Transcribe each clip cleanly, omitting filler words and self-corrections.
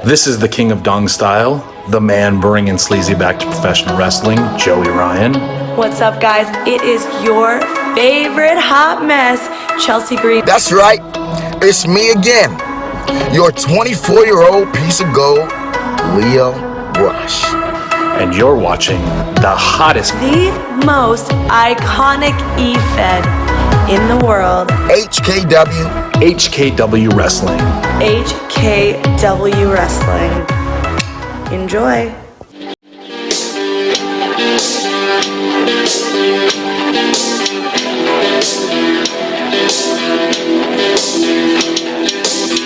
This is the king of dong style, the man bringing sleazy back to professional wrestling, Joey Ryan. What's up, guys? It is your favorite hot mess, Chelsea Green. That's right. It's me again, your 24-year-old piece of gold, Leo Rush. And you're watching the hottest, the most iconic E-Fed in the world. HKW Wrestling. HKW Wrestling. Enjoy.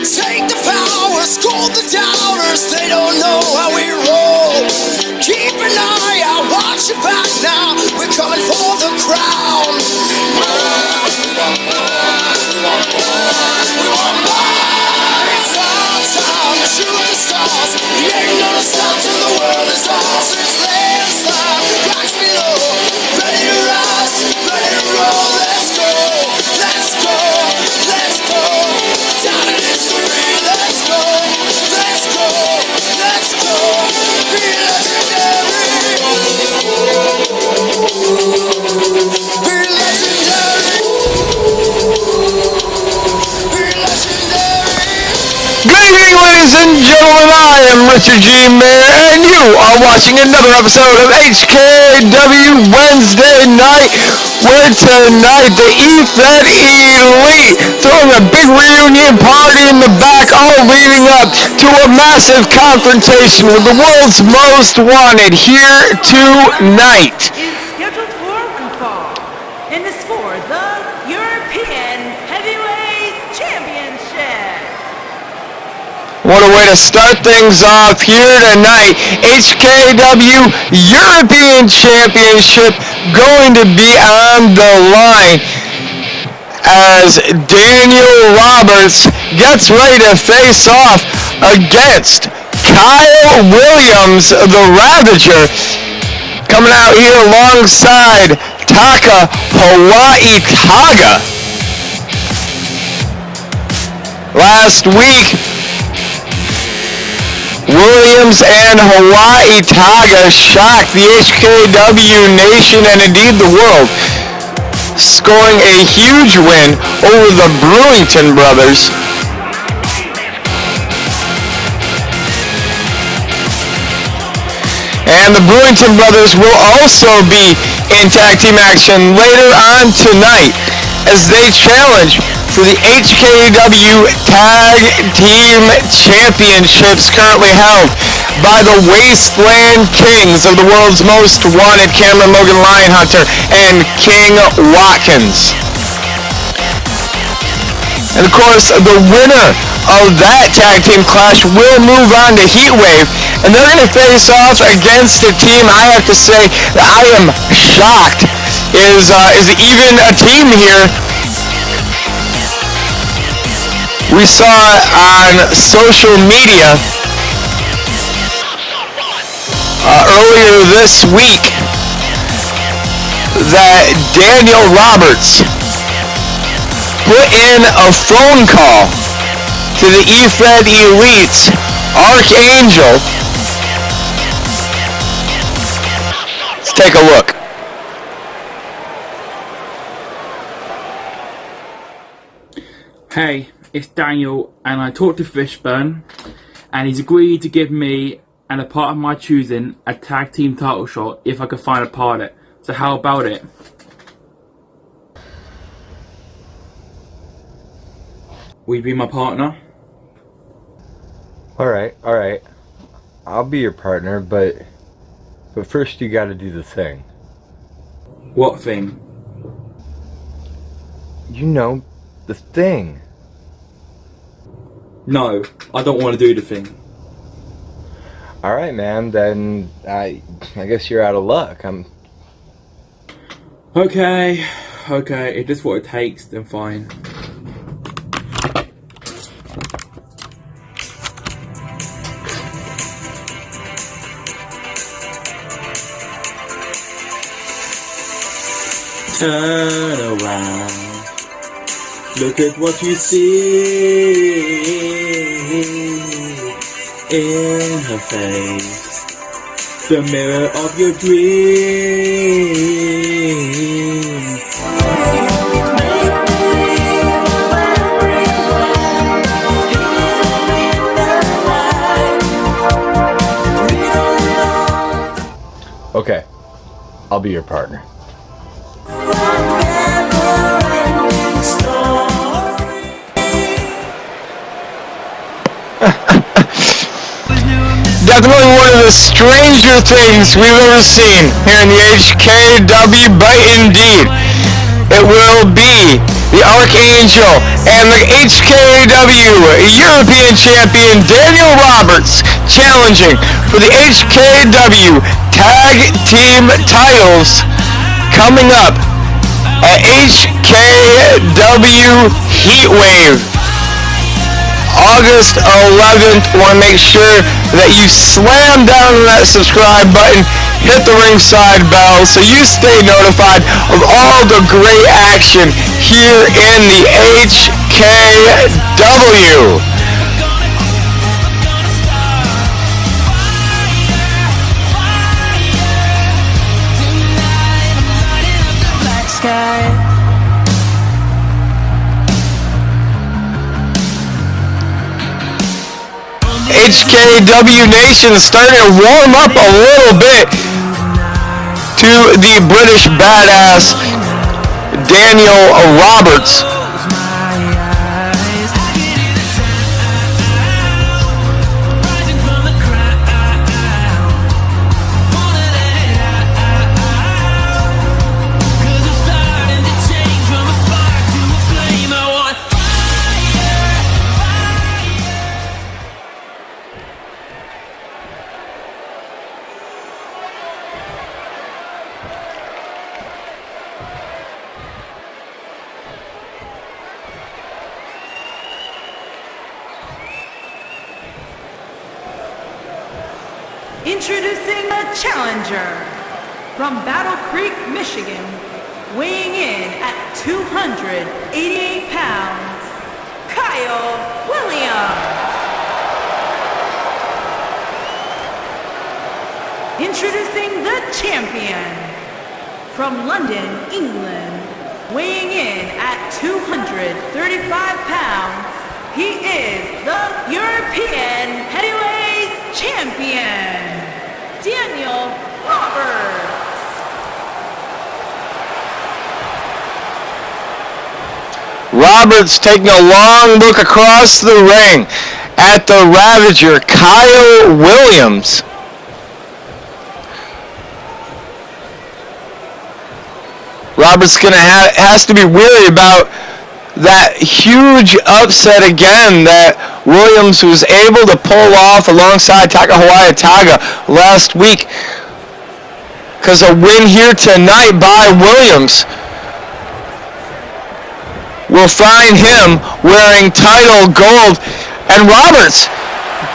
Take the power, scold the doubters, they don't know how we roll. Keep an eye out, watch your back now, we're coming for the crown. We want more, it's our time to shoot the stars. We ain't gonna stop till the world is ours. It's landslide, rocks below, ready to rise, ready to roll. Let's go, let's go, let's go. Down in history, let's go, let's go, let's go. Be legendary. Be legendary. Be legendary. Good evening, ladies and gentlemen. I am Richard G. Mayer, and you are watching another episode of HKW Wednesday Night, where tonight the E-Fed Elite throwing a big reunion party in the back, all leading up to a massive confrontation with the world's most wanted here tonight. Is scheduled for fall, and is for the European Heavyweight Championship. What a way to start things off here tonight. HKW European Championship going to be on the line as Daniel Roberts gets ready to face off against Kyle Williams, the Ravager, coming out here alongside Taka Hawaii Taga. Last week, Williams and Hawaii Taga shocked the HKW nation and indeed the world, scoring a huge win over the Brewington brothers. And the Brewington brothers will also be in tag team action later on tonight as they challenge for the HKW Tag Team Championships currently held by the Wasteland Kings of the world's most wanted, Cameron Logan Lionhunter and King Watkins. And of course, the winner of that tag team clash will move on to Heatwave, and they're going to face off against a team I have to say that I am shocked is even a team here. We saw on social media earlier this week that Daniel Roberts put in a phone call to the E-Fed Elite's Archangel. Let's take a look. Hey, it's Daniel, and I talked to Fishburne, and he's agreed to give me, and a part of my choosing, a tag team title shot if I could find a partner. So how about it? Will you be my partner? Alright. I'll be your partner, but first you gotta do the thing. What thing? You know, the thing. No, I don't want to do the thing. Alright, man, then I guess you're out of luck. Okay, if that's what it takes, then fine. Turn around, look at what you see. in her face, the mirror of your dreams. Okay, I'll be your partner. Definitely one of the stranger things we've ever seen here in the HKW, but indeed, it will be the Archangel and the HKW European Champion Daniel Roberts challenging for the HKW Tag Team titles coming up at HKW Heatwave. August 11th. Want to make sure that you slam down that subscribe button, hit the ringside bell so you stay notified of all the great action here in the HKW. HKW Nation starting to warm up a little bit to the British badass Daniel Roberts. Introducing a challenger from Battle Creek, Michigan, weighing in at 288 pounds, Kyle Williams. Introducing the champion from London, England, weighing in at 235 pounds, he is the European Heavyweight Champion, Daniel Roberts. Roberts taking a long look across the ring at the Ravager, Kyle Williams. Roberts has to be weary about that huge upset again that Williams was able to pull off alongside Takahawaya Taga last week. Because a win here tonight by Williams will find him wearing title gold. And Roberts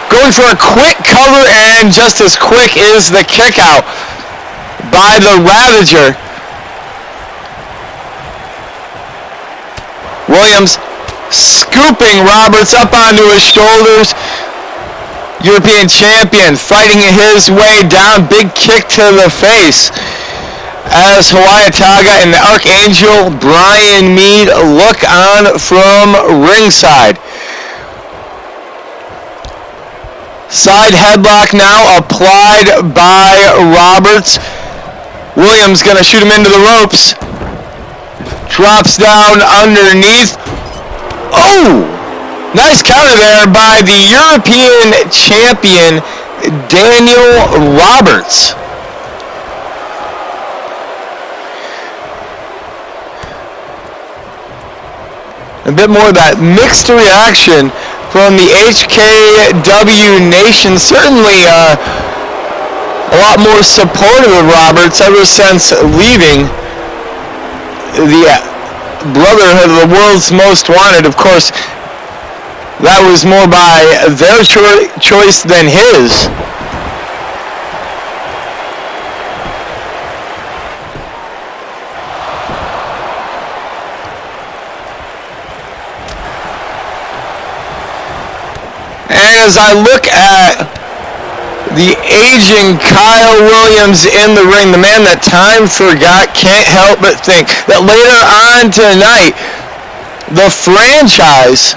going for a quick cover, and just as quick is the kick out by the Ravager. Williams scooping Roberts up onto his shoulders. European champion fighting his way down. Big kick to the face as Hawaii Taga and the Archangel Brian Mead look on from ringside. Side headlock now applied by Roberts. Williams gonna shoot him into the ropes. Drops down underneath. Oh! Nice counter there by the European champion, Daniel Roberts. A bit more of that mixed reaction from the HKW Nation. Certainly a lot more supportive of Roberts ever since leaving the Brotherhood of the World's Most Wanted. Of course, that was more by their choice than his. And as I look at the aging Kyle Williams in the ring, the man that time forgot, can't help but think that later on tonight, the franchise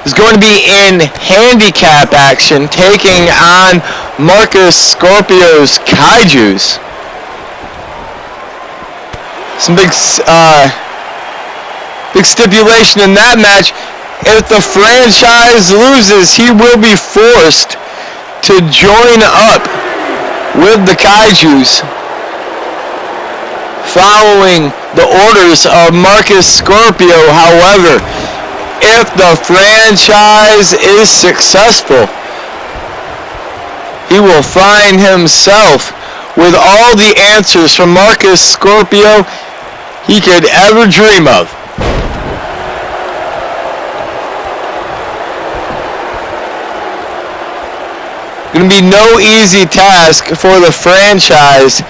is going to be in handicap action, taking on Marcus Scorpio's Kaijus. Some big stipulation in that match. If the franchise loses, he will be forced to join up with the Kaijus, following the orders of Marcus Scorpio. However, if the franchise is successful, he will find himself with all the answers from Marcus Scorpio he could ever dream of. Going to be no easy task for the franchise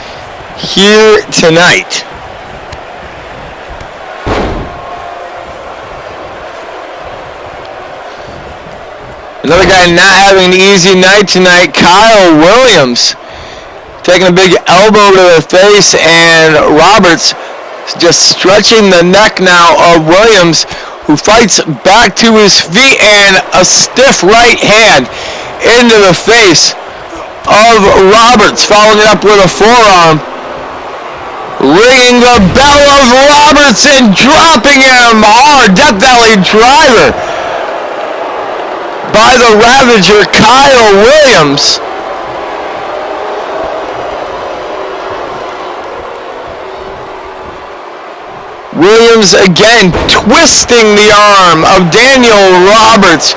here tonight. Another guy not having an easy night tonight, Kyle Williams, taking a big elbow to the face, and Roberts just stretching the neck now of Williams, who fights back to his feet, and a stiff right hand into the face of Roberts, following it up with a forearm. Ringing the bell of Roberts and dropping him hard. Death Valley driver by the Ravager, Kyle Williams. Williams again twisting the arm of Daniel Roberts,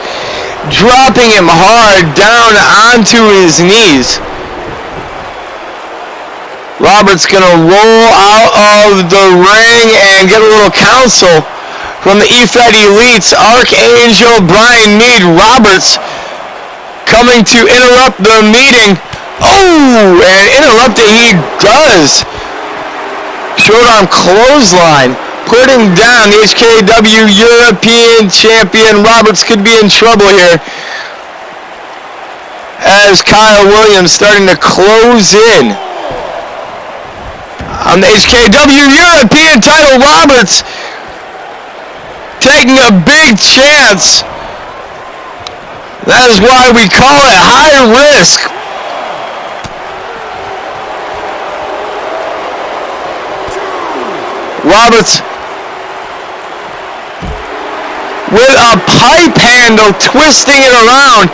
dropping him hard down onto his knees. Roberts gonna roll out of the ring and get a little counsel from the EFED Elites, Archangel Brian Mead. Roberts coming to interrupt the meeting. Oh, and interrupting he does. Short arm clothesline, putting down the HKW European Champion. Roberts could be in trouble here, as Kyle Williams starting to close in on the HKW European title. Roberts taking a big chance. That is why we call it high risk. Roberts with a pipe handle, twisting it around.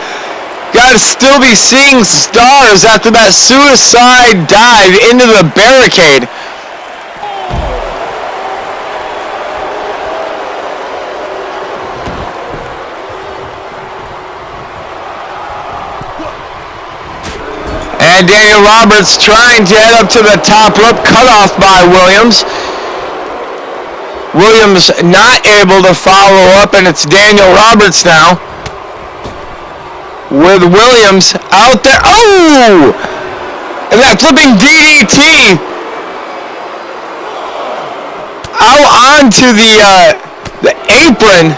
Got to still be seeing stars after that suicide dive into the barricade. And Daniel Roberts trying to head up to the top rope, cut off by Williams. Williams not able to follow up, and it's Daniel Roberts now, with Williams out there. Oh! And that flipping DDT out onto the apron.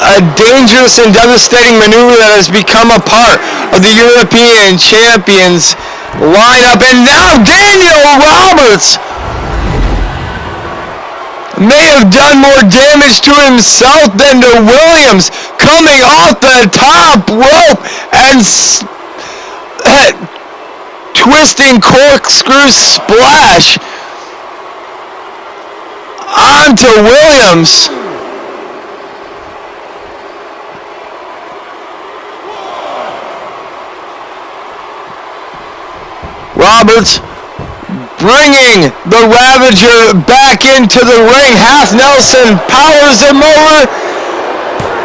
A dangerous and devastating maneuver that has become a part of the European Champions lineup. And now Daniel Roberts may have done more damage to himself than to Williams, coming off the top rope and twisting corkscrew splash onto Williams. Roberts bringing the Ravager back into the ring. Half Nelson powers him over,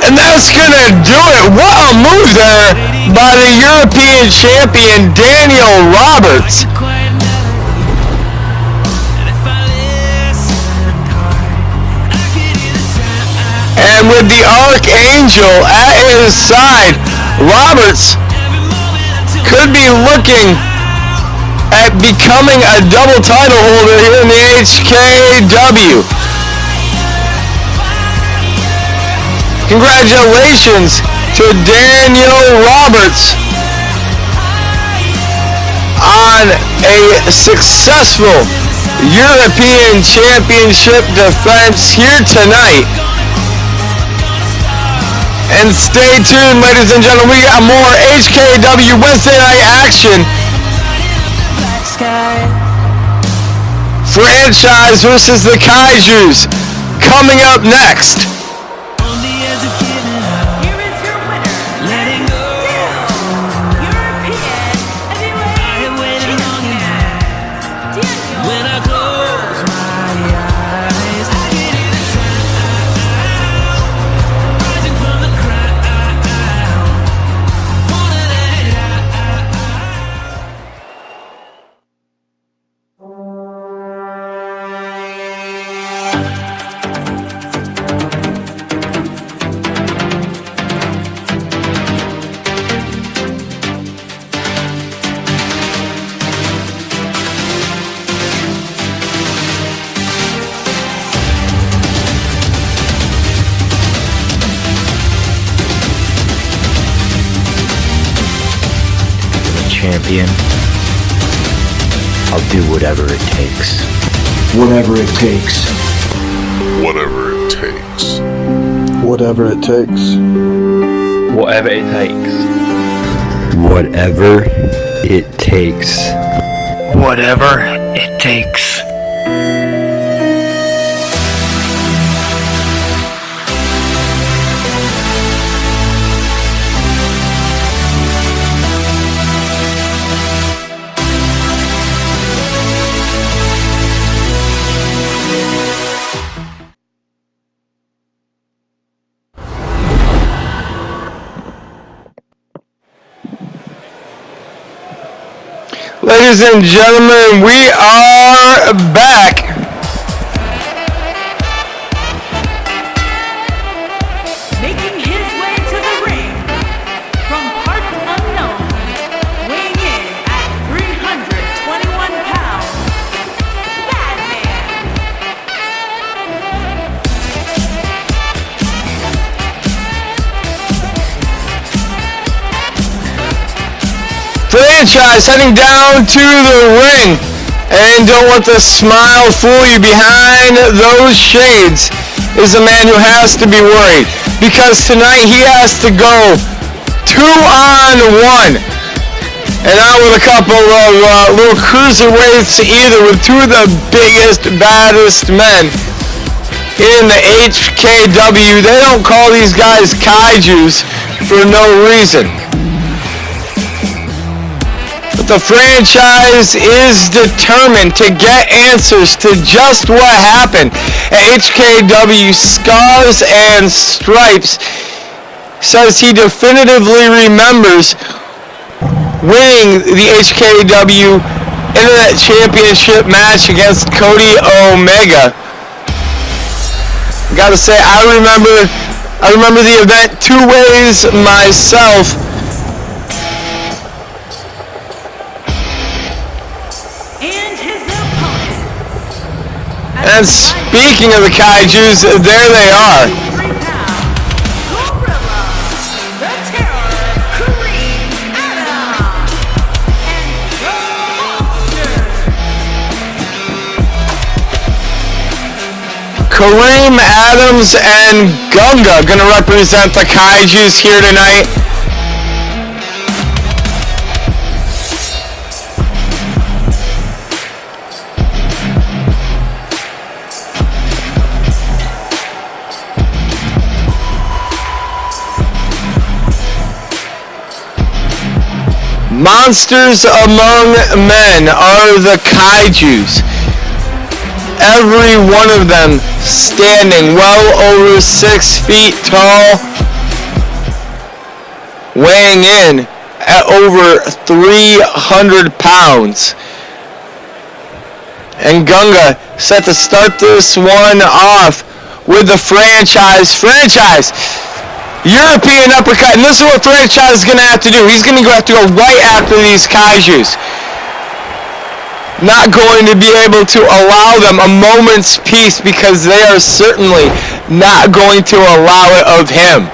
and that's gonna do it. What a move there by the European champion Daniel Roberts. And with the Archangel at his side, Roberts could be looking at becoming a double title holder here in the HKW. Congratulations to Daniel Roberts on a successful European Championship defense here tonight. And stay tuned, ladies and gentlemen, we got more HKW Wednesday night action. Franchise versus the Kaijus coming up next. Here is your winner, and still European heavyweight champion, Daniel. Champion, I'll do whatever it takes. Whatever it takes. Whatever it takes. Whatever it takes. Whatever it takes. Whatever it takes. Whatever it takes. Ladies and gentlemen, we are back. Making his way to the ring from parts unknown, weighing in at 321 pounds, Madman. Franchise heading down to the ring. And don't let the smile fool you. Behind those shades is a man who has to be worried, because tonight he has to go 2-on-1. And not with a couple of little cruiserweights either, with two of the biggest, baddest men in the HKW. They don't call these guys kaijus for no reason. But the franchise is determined to get answers to just what happened at HKW. Scars and Stripes says he definitively remembers winning the HKW Internet Championship match against Cody Omega. Gotta say, I remember the event two ways myself. And speaking of the kaijus, there they are. Kareem Adams and Gunga gonna represent the kaijus here tonight. Monsters among men are the kaijus. Every one of them standing well over 6 feet tall, weighing in at over 300 pounds. And Gunga set to start this one off with the franchise. European uppercut, and this is what Franchise is going to have to do. He's going to have to go right after these kaijus. Not going to be able to allow them a moment's peace, because they are certainly not going to allow it of him.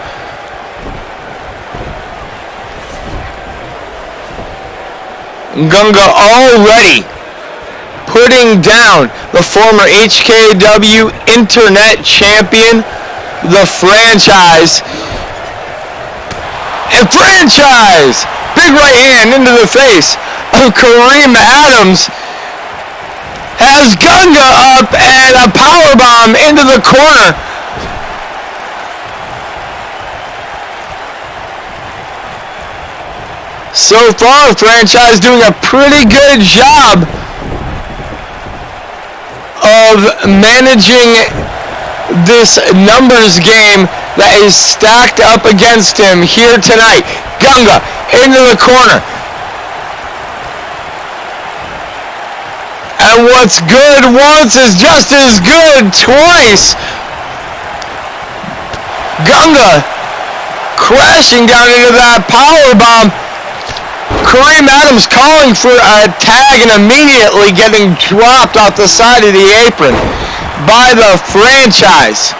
Gunga already putting down the former HKW Internet Champion, the Franchise. And Franchise! Big right hand into the face of Kareem Adams. Has Gunga up and a powerbomb into the corner. So far, Franchise doing a pretty good job of managing this numbers game that is stacked up against him here tonight. Gunga into the corner. And what's good once is just as good twice. Gunga crashing down into that powerbomb. Kareem Adams calling for a tag and immediately getting dropped off the side of the apron by the Franchise.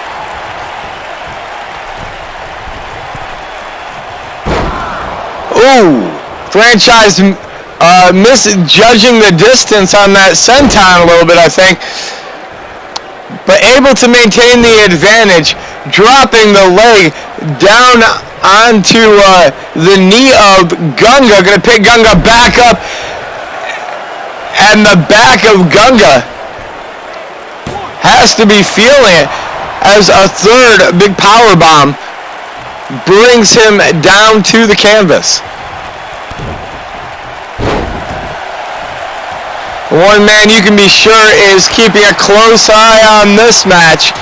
Ooh, Franchise misjudging the distance on that senton a little bit, I think. But able to maintain the advantage, dropping the leg down onto the knee of Gunga. Going to pick Gunga back up. And the back of Gunga has to be feeling it as a third big powerbomb brings him down to the canvas. One man you can be sure is keeping a close eye on this match.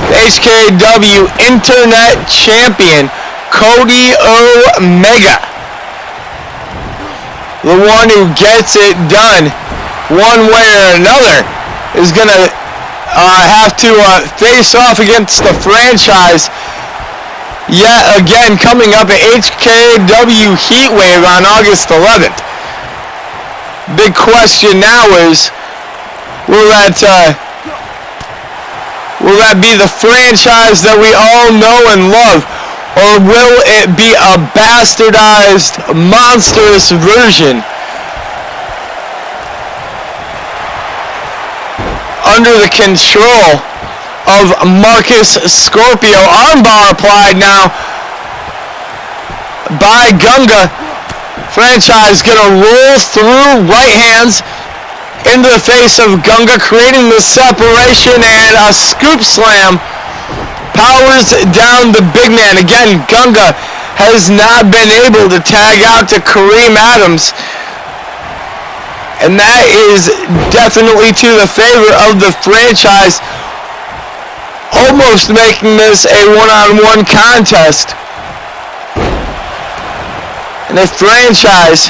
The HKW Internet Champion, Cody Omega. The one who gets it done one way or another is going to have to face off against the Franchise yet again coming up at HKW Heatwave on August 11th. Big question now is, will that be the Franchise that we all know and love, or will it be a bastardized, monstrous version under the control of Marcus Scorpio? Armbar applied now by Gunga. Franchise gonna roll through right hands into the face of Gunga, creating the separation, and a scoop slam powers down the big man. Again, Gunga has not been able to tag out to Kareem Adams, and that is definitely to the favor of the Franchise, almost making this a one-on-one contest. And if Franchise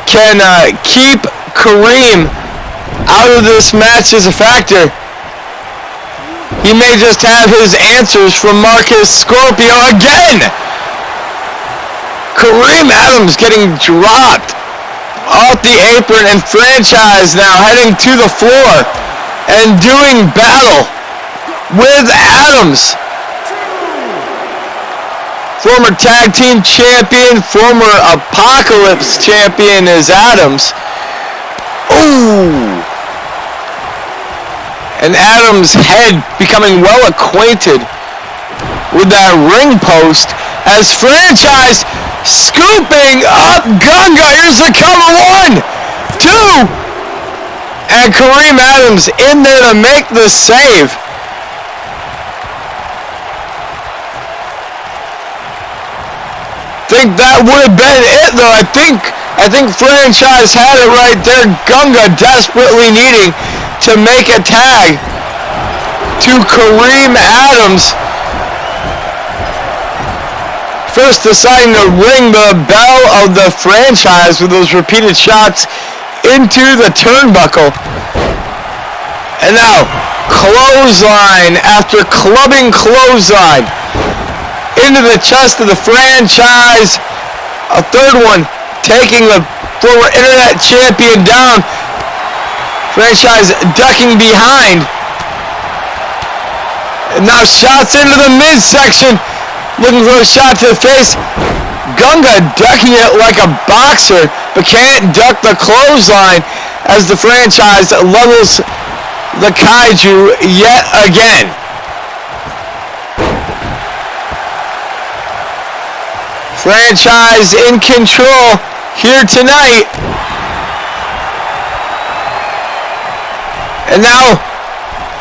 can keep Kareem out of this match as a factor, he may just have his answers from Marcus Scorpio again. Kareem Adams getting dropped off the apron, and Franchise now heading to the floor and doing battle with Adams. Former tag team champion, former Apocalypse champion is Adams. Ooh! And Adams' head becoming well acquainted with that ring post as Franchise scooping up Gunga. Here's the cover. 1, 2, and Kareem Adams in there to make the save. I think that would have been it, though. I think Franchise had it right there. Gunga desperately needing to make a tag to Kareem Adams. First deciding to ring the bell of the Franchise with those repeated shots into the turnbuckle. And now, clothesline after clubbing clothesline into the chest of the Franchise. A third one taking the former Internet Champion down. Franchise ducking behind. And now shots into the midsection. Looking for a shot to the face. Gunga ducking it like a boxer, but can't duck the clothesline as the franchise levels the Kaiju yet again. Franchise in control here tonight. And now,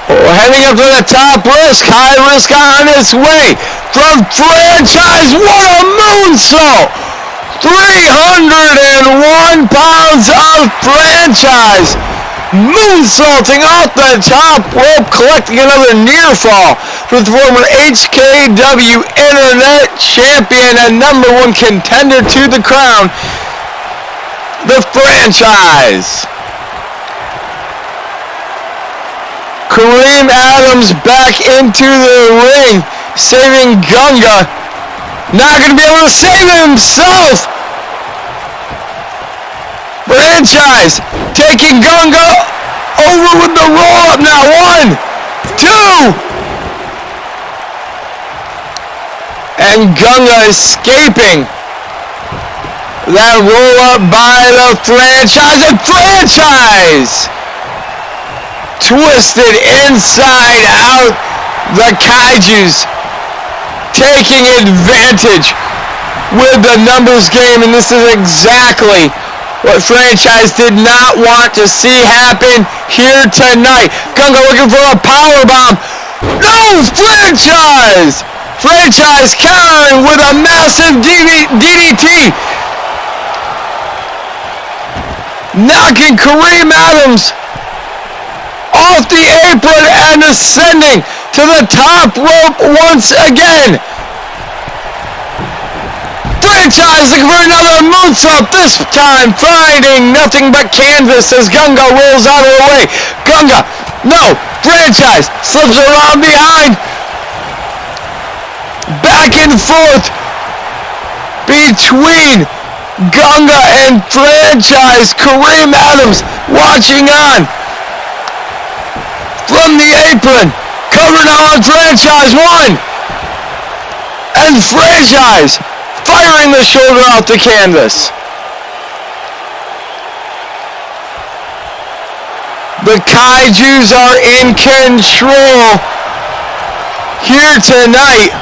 heading up to the top, high risk on its way from franchise. What a moonsault! 301 pounds of franchise moonsaulting off the top rope, collecting another near fall for the former HKW Internet Champion and #1 contender to the crown, the franchise. Kareem Adams back into the ring, saving Gunga. Not going to be able to save himself. Franchise taking Gunga over with the roll up now. 1, 2. And Gunga escaping that roll up by the franchise. And franchise twisted inside out. The Kaijus taking advantage with the numbers game, and this is exactly what franchise did not want to see happen here tonight. Gunga looking for a power bomb. No, franchise! Franchise countering with a massive DDT. Knocking Kareem Adams off the apron and ascending to the top rope once again. Franchise looking for another moonsault, this time finding nothing but canvas as Gunga rolls out of the way. Gunga, no, franchise slips around behind. Back and forth between Gunga and franchise. Kareem Adams watching on from the apron. Cover now on franchise. 1. And franchise firing the shoulder out the canvas. The Kaijus are in control here tonight.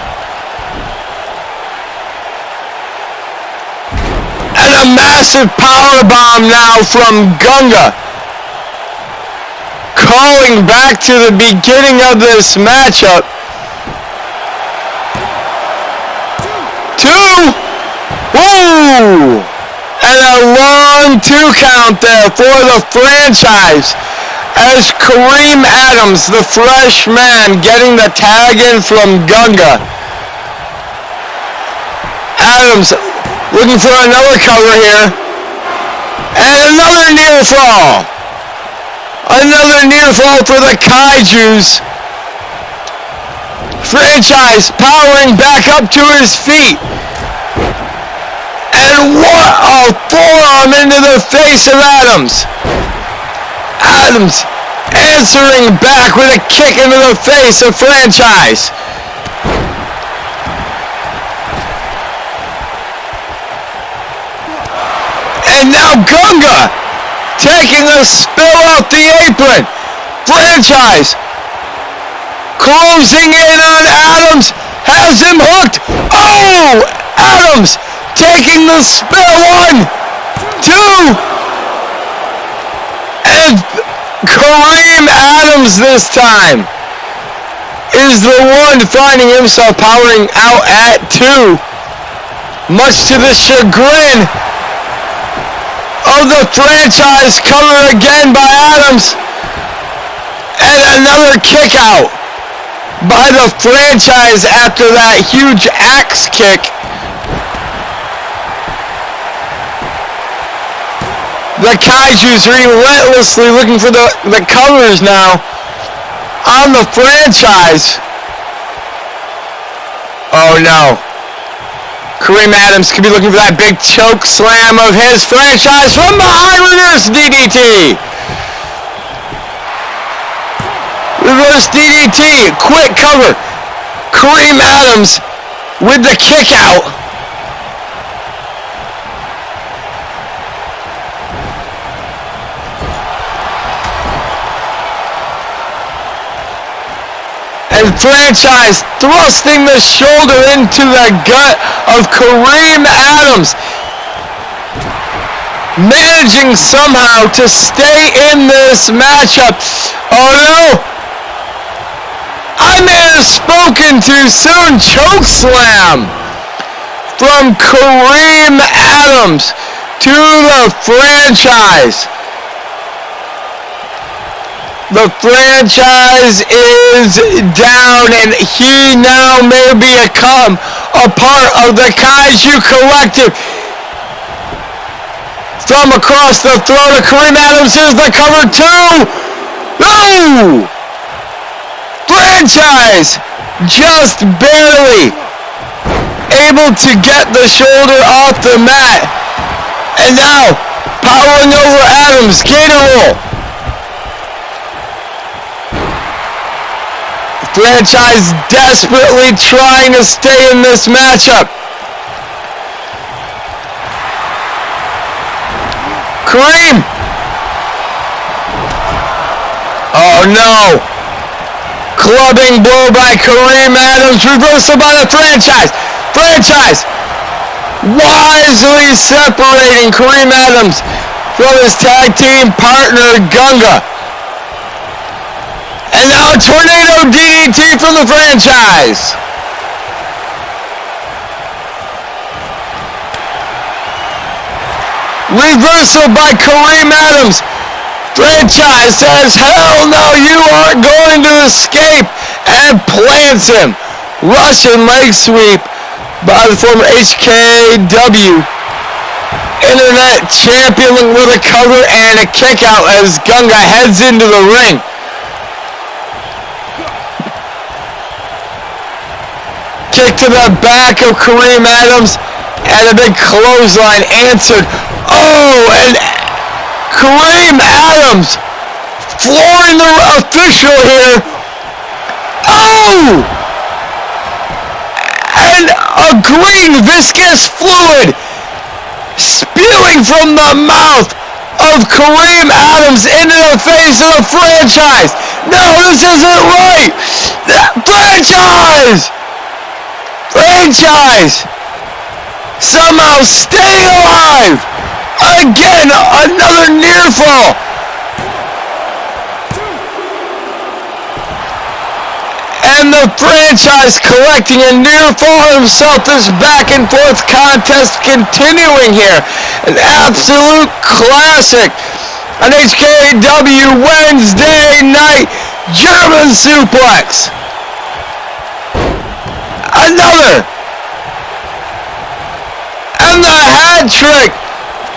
And a massive power bomb now from Gunga. Calling back to the beginning of this matchup. 2. Woo! And a long 2 count there for the franchise as Kareem Adams, the fresh man, getting the tag in from Gunga. Adams looking for another cover here. And another near fall. Another near fall for the Kaijus. Franchise powering back up to his feet. And what a forearm into the face of Adams. Adams answering back with a kick into the face of franchise. And now Gunga taking a spill off the apron. Franchise closing in on Adams. Has him hooked. Oh! Adams taking the spill. 1, 2. And Kareem Adams this time is the one finding himself powering out at 2. Much to the chagrin of the franchise. Cover again by Adams. And another kick out by the franchise after that huge axe kick. The Kaijus relentlessly looking for the covers now on the franchise. Oh no. Kareem Adams could be looking for that big choke slam of his. Franchise from behind, reverse DDT. Reverse DDT. Quick cover. Kareem Adams with the kick out. And Franchise thrusting the shoulder into the gut of Kareem Adams. Managing somehow to stay in this matchup. Oh no! I may have spoken too soon. Choke slam from Kareem Adams to the Franchise. The Franchise is down, and he now may become a part of the Kaiju Collective. From across the throat of Kareem Adams is the cover 2. No! Franchise just barely able to get the shoulder off the mat. And now powering over Adams, gator roll. Franchise desperately trying to stay in this matchup. Kareem! Oh no! Clubbing blow by Kareem Adams, reversal by the Franchise. Franchise wisely separating Kareem Adams from his tag team partner Gunga. And now a tornado DDT from the Franchise. Reversal by Kareem Adams. Franchise says, hell no, you aren't going to escape, and plants him. Russian leg sweep by the former HKW Internet Champion with a cover and a kick out as Gunga heads into the ring. Kick to the back of Kareem Adams and a big clothesline answered. Oh, and Kareem Adams flooring the official here. Oh! And a green viscous fluid spewing from the mouth of Kareem Adams into the face of the Franchise. No, this isn't right. Franchise! Franchise! Somehow staying alive! Again, another near fall! And the Franchise collecting a near fall himself. This back and forth contest continuing here. An absolute classic. An HKW Wednesday night German suplex. Another. And the hat trick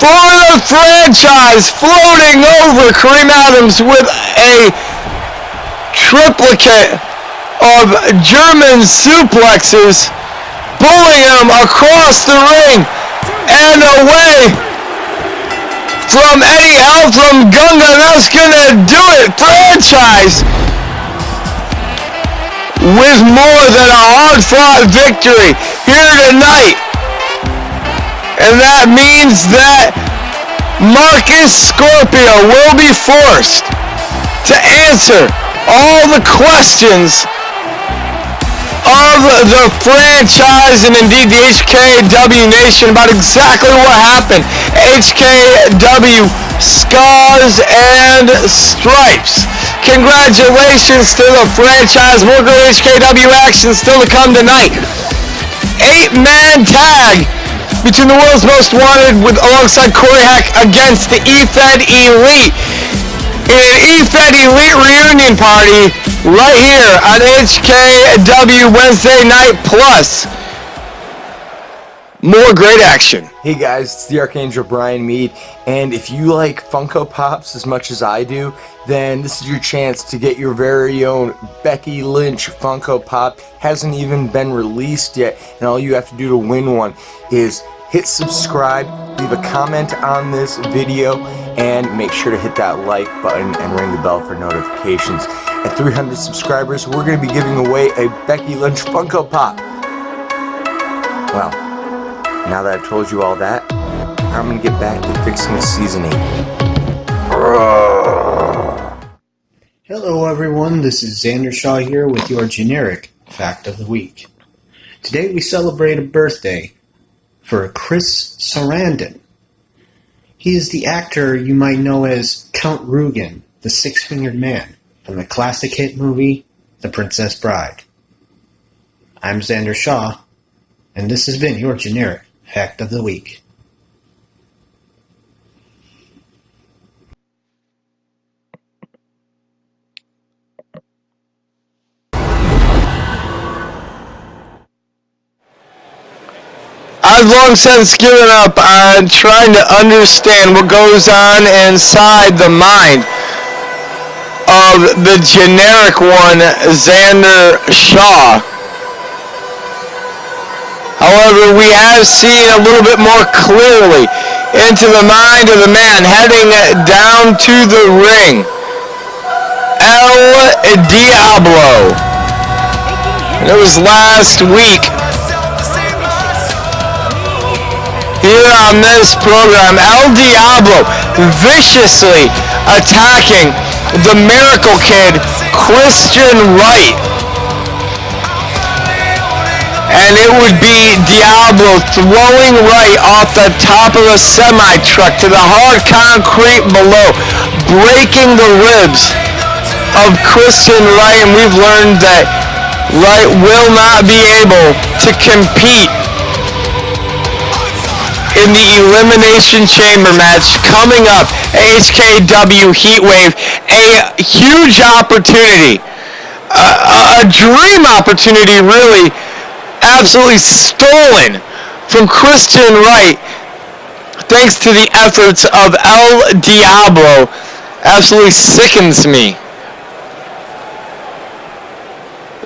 for the Franchise, floating over Kareem Adams with a triplicate of German suplexes, pulling him across the ring and away from any help from Gunga. That's gonna do it. Franchise with more than a hard-fought victory here tonight. And that means that Marcus Scorpio will be forced to answer all the questions of the Franchise and indeed the HKW Nation about exactly what happened. HKW Scars and Stripes. Congratulations to the Franchise. More great HKW action still to come tonight. 8-man tag between the world's most wanted with alongside Corey Heck against the EFED Elite in an EFED Elite reunion party right here on HKW Wednesday Night Plus. More great action. Hey guys, it's the Archangel Brian Mead, and if you like Funko Pops as much as I do, then this is your chance to get your very own Becky Lynch Funko Pop. Hasn't even been released yet, and all you have to do to win one is hit subscribe, leave a comment on this video, and make sure to hit that like button and ring the bell for notifications. At 300 subscribers, we're going to be giving away a Becky Lynch Funko Pop. Well, now that I've told you all that, I'm going to get back to fixing Season 8. Hello everyone, this is Xander Shaw here with your generic fact of the week. Today we celebrate a birthday for Chris Sarandon. He is the actor you might know as Count Rugen, the Six-Fingered Man, from the classic hit movie, The Princess Bride. I'm Xander Shaw, and this has been your generic fact of the week. I've long since given up on trying to understand what goes on inside the mind of the generic one, Xander Shaw. However, we have seen a little bit more clearly into the mind of the man heading down to the ring, El Diablo. And it was last week here on this program, El Diablo viciously attacking the Miracle Kid, Christian Wright. And it would be Diablo throwing Wright off the top of a semi-truck to the hard concrete below, breaking the ribs of Christian Wright. And we've learned that Wright will not be able to compete in the Elimination Chamber match coming up at HKW Heatwave. A huge opportunity, a dream opportunity really, absolutely stolen from Christian Wright thanks to the efforts of El Diablo. Absolutely sickens me.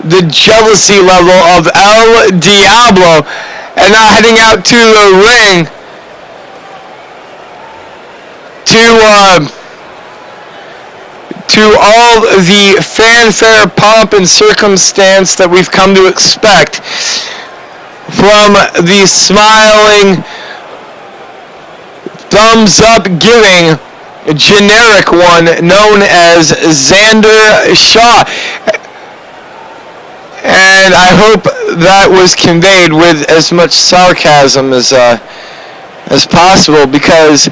The jealousy level of El Diablo, and now heading out to the ring to all the fanfare, pomp, and circumstance that we've come to expect from the smiling, thumbs up giving generic one known as Xander Shaw. And I hope that was conveyed with as much sarcasm as possible, because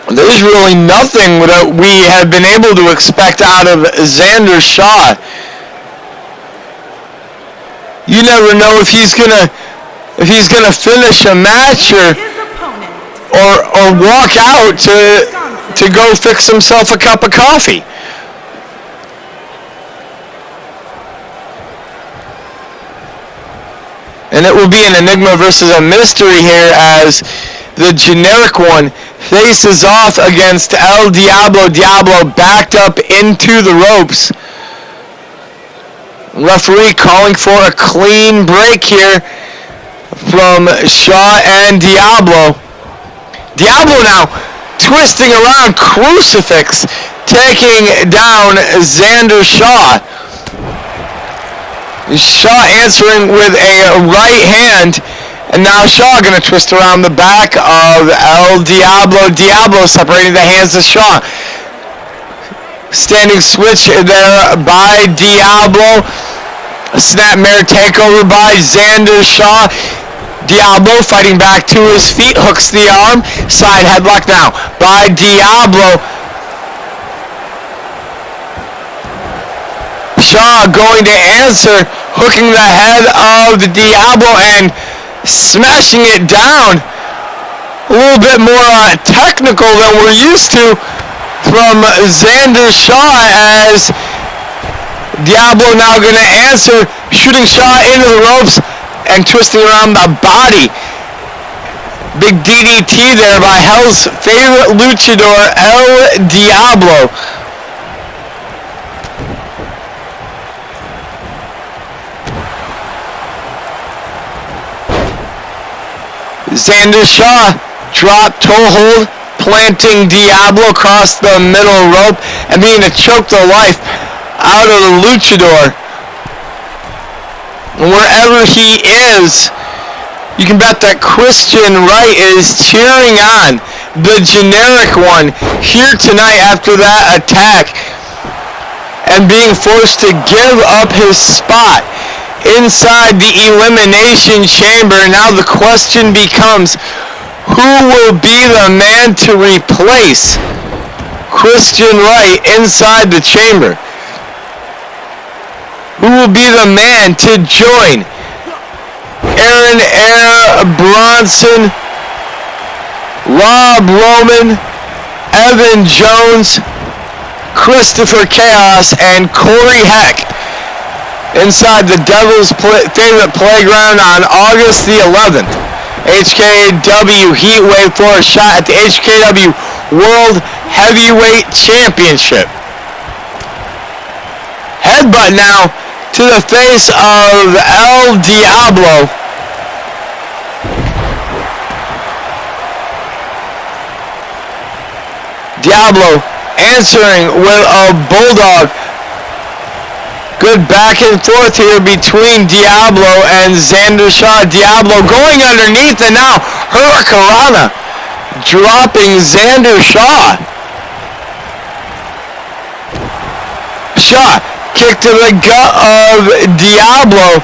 there's really nothing that we have been able to expect out of Xander Shaw. You never know if he's gonna finish a match or walk out to go fix himself a cup of coffee. And it will be an enigma versus a mystery here as the generic one faces off against El Diablo. Diablo backed up into the ropes. Referee calling for a clean break here from Shaw and Diablo. Diablo now twisting around, crucifix, taking down Xander Shaw. Shaw answering with a right hand, and now Shaw going to twist around the back of El Diablo. Diablo separating the hands of Shaw. Standing switch there by Diablo. Snapmare takeover by Xander Shaw. Diablo fighting back to his feet, hooks the arm. Side headlock now by Diablo. Shaw going to answer, hooking the head of the Diablo and smashing it down. A little bit more technical than we're used to from Xander Shaw, as Diablo now going to answer, shooting Shaw into the ropes and twisting around the body. Big DDT there by Hell's favorite luchador, El Diablo. Xander Shaw drop toe hold, planting Diablo across the middle rope and being to choke the life out of the luchador. And wherever he is, you can bet that Christian Wright is cheering on the generic one here tonight after that attack and being forced to give up his spot inside the elimination chamber. Now the question becomes, who will be the man to replace Christian Wright inside the chamber? Who will be the man to join Aaron Air Bronson, Rob Roman, Evan Jones, Christopher Chaos, and Corey Heck inside the Devil's favorite playground on August the 11th. HKW Heatwave for a shot at the HKW World Heavyweight Championship. Headbutt now to the face of El Diablo. Diablo answering with a bulldog. Good back and forth here between Diablo and Xander Shaw. Diablo going underneath, and now Hurricanrana dropping Xander Shaw. Shaw kick to the gut of Diablo.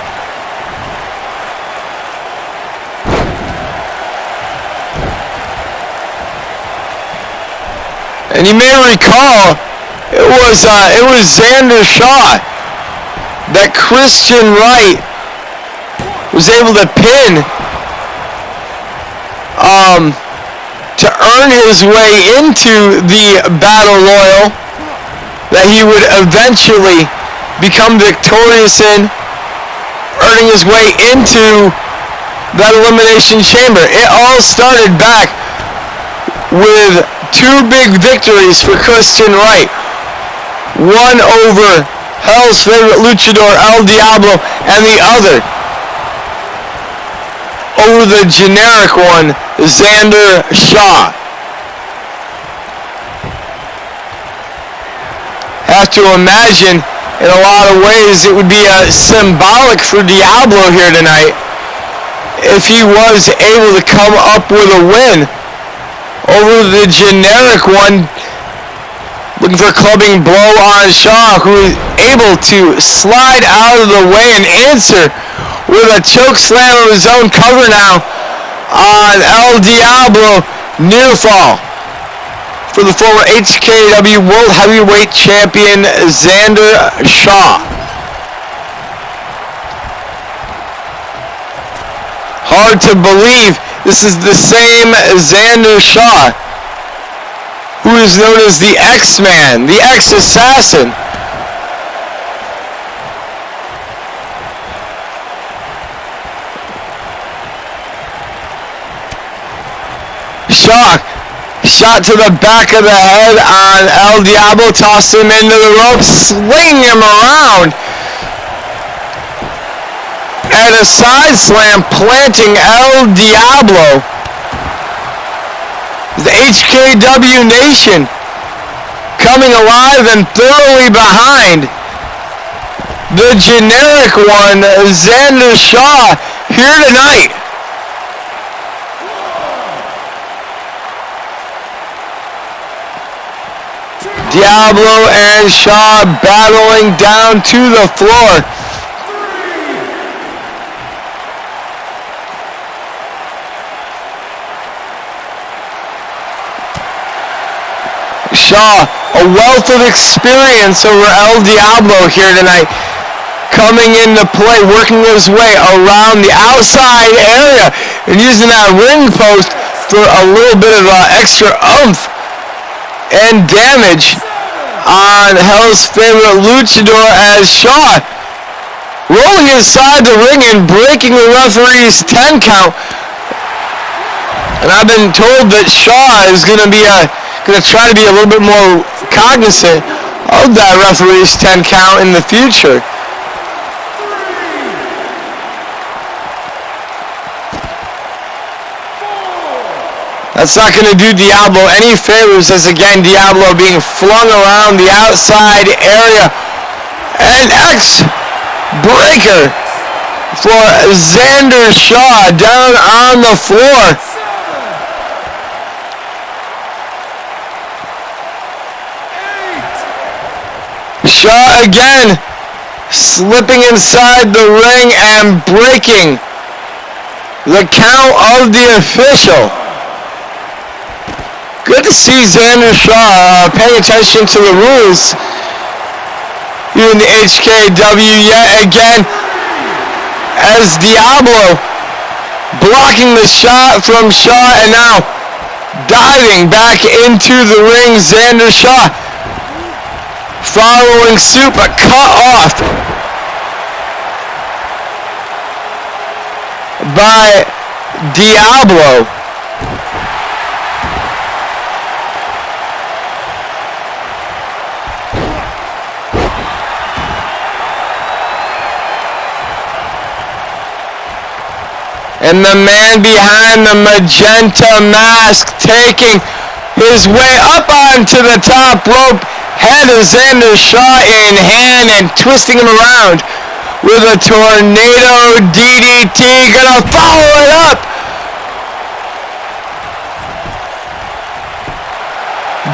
And you may recall, it was Xander Shaw that Christian Wright was able to pin to earn his way into the Battle Royal that he would eventually become victorious in, earning his way into that Elimination Chamber. It all started back with two big victories for Christian Wright. One over Hell's favorite luchador, El Diablo, and the other over the generic one, Xander Shaw. Have to imagine, in a lot of ways, it would be symbolic for Diablo here tonight if he was able to come up with a win over the generic one, looking for a clubbing blow on Shaw, who is able to slide out of the way and answer with a choke slam of his own cover now on El Diablo. Near fall for the former HKW World Heavyweight Champion Xander Shaw. Hard to believe this is the same Xander Shaw who is known as the X-Man, the X-Assassin. Shaw shot to the back of the head on El Diablo, tossed him into the ropes, slinging him around. And a side slam planting El Diablo. The HKW Nation coming alive and thoroughly behind the generic one, Xander Shaw, here tonight. Diablo and Shaw battling down to the floor. Shaw, a wealth of experience over El Diablo here tonight, coming into play, working his way around the outside area and using that ring post for a little bit of extra oomph and damage on Hell's favorite luchador as Shaw rolling inside the ring and breaking the referee's 10 count. And I've been told that Shaw is going to try to be a little bit more cognizant of that referee's 10 count in the future. That's not going to do Diablo any favors, as again Diablo being flung around the outside area An X-breaker for Xander Shaw down on the floor. Shaw again slipping inside the ring and breaking the count of the official. Good to see Xander Shaw paying attention to the rules here in the HKW yet again, as Diablo blocking the shot from Shaw and now diving back into the ring. Xander Shaw following suit but cut off by Diablo. And the man behind the magenta mask taking his way up onto the top rope, head of Xander Shaw in hand and twisting him around with a tornado DDT. Gonna follow it up.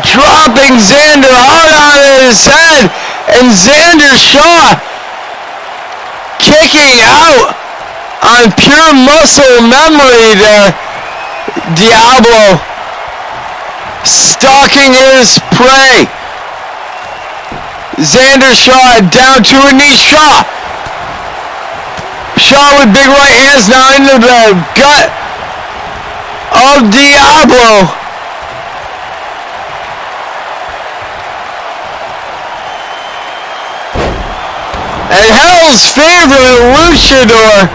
Dropping Xander hard on his head, and Xander Shaw kicking out on pure muscle memory there. Diablo stalking his prey. Xander Shaw down to a knee. Shaw with big right hands now into the gut of Diablo. And Hell's favorite luchador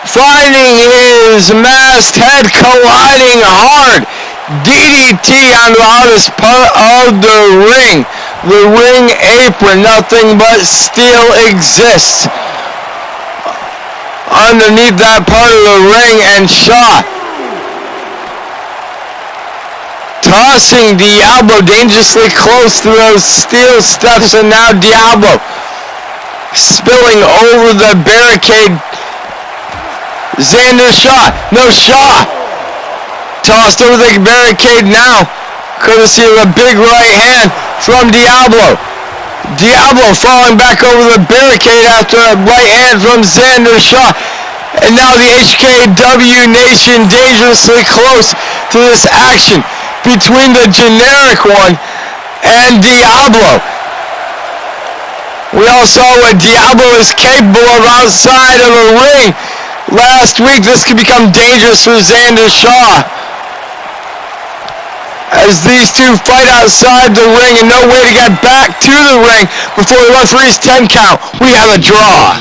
finding his masked head colliding hard. DDT on the hardest part of the ring. The ring apron, nothing but steel exists underneath that part of the ring, and Shaw tossing Diablo dangerously close to those steel steps, and now Diablo spilling over the barricade. Xander Shaw, no, Shaw tossed over the barricade now, courtesy of a big right hand from Diablo. Diablo falling back over the barricade after a right hand from Xander Shaw. And now the HKW Nation dangerously close to this action between the generic one and Diablo. We all saw what Diablo is capable of outside of a ring last week. This could become dangerous for Xander Shaw, as these two fight outside the ring and no way to get back to the ring before the referee's 10 count. We have a draw.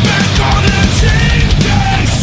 Back on the team days.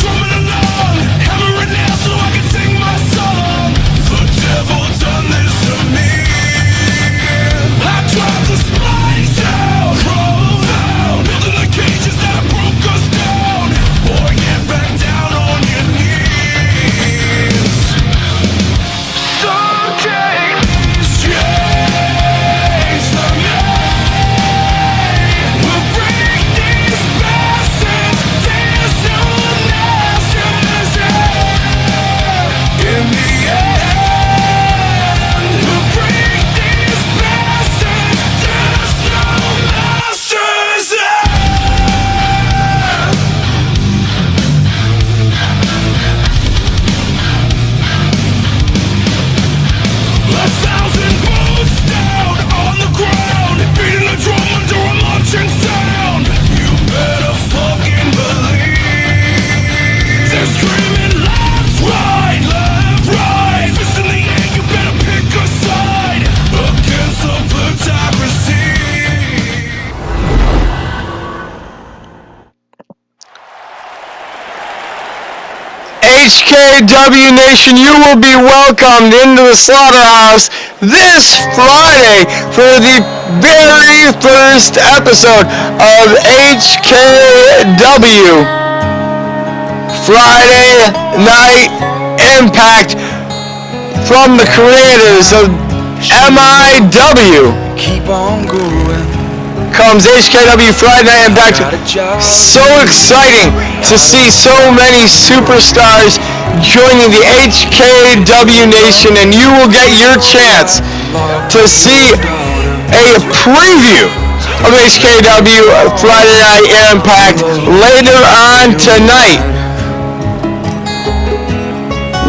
HKW Nation, you will be welcomed into the slaughterhouse this Friday for the very first episode of HKW Friday Night Impact from the creators of MIW. Keep on going. Comes HKW Friday Night Impact. So exciting to see so many superstars joining the HKW Nation, and you will get your chance to see a preview of HKW Friday Night Impact later on tonight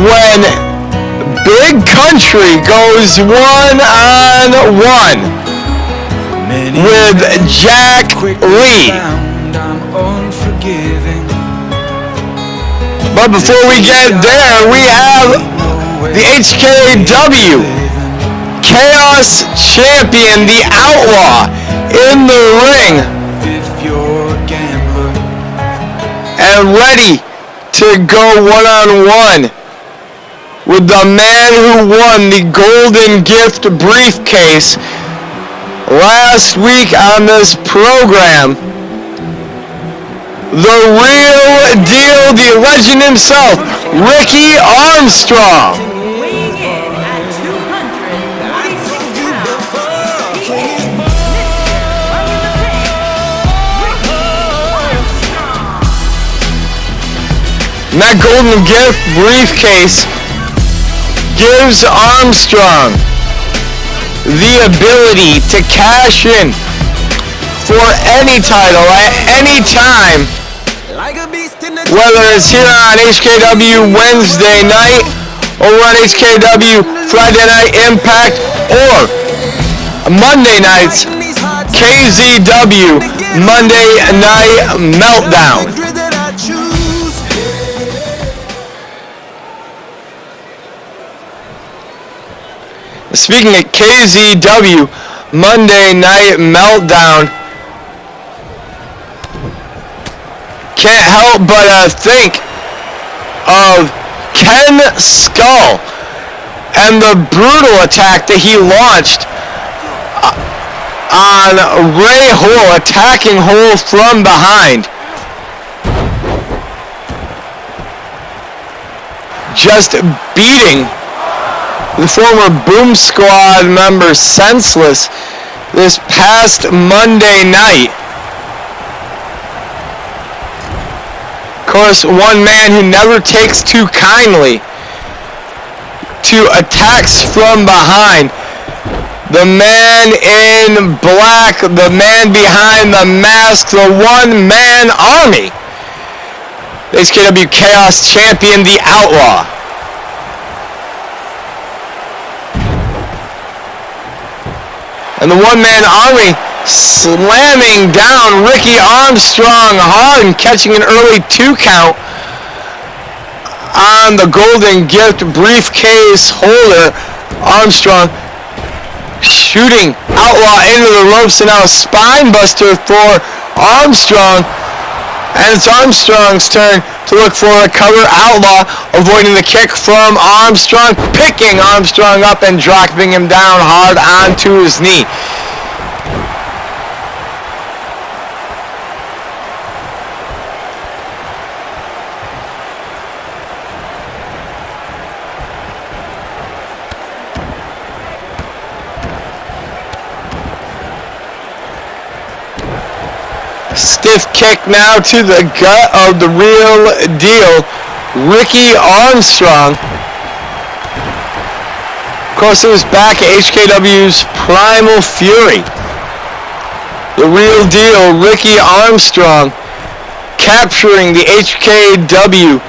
when Big Country goes one-on-one with Jack Lee. But before we get there, we have the HKW Chaos Champion, the Outlaw, in the ring and ready to go one-on-one with the man who won the Golden Gift briefcase last week on this program. The real deal, the legend himself, Ricky Armstrong. Weighing in at 246 pounds, he is Mr. Under the Ring, Ricky Armstrong. And that Golden Gift briefcase gives Armstrong the ability to cash in for any title at any time, whether it's here on HKW Wednesday night or on HKW Friday Night Impact or Monday nights KZW Monday Night Meltdown. Speaking of KZW Monday Night Meltdown, can't help but think of Ken Skull and the brutal attack that he launched on Ray Hole, attacking Hole from behind. Just beating the former Boom Squad member senseless this past Monday night. Of course, one man who never takes too kindly to attacks from behind. The man in black, the man behind the mask, the one-man army. The HKW Chaos Champion, the Outlaw. And the one-man army slamming down Ricky Armstrong hard and catching an early 2 count on the Golden Gift briefcase holder. Armstrong shooting Outlaw into the ropes, and now a spine buster for Armstrong. And it's Armstrong's turn to look for a cover. Outlaw avoiding the kick from Armstrong, picking Armstrong up and dropping him down hard onto his knee. Stiff kick now to the gut of the real deal, Ricky Armstrong. Of course, it was back at HKW's Primal Fury. The real deal, Ricky Armstrong, capturing the HKW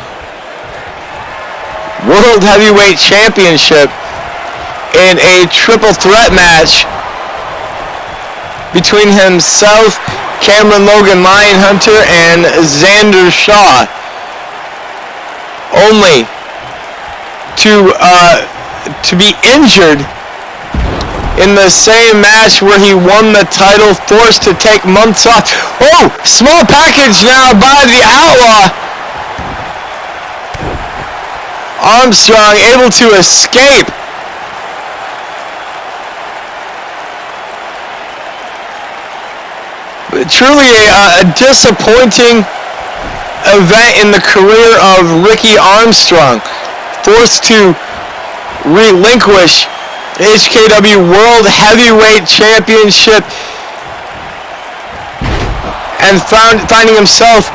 World Heavyweight Championship in a triple threat match between himself, Cameron Logan Lionhunter, and Xander Shaw, only to be injured in the same match where he won the title, forced to take months off. Oh, small package now by the Outlaw. Armstrong able to escape. But truly a disappointing event in the career of Ricky Armstrong, forced to relinquish the HKW World Heavyweight Championship and finding himself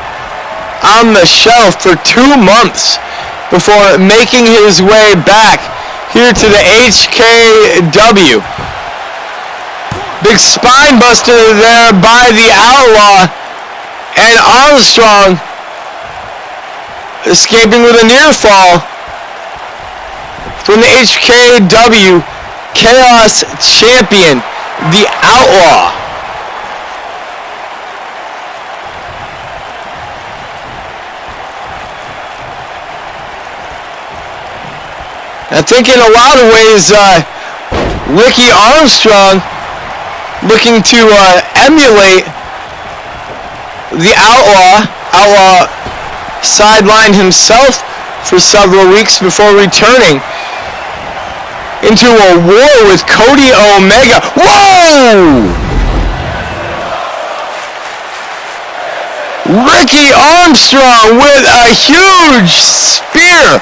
on the shelf for 2 months before making his way back here to the HKW. Big spine buster there by the Outlaw, and Armstrong escaping with a near fall from the HKW Chaos Champion, the Outlaw. I think in a lot of ways, Ricky Armstrong looking to emulate the Outlaw. Outlaw sidelined himself for several weeks before returning into a war with Cody Omega. Whoa! Ricky Armstrong with a huge spear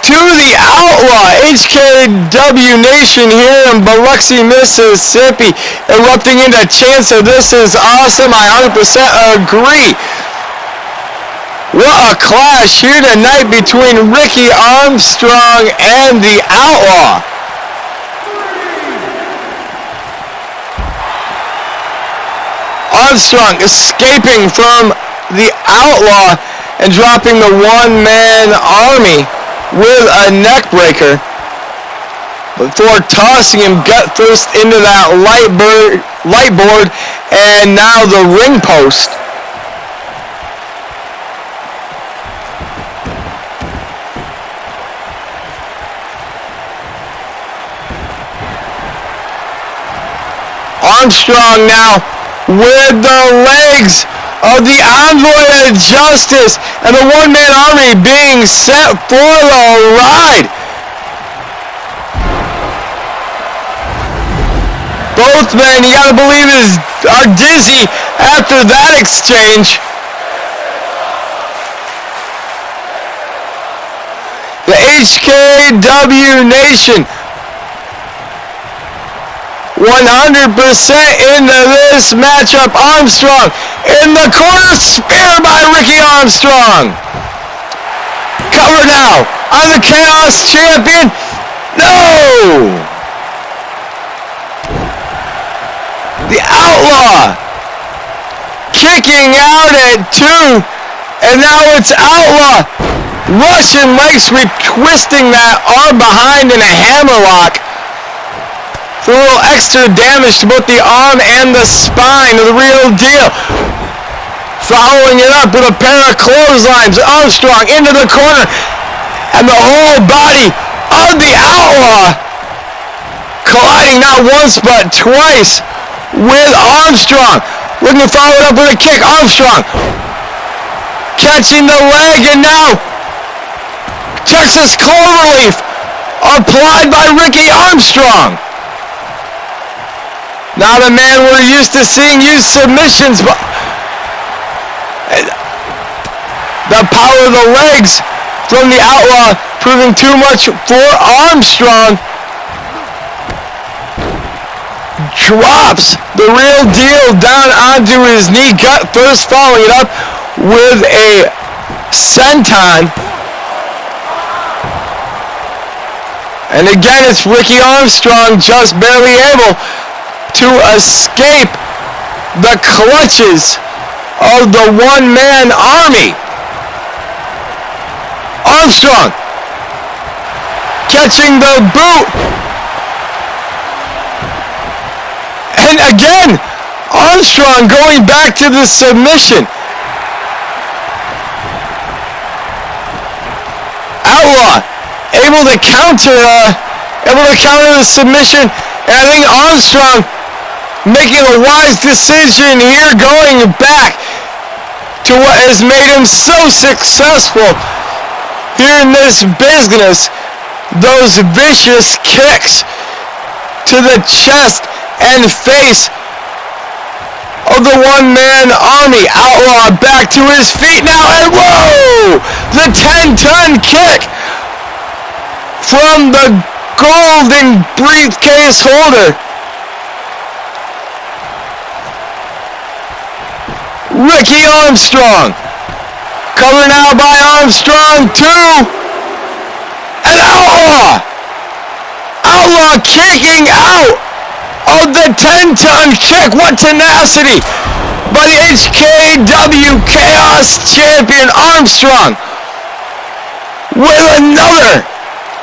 to the Outlaw. HKW Nation here in Biloxi, Mississippi, erupting into chants of "This is awesome." I 100% agree. What a clash here tonight between Ricky Armstrong and the Outlaw. Armstrong escaping from the Outlaw and dropping the one-man army with a neck breaker before tossing him gut first into that light board and now the ring post. Armstrong now with the legs of the Envoy of Justice and the one-man army being set for the ride. Both men, you gotta believe, are dizzy after that exchange. The HKW Nation 100% into this matchup. Armstrong in the corner, spear by Ricky Armstrong. Cover now on the Chaos Champion. No! The Outlaw kicking out at 2, and now it's Outlaw. Russian leg sweep, twisting that arm behind in a hammerlock for a little extra damage to both the arm and the spine of the real deal. Following it up with a pair of clotheslines. Armstrong into the corner, and the whole body of the Outlaw colliding not once but twice with Armstrong. Looking to follow it up with a kick. Armstrong catching the leg, and now Texas Cloverleaf applied by Ricky Armstrong. Not a man we're used to seeing use submissions, but the power of the legs from the Outlaw proving too much for Armstrong. Drops the real deal down onto his knee, gut first, following it up with a senton. And again, it's Ricky Armstrong just barely able to escape the clutches of the one-man army. Armstrong catching the boot. And again, Armstrong going back to the submission. Outlaw able to counter the submission, and I think Armstrong making a wise decision here, going back to what has made him so successful here in this business. Those vicious kicks to the chest and face of the one-man army. Outlaw back to his feet now, and whoa! The 10-ton kick from the golden briefcase holder. Ricky Armstrong. Covered now by Armstrong, 2. And Outlaw. Outlaw kicking out of the 10-ton kick. What tenacity by the HKW Chaos Champion Armstrong with another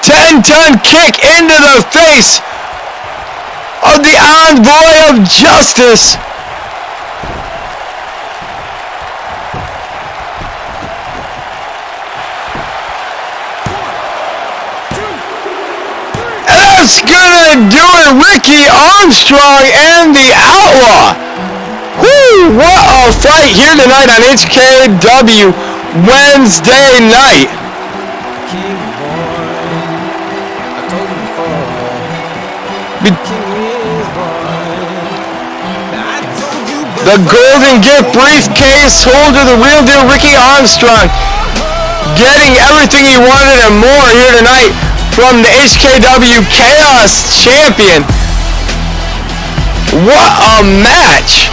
10-ton kick into the face of the Envoy of Justice. That's gonna do it, Ricky Armstrong and the Outlaw. Woo, what a fight here tonight on HKW Wednesday night. The Golden Gift briefcase holder, the real deal Ricky Armstrong, getting everything he wanted and more here tonight from the HKW Chaos Champion. What a match!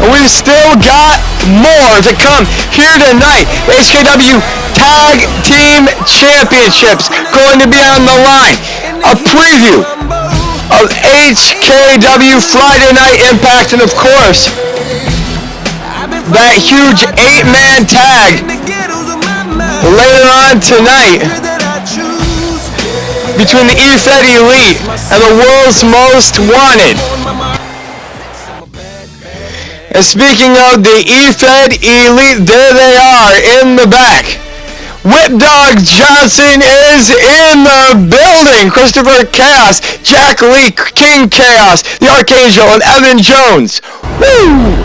And we've still got more to come here tonight. HKW Tag Team Championships going to be on the line. A preview of HKW Friday Night Impact, and of course, that huge 8-man tag later on tonight between the EFED Elite and the World's Most Wanted. And speaking of the EFED Elite, there they are in the back. Whip Dog Johnson is in the building. Christopher Chaos, Jack Lee, King Chaos, the Archangel, and Evan Jones. Woo!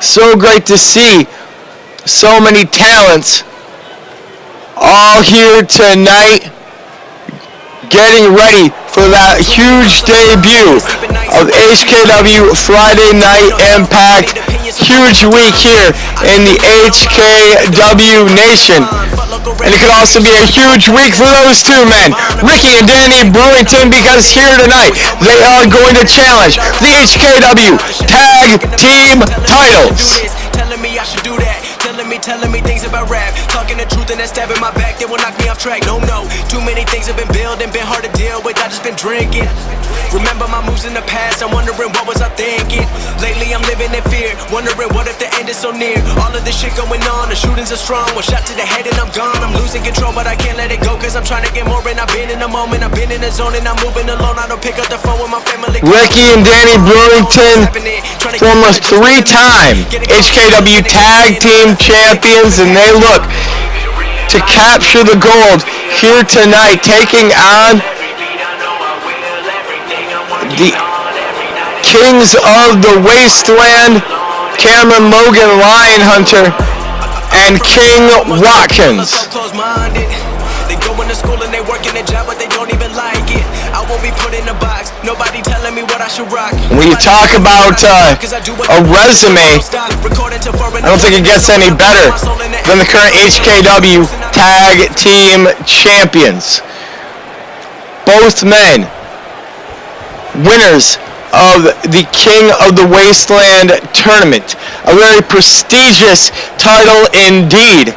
So great to see so many talents all here tonight, getting ready for that huge debut of HKW Friday Night Impact. Huge week here in the HKW Nation. And it could also be a huge week for those two men, Ricky and Danny Brewington, because here tonight they are going to challenge the HKW Tag Team titles. Telling me things about rap, talking the truth and that stab in my back, they will knock me off track. No, too many things have been building, been hard to deal with, I just been drinking. Remember my moves in the past, I'm wondering what was I thinking. Lately I'm living in fear, wondering what if the end is so near. All of this shit going on, the shootings are strong, one shot to the head and I'm gone. I'm losing control but I can't let it go, cause I'm trying to get more, and I've been in the moment, I've been in the zone, and I'm moving alone. I don't pick up the phone with my family. Ricky and Danny Brewington, former 3-time HKW Tag Team Champions, and they look to capture the gold here tonight, taking on the Kings of the Wasteland, Cameron Logan Lionhunter and King Watkins. They go into school and they work in a job, but they don't even like it. I won't be put in a box. Nobody telling me what I should rock. When you talk about a resume, I don't think it gets any better than the current HKW Tag Team Champions. Both men, winners of the King of the Wasteland tournament. A very prestigious title indeed.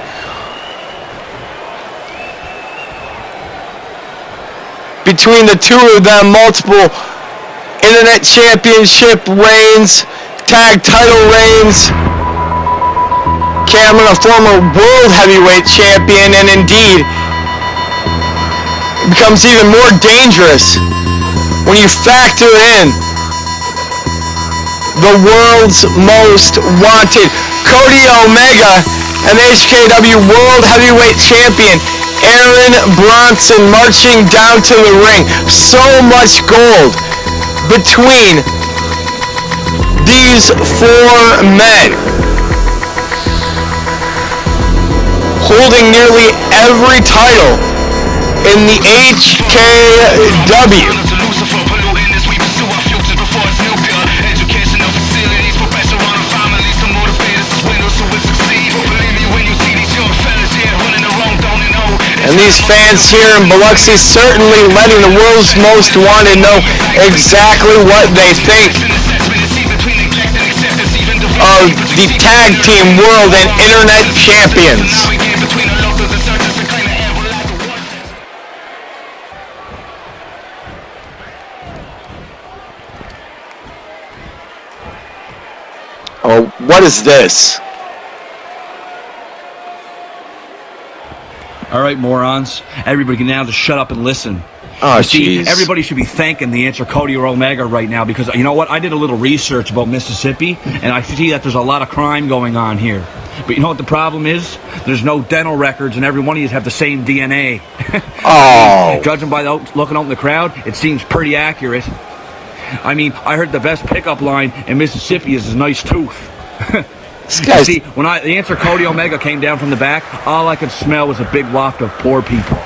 Between the two of them, multiple Internet Championship reigns, tag title reigns. Cameron, a former World Heavyweight Champion, and indeed, it becomes even more dangerous when you factor in the World's Most Wanted, Cody Omega, and the HKW World Heavyweight Champion, Aaron Bronson, marching down to the ring. So much gold between these four men holding nearly every title in the HKW. And these fans here in Biloxi certainly letting the world's most wanted know exactly what they think of the tag team world and internet champions. Oh, what is this? All right, morons. Everybody can now just shut up and listen. Oh, see, jeez. everybody should be thanking the answer Cody or Omega right now because, you know what? I did a little research about Mississippi, and I see that there's a lot of crime going on here. But you know what the problem is? There's no dental records, and every one of you have the same DNA. Oh. Judging by looking out in the crowd, it seems pretty accurate. I mean, I heard the best pickup line in Mississippi is his nice tooth. See, when the answer Cody Omega came down from the back, all I could smell was a big waft of poor people.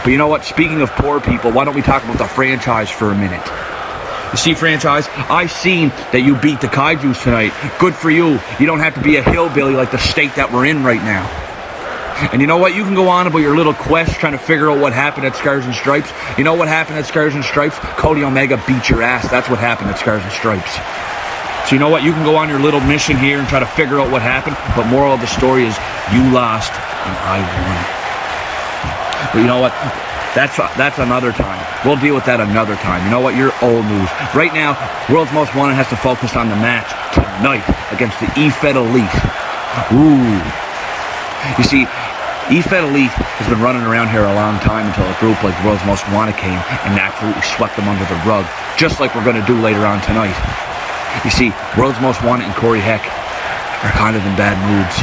But you know what? Speaking of poor people, why don't we talk about the franchise for a minute? You see, franchise, I seen that you beat the Kaijus tonight. Good for you. You don't have to be a hillbilly like the state that we're in right now. And you know what? You can go on about your little quest trying to figure out what happened at Scars and Stripes. You know what happened at Scars and Stripes? Cody Omega beat your ass. That's what happened at Scars and Stripes. So you know what? You can go on your little mission here and try to figure out what happened, but moral of the story is you lost and I won. But you know what? That's another time. We'll deal with that another time. You know what? You're old news. Right now, World's Most Wanted has to focus on the match tonight against the E-Fed Elite. Ooh. You see, E-Fed Elite has been running around here a long time until a group like World's Most Wanted came and absolutely swept them under the rug, just like we're going to do later on tonight. You see, World's Most Wanted and Corey Heck are kind of in bad moods.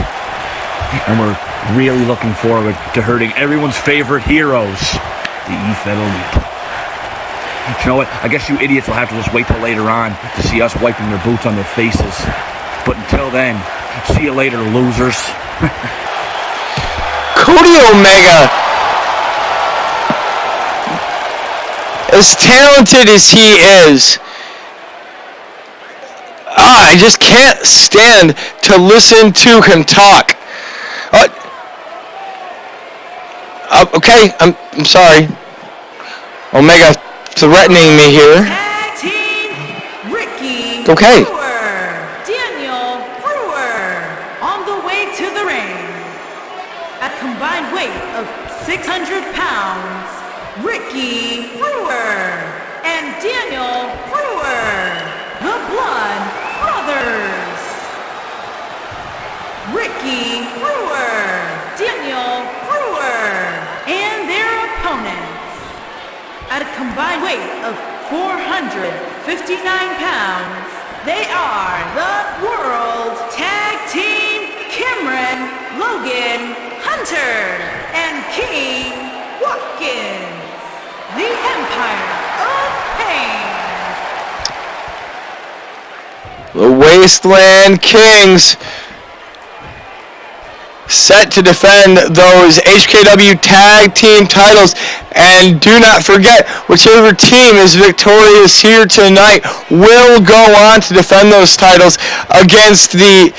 And we're really looking forward to hurting everyone's favorite heroes, the E-Fed Elite. You know what? I guess you idiots will have to just wait till later on to see us wiping their boots on their faces. But until then, see you later, losers. Cody Omega, as talented as he is, I just can't stand to listen to him talk. Okay, I'm sorry. Omega threatening me here. Tag team, Ricky Okay. Brewer, Daniel Brewer, on the way to the ring. At combined weight of 600 pounds, Ricky Brewer and Daniel Brewer, the Blood Brothers. Ricky Brewer, Daniel Brewer, and their opponents. At a combined weight of 459 pounds, they are the World Tag Team Cameron, Logan, Hunter, and King Watkins, the Empire of Pain. The Wasteland Kings set to defend those HKW tag team titles, and do not forget, whichever team is victorious here tonight will go on to defend those titles against the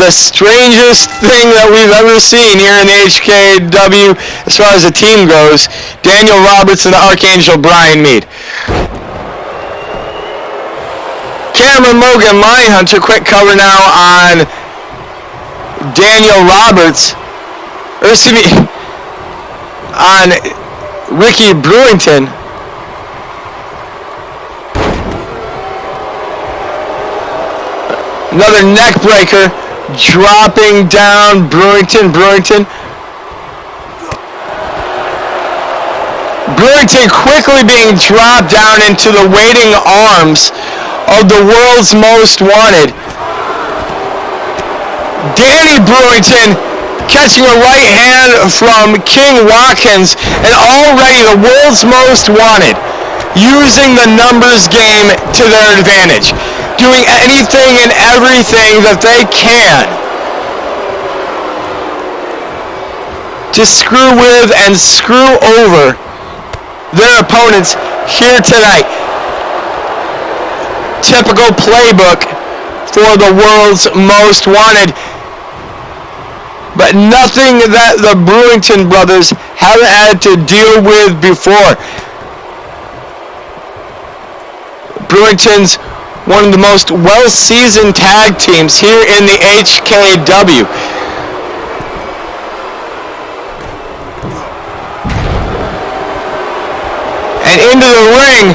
strangest thing that we've ever seen here in the HKW as far as the team goes, Daniel Roberts and Archangel Brian Mead. Cameron, Logan, Hunter, quick cover now on Daniel Roberts, or excuse me, on Ricky Brewington. Another neck breaker, dropping down Brewington. Brewington quickly being dropped down into the waiting arms of the World's Most Wanted. Danny Brewington catching a right hand from King Watkins, and already the World's Most Wanted using the numbers game to their advantage. doing anything and everything that they can to screw with and screw over their opponents here tonight. Typical playbook for the world's most wanted, but nothing that the Brewington brothers haven't had to deal with before. Brewington's one of the most well-seasoned tag teams here in the HKW. And into the ring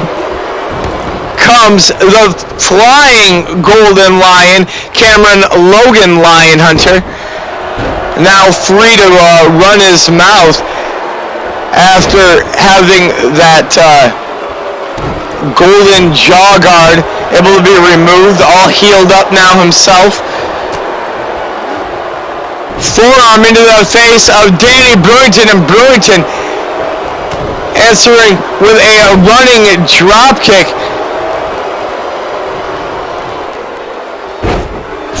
comes the flying Golden Lion, Cameron Logan Lion Hunter, now free to run his mouth after having that golden jaw guard able to be removed, all healed up now himself. Forearm into the face of Danny Brewington, and Brewington answering with a running drop kick.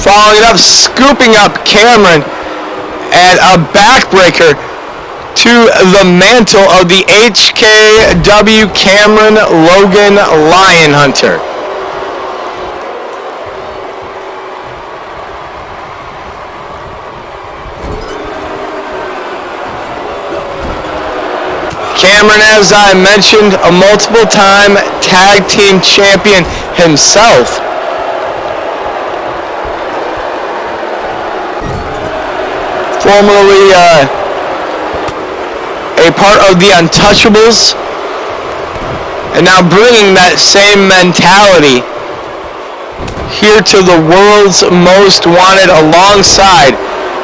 Following it up, scooping up Cameron, and a backbreaker to the mantle of the HKW Cameron Logan Lion Hunter. Cameron, as I mentioned, a multiple-time tag team champion himself. Formerly a part of the Untouchables, and now bringing that same mentality here to the world's most wanted alongside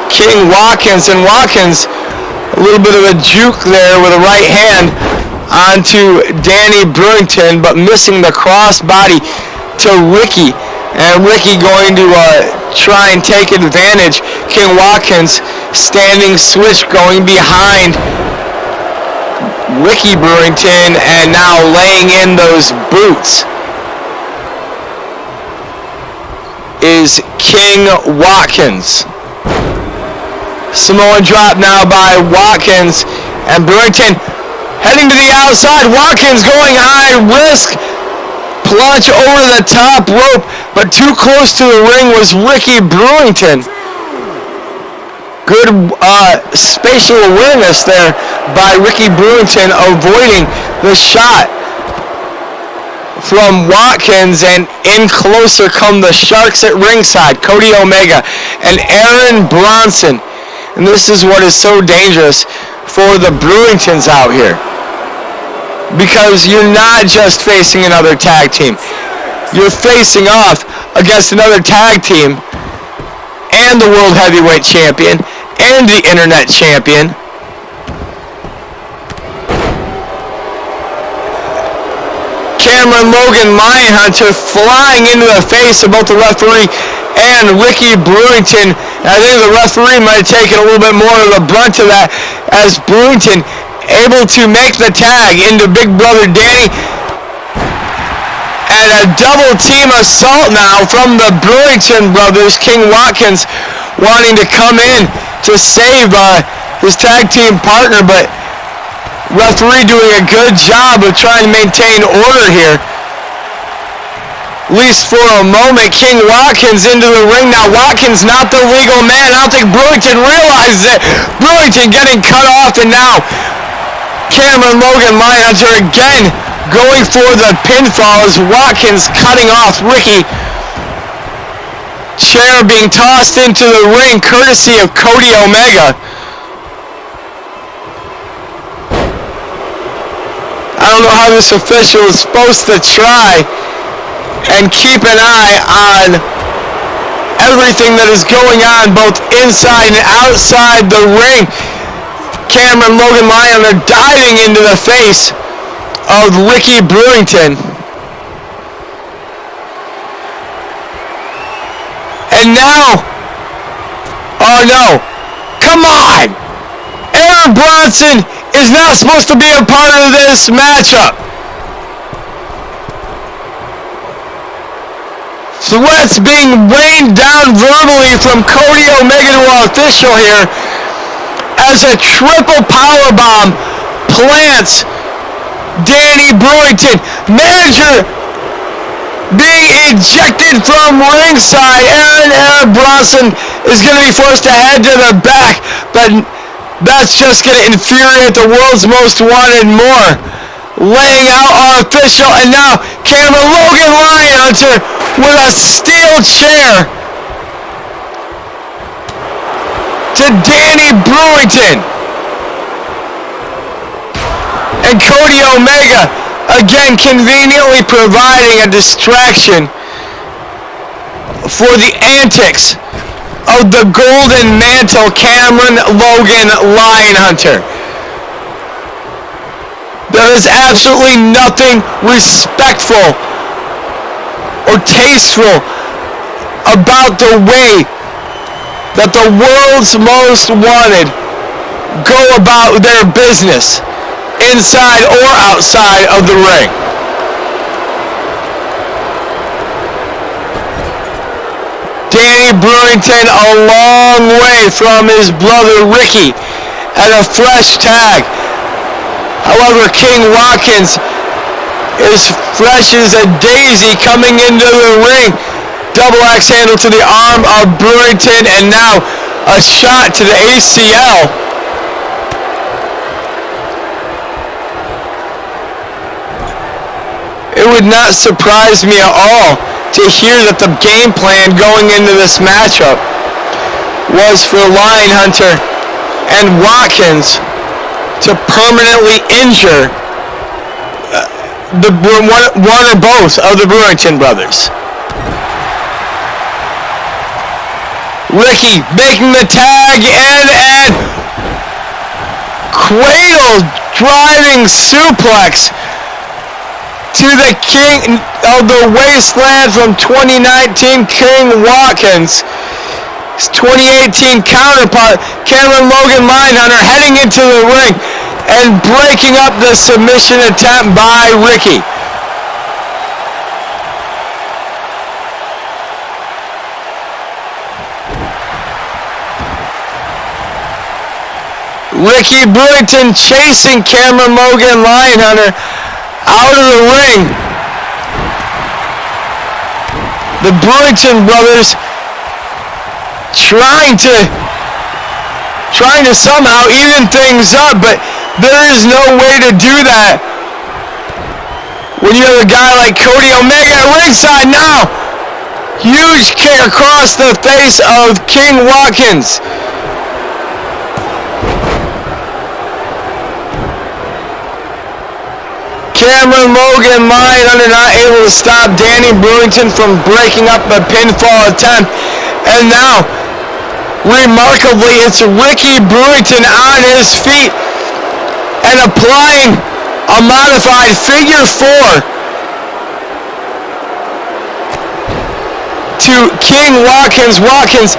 King Watkins. And Watkins, a little bit of a juke there with a right hand onto Danny Brewington, but missing the crossbody to Ricky. And Ricky going to try and take advantage. King Watkins standing switch going behind Ricky Brewington and now laying in those boots is King Watkins. Samoan drop now by Watkins, and Brewington heading to the outside. Watkins going high risk. Plunge over the top rope, but too close to the ring was Ricky Brewington. Good spatial awareness there by Ricky Brewington, avoiding the shot from Watkins, and in closer come the Sharks at ringside, Cody Omega and Aaron Bronson. And this is what is so dangerous for the Brewingtons out here, because you're not just facing another tag team. You're facing off against another tag team and the World Heavyweight Champion and the Internet Champion. Cameron Logan Lion Hunter flying into the face of both the referee and Ricky Brewington. I think the referee might have taken a little bit more of the brunt of that, as Brewington able to make the tag into Big Brother Danny. And a double team assault now from the Brewington brothers. King Watkins wanting to come in to save his tag team partner, but referee doing a good job of trying to maintain order here. At least for a moment. King Watkins into the ring now. Watkins not the legal man. I don't think Brewington realizes it. Brewington getting cut off, and now Cameron Logan Lion Hunter again going for the pinfall as Watkins cutting off Ricky. Chair being tossed into the ring courtesy of Cody Omega. I don't know how this official is supposed to try and keep an eye on everything that is going on both inside and outside the ring. Cameron Logan Lion are diving into the face of Ricky Brewington. And now, oh no, come on! Aaron Bronson is not supposed to be a part of this matchup. threats being rained down verbally from Cody Omega to our official here as a triple powerbomb plants Danny Brewington. Manager being ejected from ringside. Aaron Bronson is going to be forced to head to the back, but that's just going to infuriate the world's most wanted more. Laying out our official, and now Cameron Logan Lionhunter with a steel chair to Danny Brewington. And Cody Omega again conveniently providing a distraction for the antics of the Golden Mantle Cameron Logan Lionhunter. There is absolutely nothing respectful or tasteful about the way that the world's most wanted go about their business inside or outside of the ring. Danny Brewington a long way from his brother Ricky and a fresh tag. However, King Watkins is fresh as a daisy coming into the ring. Double axe handle to the arm of Brewington, and now a shot to the ACL. It would not surprise me at all to hear that the game plan going into this matchup was for Lionhunter and Watkins to permanently injure one or both of the Brewington brothers. Ricky making the tag and cradle driving suplex to the king of the wasteland from 2019, King Watkins. His 2018 counterpart, Cameron Logan Lionhunter, heading into the ring and breaking up the submission attempt by Ricky. Ricky Brewington chasing Cameron Logan Lionhunter out of the ring. The Brewington brothers trying to somehow even things up, but there is no way to do that when you have a guy like Cody Omega at ringside now. Huge kick across the face of King Watkins. Cameron Logan Lionhunter not able to stop Danny Brewington from breaking up a pinfall attempt. And now, remarkably, it's Ricky Brewington on his feet and applying a modified figure four to King Watkins. Watkins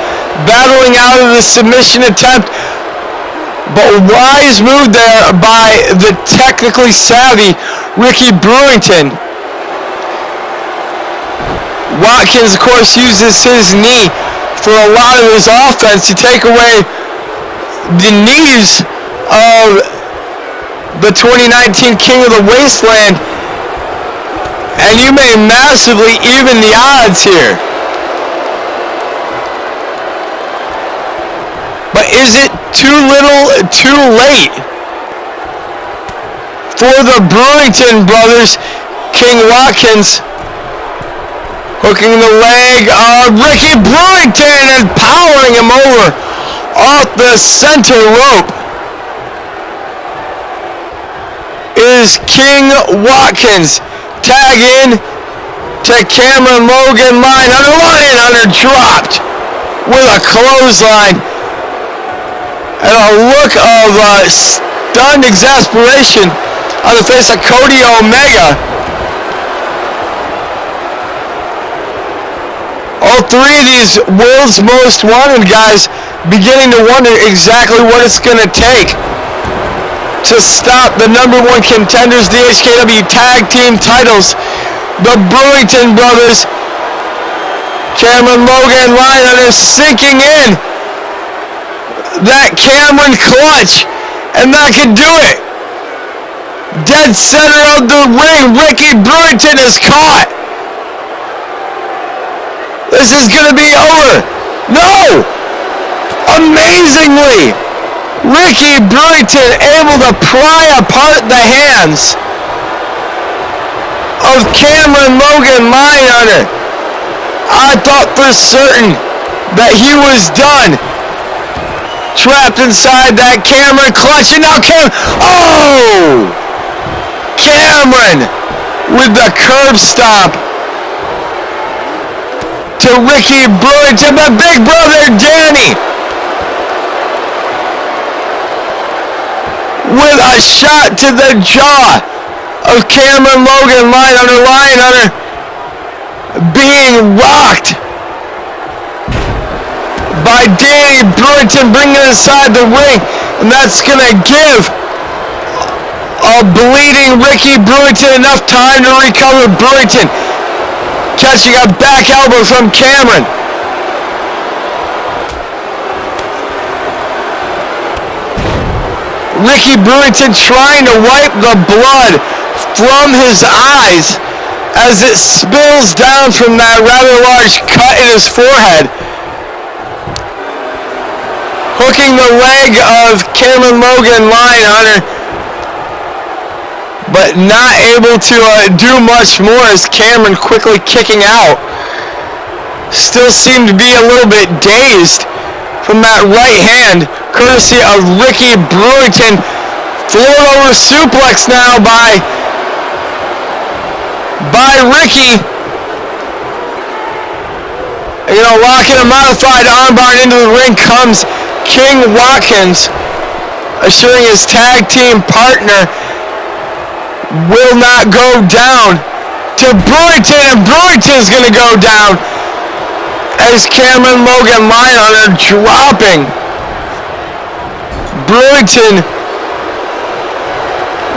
battling out of the submission attempt, but wise move there by the technically savvy Ricky Brewington. Watkins, of course, uses his knee for a lot of his offense to take away the knees of the 2019 King of the Wasteland, and you may massively even the odds here. But is it too little, too late for the Brewington brothers? King Watkins hooking the leg of Ricky Brewington and powering him over off the center rope is King Watkins. Tag in to Cameron Logan Lionhunter. Lionhunter dropped with a clothesline and a look of stunned exasperation on the face of Cody Omega. All three of these world's most wanted guys beginning to wonder exactly what it's going to take to stop the number one contenders, the HKW tag team titles. The Brewington brothers Cameron Logan line is sinking in. That Cameron clutch, and that could do it. Dead center of the ring, Ricky Brewington is caught. This is going to be over. No! Amazingly, Ricky Brewington able to pry apart the hands of Cameron Logan Lionhunter. I thought for certain that he was done. Trapped inside that Cameron clutch, and now oh! Cameron with the curb stomp to Ricky Brewington, but big brother Danny with a shot to the jaw of Cameron Logan Lionhunter being rocked by Danny Brewington, bringing it inside the ring, and that's going to give a bleeding Ricky Brewington enough time to recover. Brewington catching a back elbow from Cameron. Ricky Brewington trying to wipe the blood from his eyes as it spills down from that rather large cut in his forehead. Hooking the leg of Cameron Logan Lionhunter, but not able to do much more as Cameron quickly kicking out. Still seemed to be a little bit dazed from that right hand, courtesy of Ricky Brewington. Floor over suplex now by Ricky. Locking a modified armbar into the ring comes King Watkins, assuring his tag team partner will not go down to Brewington, and Brewington's going to go down as Cameron Logan Lionhunter dropping Brewington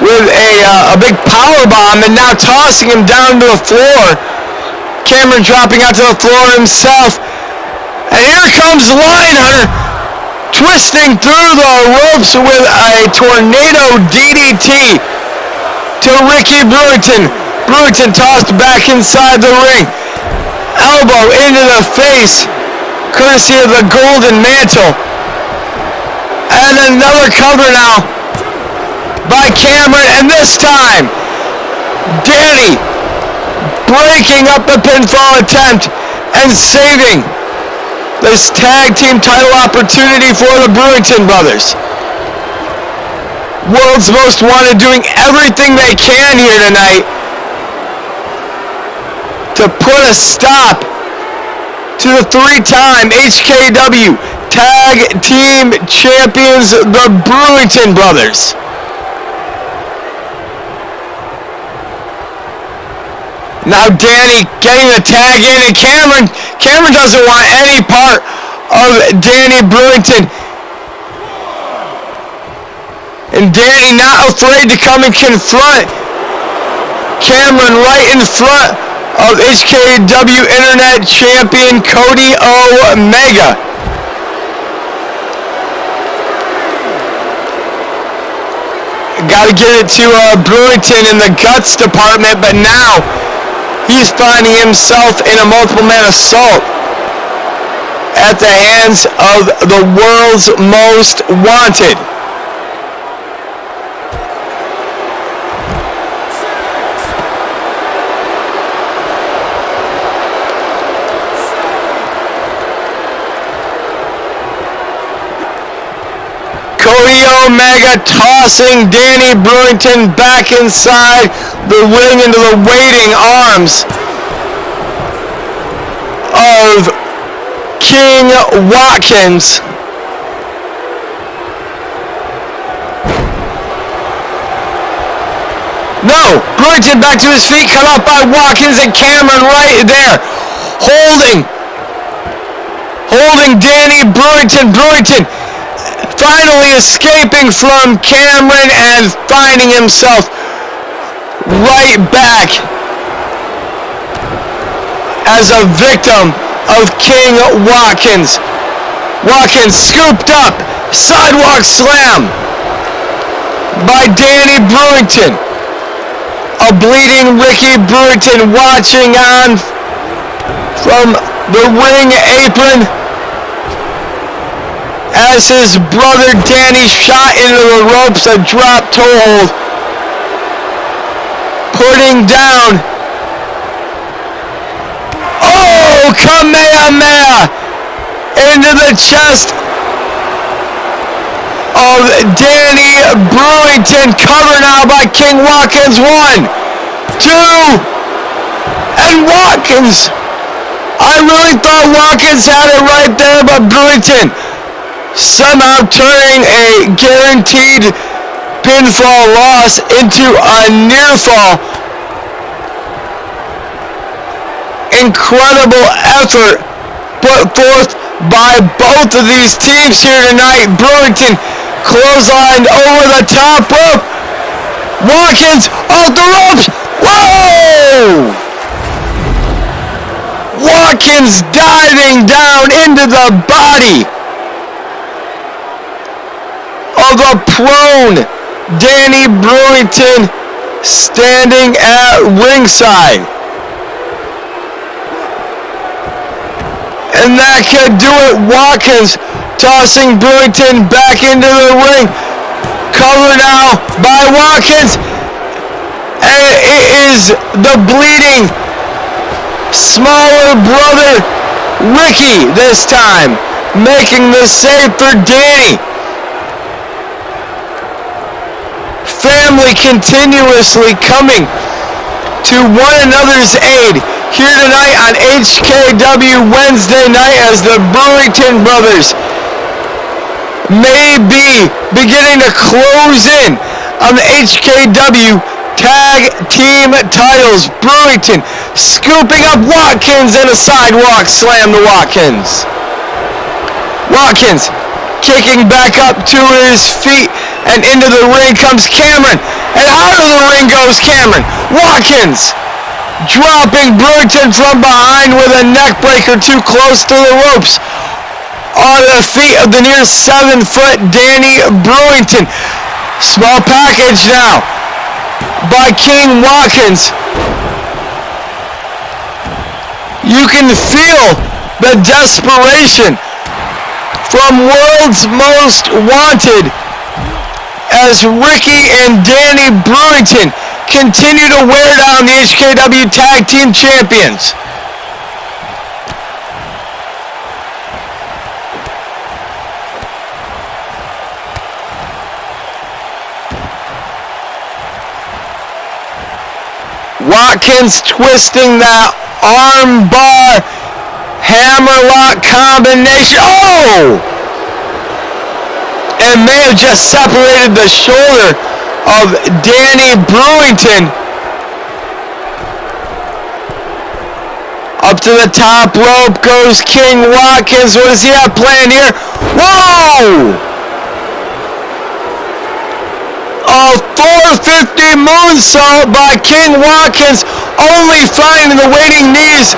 with a big power bomb, and now tossing him down to the floor. Cameron dropping out to the floor himself, and here comes Lionhunter twisting through the ropes with a tornado DDT to Ricky Brewington. Brewington tossed back inside the ring. Elbow into the face, courtesy of the golden mantle. And another cover now by Cameron, and this time Danny breaking up the pinfall attempt and saving this tag team title opportunity for the Brewington brothers. World's Most Wanted doing everything they can here tonight to put a stop to the three-time HKW Tag Team Champions, the Brewington brothers. Now Danny getting the tag in, and Cameron doesn't want any part of Danny Brewington. And Danny not afraid to come and confront Cameron right in front of HKW Internet Champion Cody Omega. Got to give it to Brewington in the guts department, but now he's finding himself in a multiple-man assault at the hands of the World's Most Wanted. Cody Omega tossing Danny Brewington back inside the ring into the waiting arms of King Watkins. No, Brewington back to his feet, cut off by Watkins, and Cameron right there, holding Danny Brewington. Brewington finally escaping from Cameron and finding himself right back as a victim of King Watkins. Watkins scooped up, sidewalk slam by Danny Brewington. A bleeding Ricky Brewington watching on from the ring apron as his brother Danny shot into the ropes, a drop toe hold, putting down. Oh, Kamehameha into the chest of Danny Brewington. Cover now by King Watkins. 1, 2, and Watkins. I really thought Watkins had it right there, but Brewington somehow turning a guaranteed pinfall loss into a near fall. Incredible effort put forth by both of these teams here tonight. Brewington clotheslined over the top rope. Watkins off the ropes. Whoa! Watkins diving down into the body of a prone Danny Brewington standing at ringside. And that could do it. Watkins tossing Brewington back into the ring. Cover now by Watkins. And it is the bleeding smaller brother Ricky this time making the save for Danny. Family continuously coming to one another's aid here tonight on HKW Wednesday night as the Brewington brothers may be beginning to close in on the HKW Tag Team titles. Brewington scooping up Watkins and a sidewalk slam to Watkins. Watkins kicking back up to his feet, and into the ring comes Cameron, and out of the ring goes Cameron. Watkins dropping Brewington from behind with a neck breaker too close to the ropes on the feet of the near 7-foot Danny Brewington. Small package now by King Watkins. You can feel the desperation from World's Most Wanted as Ricky and Danny Brewington continue to wear down the HKW Tag Team Champions. Watkins twisting that arm bar hammerlock combination. Oh! And may have just separated the shoulder of Danny Brewington. Up to the top rope goes King Watkins. What does he have planned here? Whoa! A 450 moonsault by King Watkins, only finding the waiting knees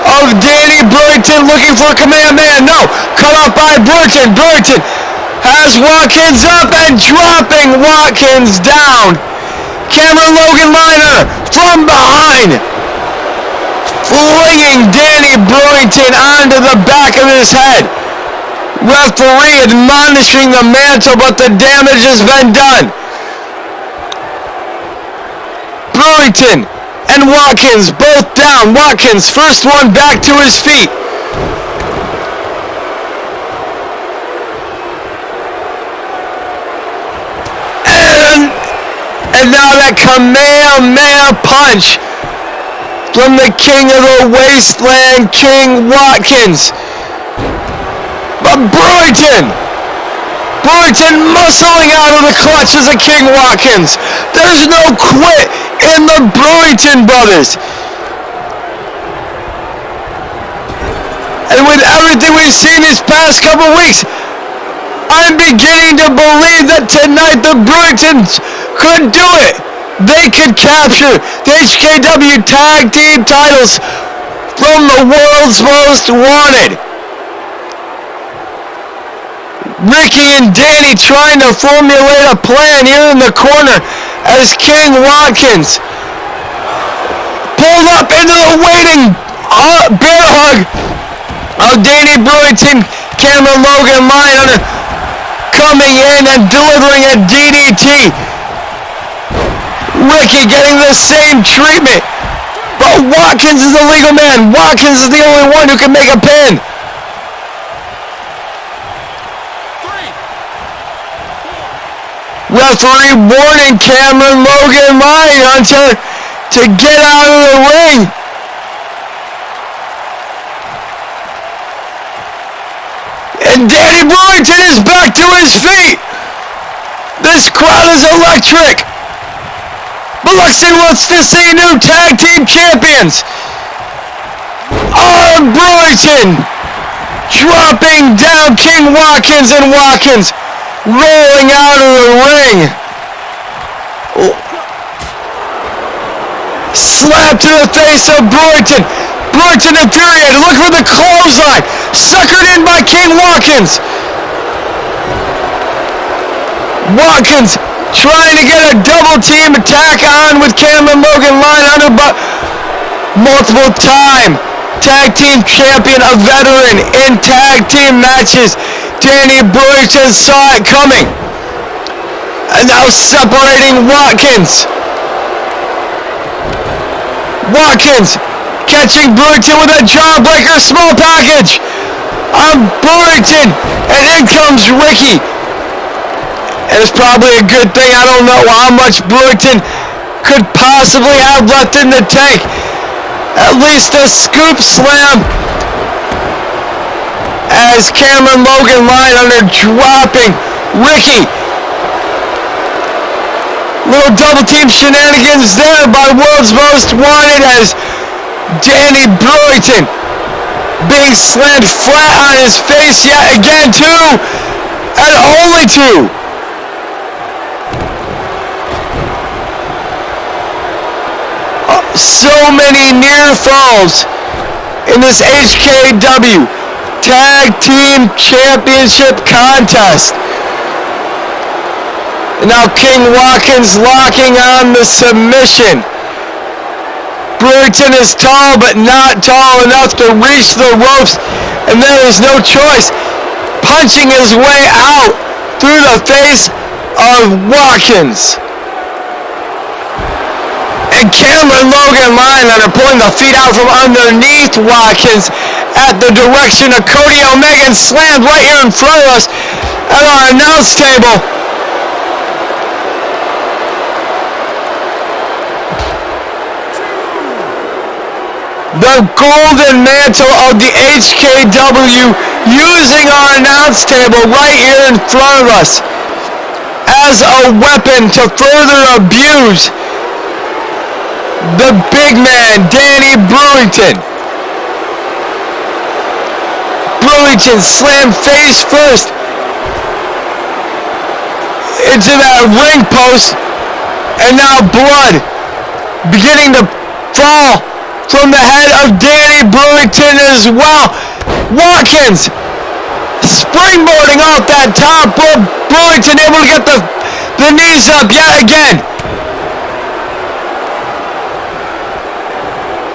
of Danny Brewington, looking for a Kamehameha. No, cut off by Brewington. Brewington has Watkins up and dropping Watkins down. Cameron Logan Miner from behind, flinging Danny Brewington onto the back of his head. Referee admonishing the mantle, but the damage has been done. Brewington and Watkins both down. Watkins, first one back to his feet. And now that Kamehameha punch from the king of the wasteland, King Watkins. But Brewington muscling out of the clutches of King Watkins. There's no quit in the Brewington brothers. And with everything we've seen these past couple weeks, I'm beginning to believe that tonight the Brewingtons could do it. They could capture the HKW Tag Team titles from the world's most wanted. Ricky and Danny trying to formulate a plan here in the corner as King Watkins pulled up into the waiting bear hug of Danny Brewington. Cameron Logan line under coming in and delivering a DDT. Ricky getting the same treatment, but Watkins is the legal man. Watkins is the only one who can make a pin. Referee warning Cameron Logan Lionhunter to get out of the ring. And Danny Brewington is back to his feet. This crowd is electric. Biloxi wants to see new tag team champions. Brewington dropping down King Watkins, and Watkins rolling out of the ring. Slap to the face of Brewington. Brewington infuriated. Look for the clothesline. Suckered in by King Watkins. Watkins trying to get a double team attack on with Cameron Logan Lionhunter, but multiple time tag team champion, a veteran in tag team matches. Danny Brewington saw it coming. And now separating Watkins. Watkins catching Brewington with a jawbreaker small package on Brewington. And in comes Ricky. And it's probably a good thing. I don't know how much Brewington could possibly have left in the tank. At least a scoop slam as Cameron Logan Lionhunter dropping Ricky. Little double team shenanigans there by World's Most Wanted as Danny Brewington being slammed flat on his face yet again, two, and only two. So many near falls in this HKW Tag Team Championship contest. And now King Watkins locking on the submission. Brewington is tall, but not tall enough to reach the ropes, and there is no choice. Punching his way out through the face of Watkins. And Cameron Logan Lionhunter pulling the feet out from underneath Watkins at the direction of Cody Omega, and slammed right here in front of us at our announce table. The golden mantle of the HKW using our announce table right here in front of us as a weapon to further abuse the big man, Danny Brewington. Brewington slammed face first into that ring post, and now blood beginning to fall from the head of Danny Brewington as well. Watkins springboarding off that top rope. Brewington able to get the knees up yet again.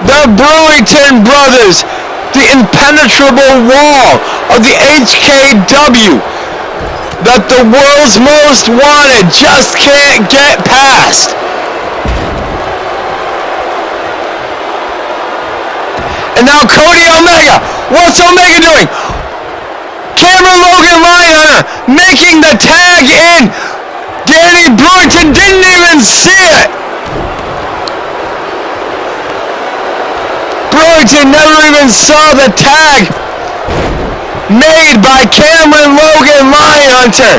The Brewington brothers, the impenetrable wall of the HKW that the world's most wanted just can't get past. And now Cody Omega. What's Omega doing? Cameron Logan Lionhunter making the tag in. Danny Brewington didn't even see it. Brewington never even saw the tag made by Cameron Logan Lionhunter.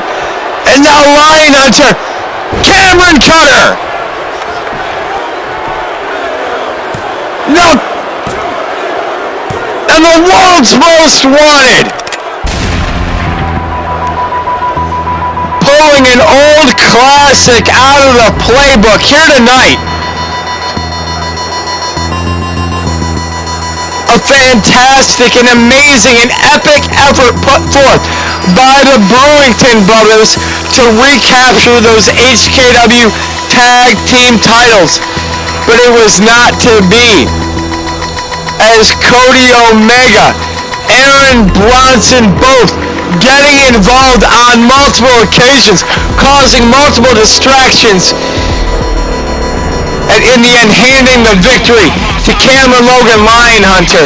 And now Lionhunter, Cameron Cutter. No. And the world's most wanted. Pulling an old classic out of the playbook here tonight. A fantastic and amazing and epic effort put forth by the Brewington brothers to recapture those HKW tag team titles. But it was not to be, as Cody Omega, Aaron Bronson both getting involved on multiple occasions, causing multiple distractions, and in the end handing the victory to Cameron Logan Lionhunter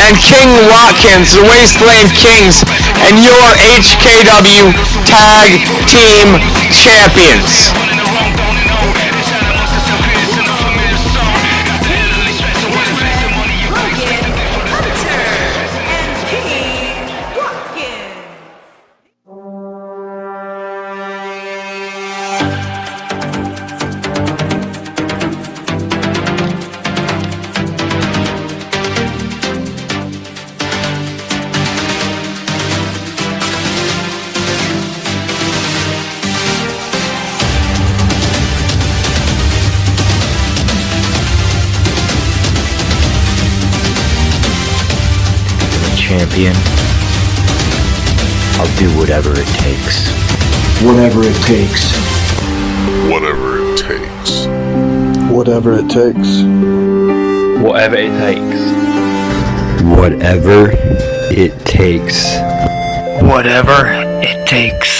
and King Watkins, the Wasteland Kings, and your HKW Tag Team Champions. Champion. I'll do whatever it takes. Whatever it takes. Whatever it takes. Whatever it takes. Whatever it takes. Whatever it takes. Whatever it takes.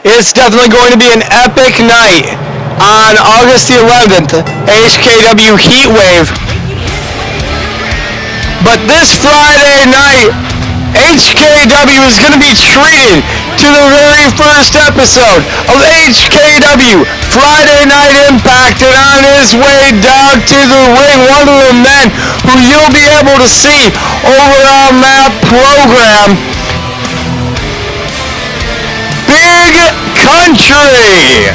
It's definitely going to be an epic night on August the 11th, HKW Heatwave. But this Friday night, HKW is going to be treated to the very first episode of HKW Friday Night Impact, and on his way down to the ring, one of the men who you'll be able to see over on that program, Big Country.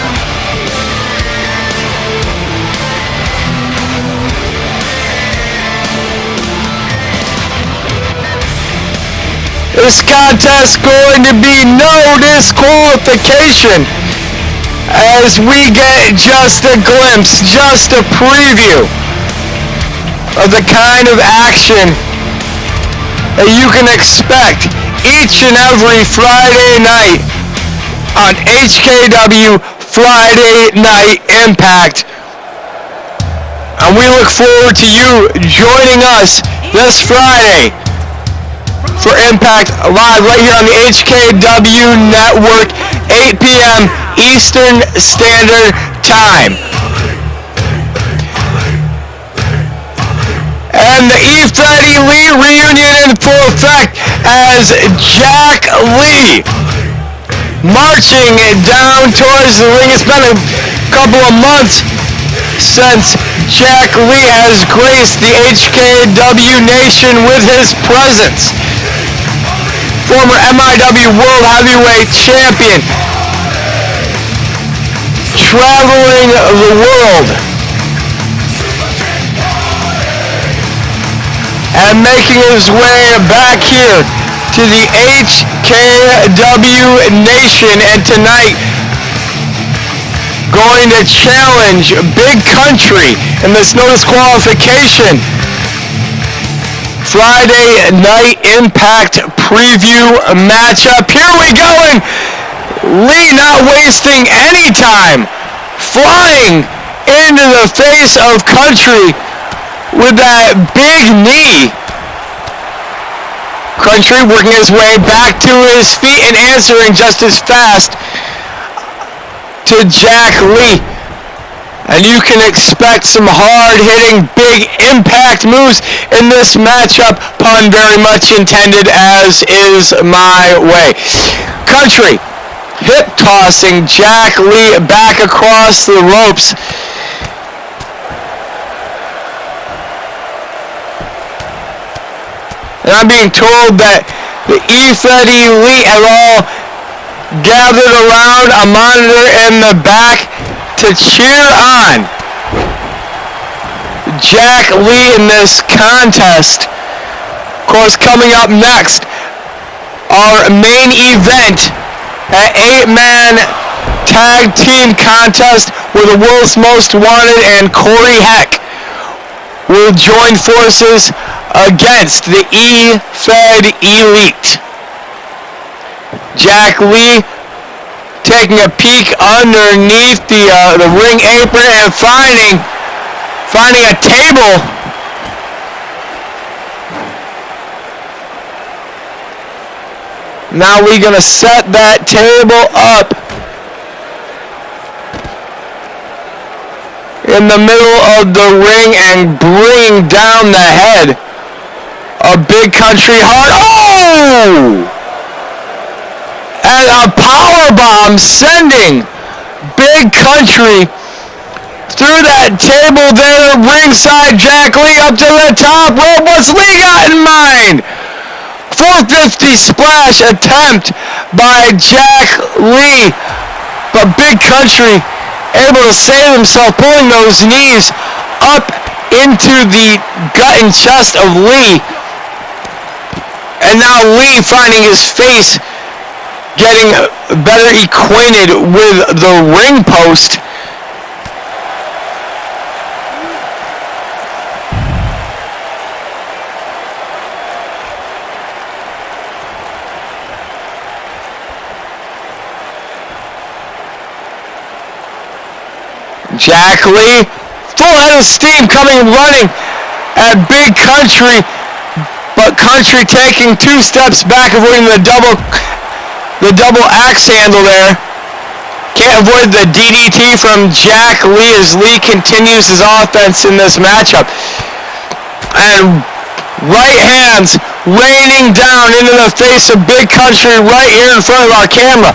This contest going to be no disqualification, as we get just a glimpse, just a preview of the kind of action that you can expect each and every Friday night on HKW Friday Night Impact. And we look forward to you joining us this Friday for Impact Live right here on the HKW Network, 8 p.m. Eastern Standard Time. And the E. Freddie Lee reunion in full effect as Jack Lee marching down towards the ring. It's been a couple of months since Jack Lee has graced the HKW Nation with his presence. Former MIW World Heavyweight Champion, traveling the world and making his way back here to the HKW Nation, and tonight going to challenge Big Country in this no disqualification Friday Night Impact preview matchup. Here we go, and Lee not wasting any time, flying into the face of Country with that big knee. Country working his way back to his feet and answering just as fast to Jack Lee. And you can expect some hard-hitting, big impact moves in this matchup. Pun very much intended, as is my way. Country hip-tossing Jack Lee back across the ropes. And I'm being told that The E-Fed Elite have all gathered around a monitor in the back to cheer on Jack Lee in this contest. Of course, coming up next, our main event, an 8-man tag team contest where the world's most wanted and Corey Heck will join forces against the E-Fed Elite. Jack Lee taking a peek underneath the ring apron and finding a table. Now we're gonna set that table up in the middle of the ring and bring down the head of Big Country Hard. Oh! And a powerbomb sending Big Country through that table there, ringside. Jack Lee up to the top rope. What's Lee got in mind? 450 splash attempt by Jack Lee, but Big Country able to save himself, pulling those knees up into the gut and chest of Lee. And now Lee finding his face, getting better acquainted with the ring post. Jack Lee, full head of steam, coming running at Big Country, but Country taking 2 steps back, avoiding the double axe handle there. Can't avoid the DDT from Jack Lee as Lee continues his offense in this matchup. And right hands raining down into the face of Big Country right here in front of our camera.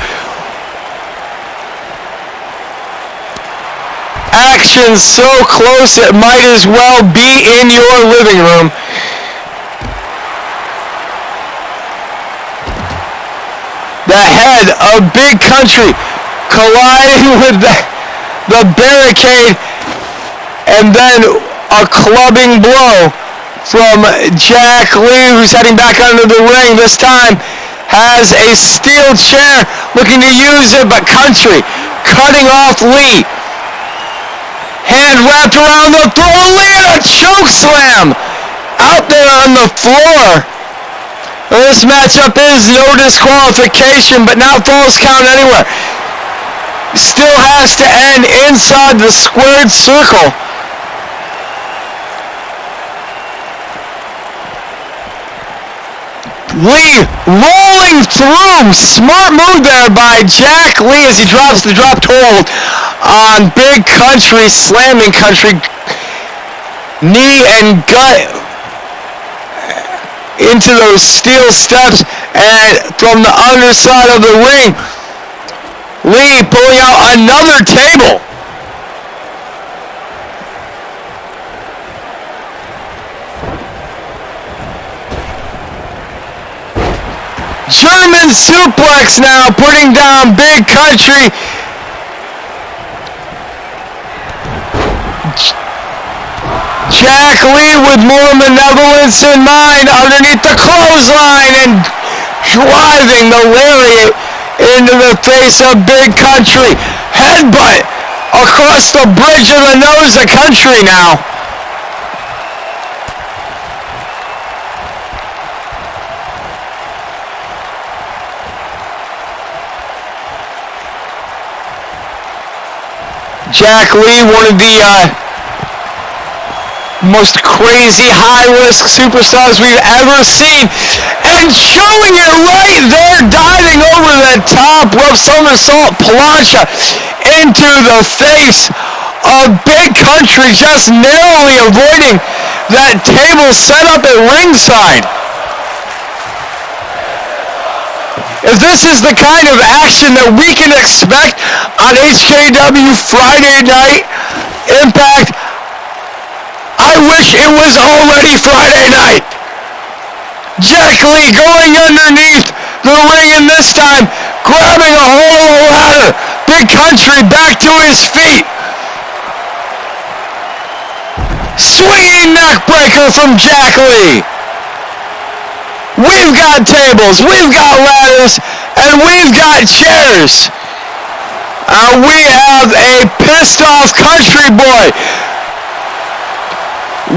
Action so close it might as well be in your living room. The head of Big Country colliding with the barricade, and then a clubbing blow from Jack Lee, who's heading back under the ring. This time has a steel chair, looking to use it, but Country cutting off Lee. Hand wrapped around the throat. Lee, a choke slam out there on the floor. Well, this matchup is no disqualification, but not falls count anywhere. Still has to end inside the squared circle. Lee rolling through. Smart move there by Jack Lee as he drops the dropped hold on Big Country, slamming Country knee and gut into those steel steps, and from the underside of the ring, Lee pulling out another table. German suplex now, putting down Big Country. Jack Lee with more malevolence in mind underneath the clothesline and driving the lariat into the face of Big Country. Headbutt across the bridge of the nose of Country now. Jack Lee, one of the most crazy high-risk superstars we've ever seen, and showing it right there, diving over the top rope somersault plancha into the face of Big Country, just narrowly avoiding that table set up at ringside. If this is the kind of action that we can expect on HKW Friday Night Impact, I wish it was already Friday night. Jack Lee going underneath the ring, and this time grabbing a hold of the ladder. Big Country back to his feet. Swinging neck breaker from Jack Lee. We've got tables, we've got ladders, and we've got chairs. We have a pissed off Country boy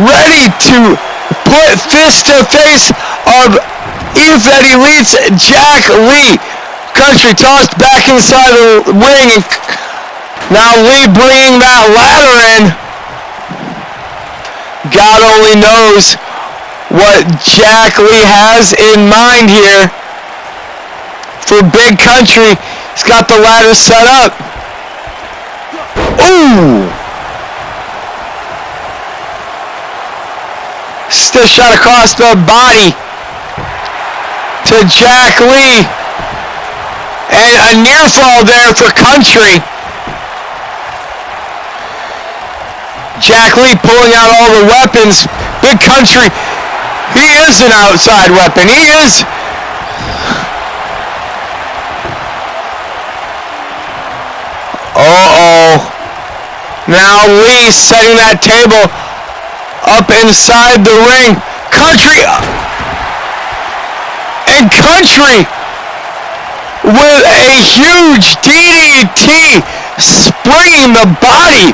ready to put fist to face of Ethan Elite's Jack Lee. Country tossed back inside the ring. Now Lee bringing that ladder in. God only knows what Jack Lee has in mind here for Big Country. He's got the ladder set up. Ooh! Stiff shot across the body to Jack Lee. And a near fall there for Country. Jack Lee pulling out all the weapons. Big Country, he is an outside weapon. He is. Uh-oh. Now Lee setting that table up inside the ring. Country. And Country with a huge DDT springing the body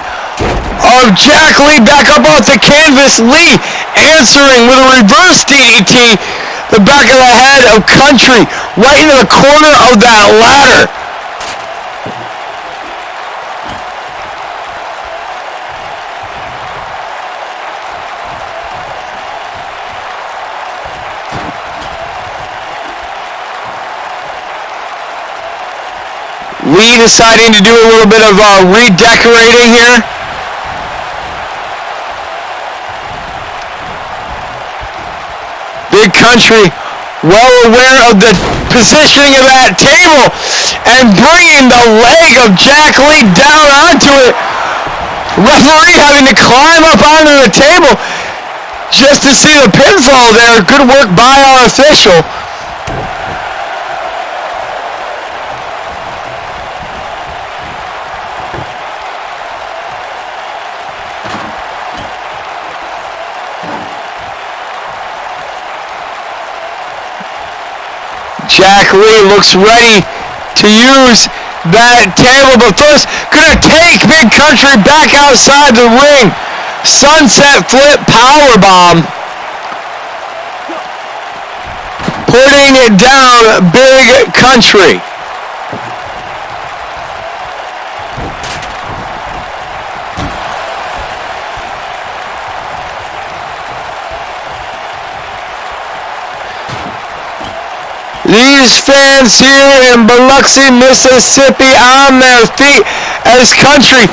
of Jack Lee back up off the canvas. Lee answering with a reverse DDT, the back of the head of Country right into the corner of that ladder. Lee deciding to do a little bit of redecorating here. Big Country well aware of the positioning of that table and bringing the leg of Jack Lee down onto it. Referee having to climb up onto the table just to see the pinfall there. Good work by our official. Jack Lee looks ready to use that table, but first gonna take Big Country back outside the ring. Sunset flip powerbomb. Putting it down, Big Country. These fans here in Biloxi, Mississippi on their feet as Country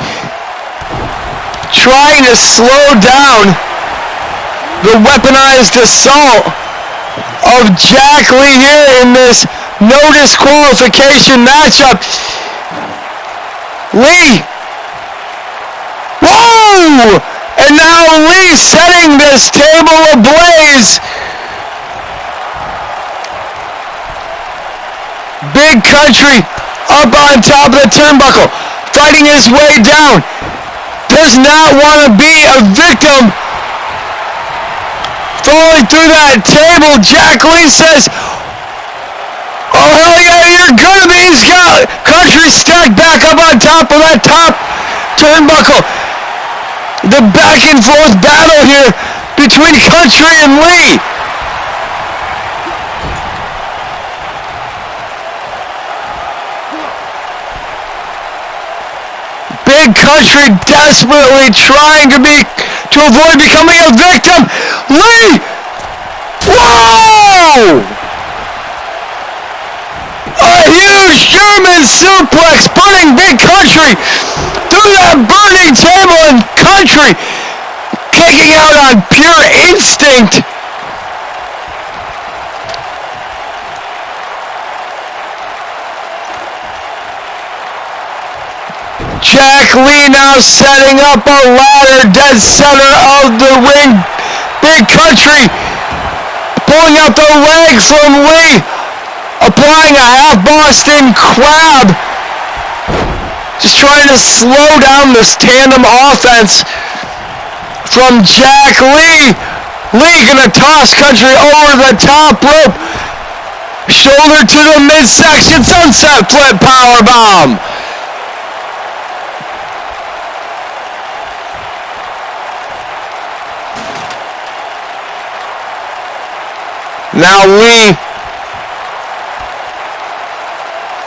trying to slow down the weaponized assault of Jack Lee here in this no disqualification matchup. Lee. Whoa! And now Lee setting this table ablaze. Big Country up on top of the turnbuckle, fighting his way down. Does not want to be a victim. Falling through that table, Jack Lee says, oh hell yeah, you're gonna be. He's got Country stacked back up on top of that top turnbuckle. The back and forth battle here between Country and Lee. Big Country desperately trying to avoid becoming a victim. Lee! Whoa! A huge German suplex putting Big Country through that burning table, and Country kicking out on pure instinct. Jack Lee now setting up a ladder dead center of the ring. Big Country pulling out the leg from Lee, applying a half Boston Crab, just trying to slow down this tandem offense from Jack Lee. Lee gonna toss Country over the top rope, shoulder to the midsection, sunset flip powerbomb. Now Lee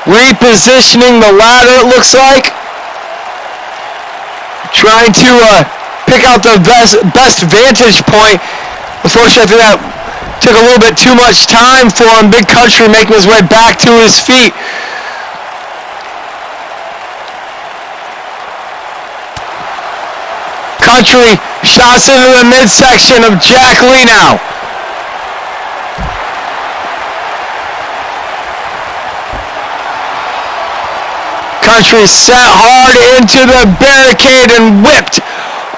repositioning the ladder, it looks like. Trying to pick out the best vantage point. Unfortunately, I think that took a little bit too much time for him. Big Country making his way back to his feet. Country shots into the midsection of Jack Lee now. Country set hard into the barricade and whipped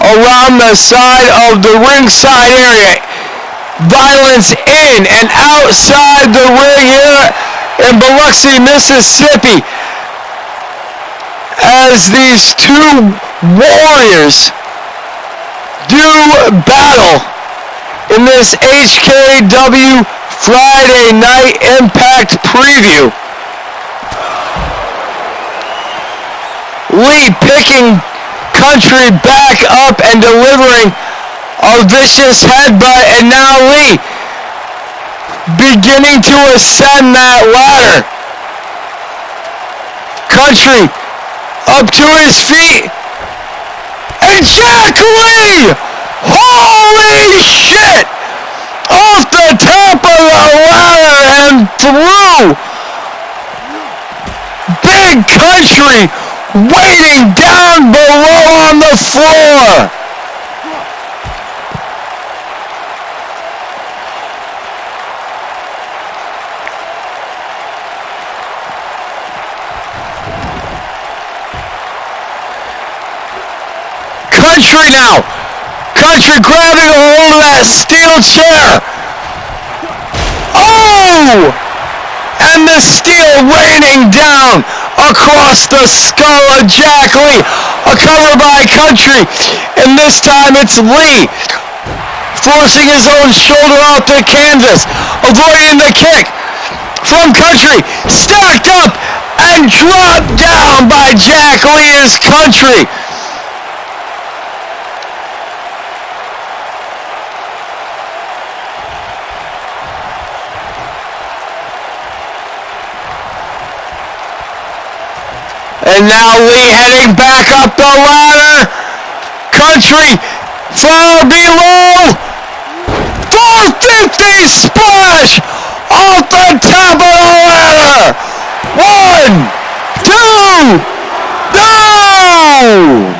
around the side of the ringside area. Violence in and outside the ring here in Biloxi, Mississippi, as these two warriors do battle in this HKW Friday Night Impact preview. Lee picking Country back up and delivering a vicious headbutt, and now Lee beginning to ascend that ladder. Country up to his feet, and Jack Lee, holy shit, off the top of the ladder and through. Big Country waiting down below on the floor. Country now. Country grabbing a hold of that steel chair. Oh! And the steel raining down across the skull of Jack Lee. A cover by Country, and this time it's Lee forcing his own shoulder off the canvas, avoiding the kick from Country, stacked up and dropped down by Jack Lee as Country. And now Lee heading back up the ladder. Country far below. 450 splash off the top of the ladder. 1, 2, no!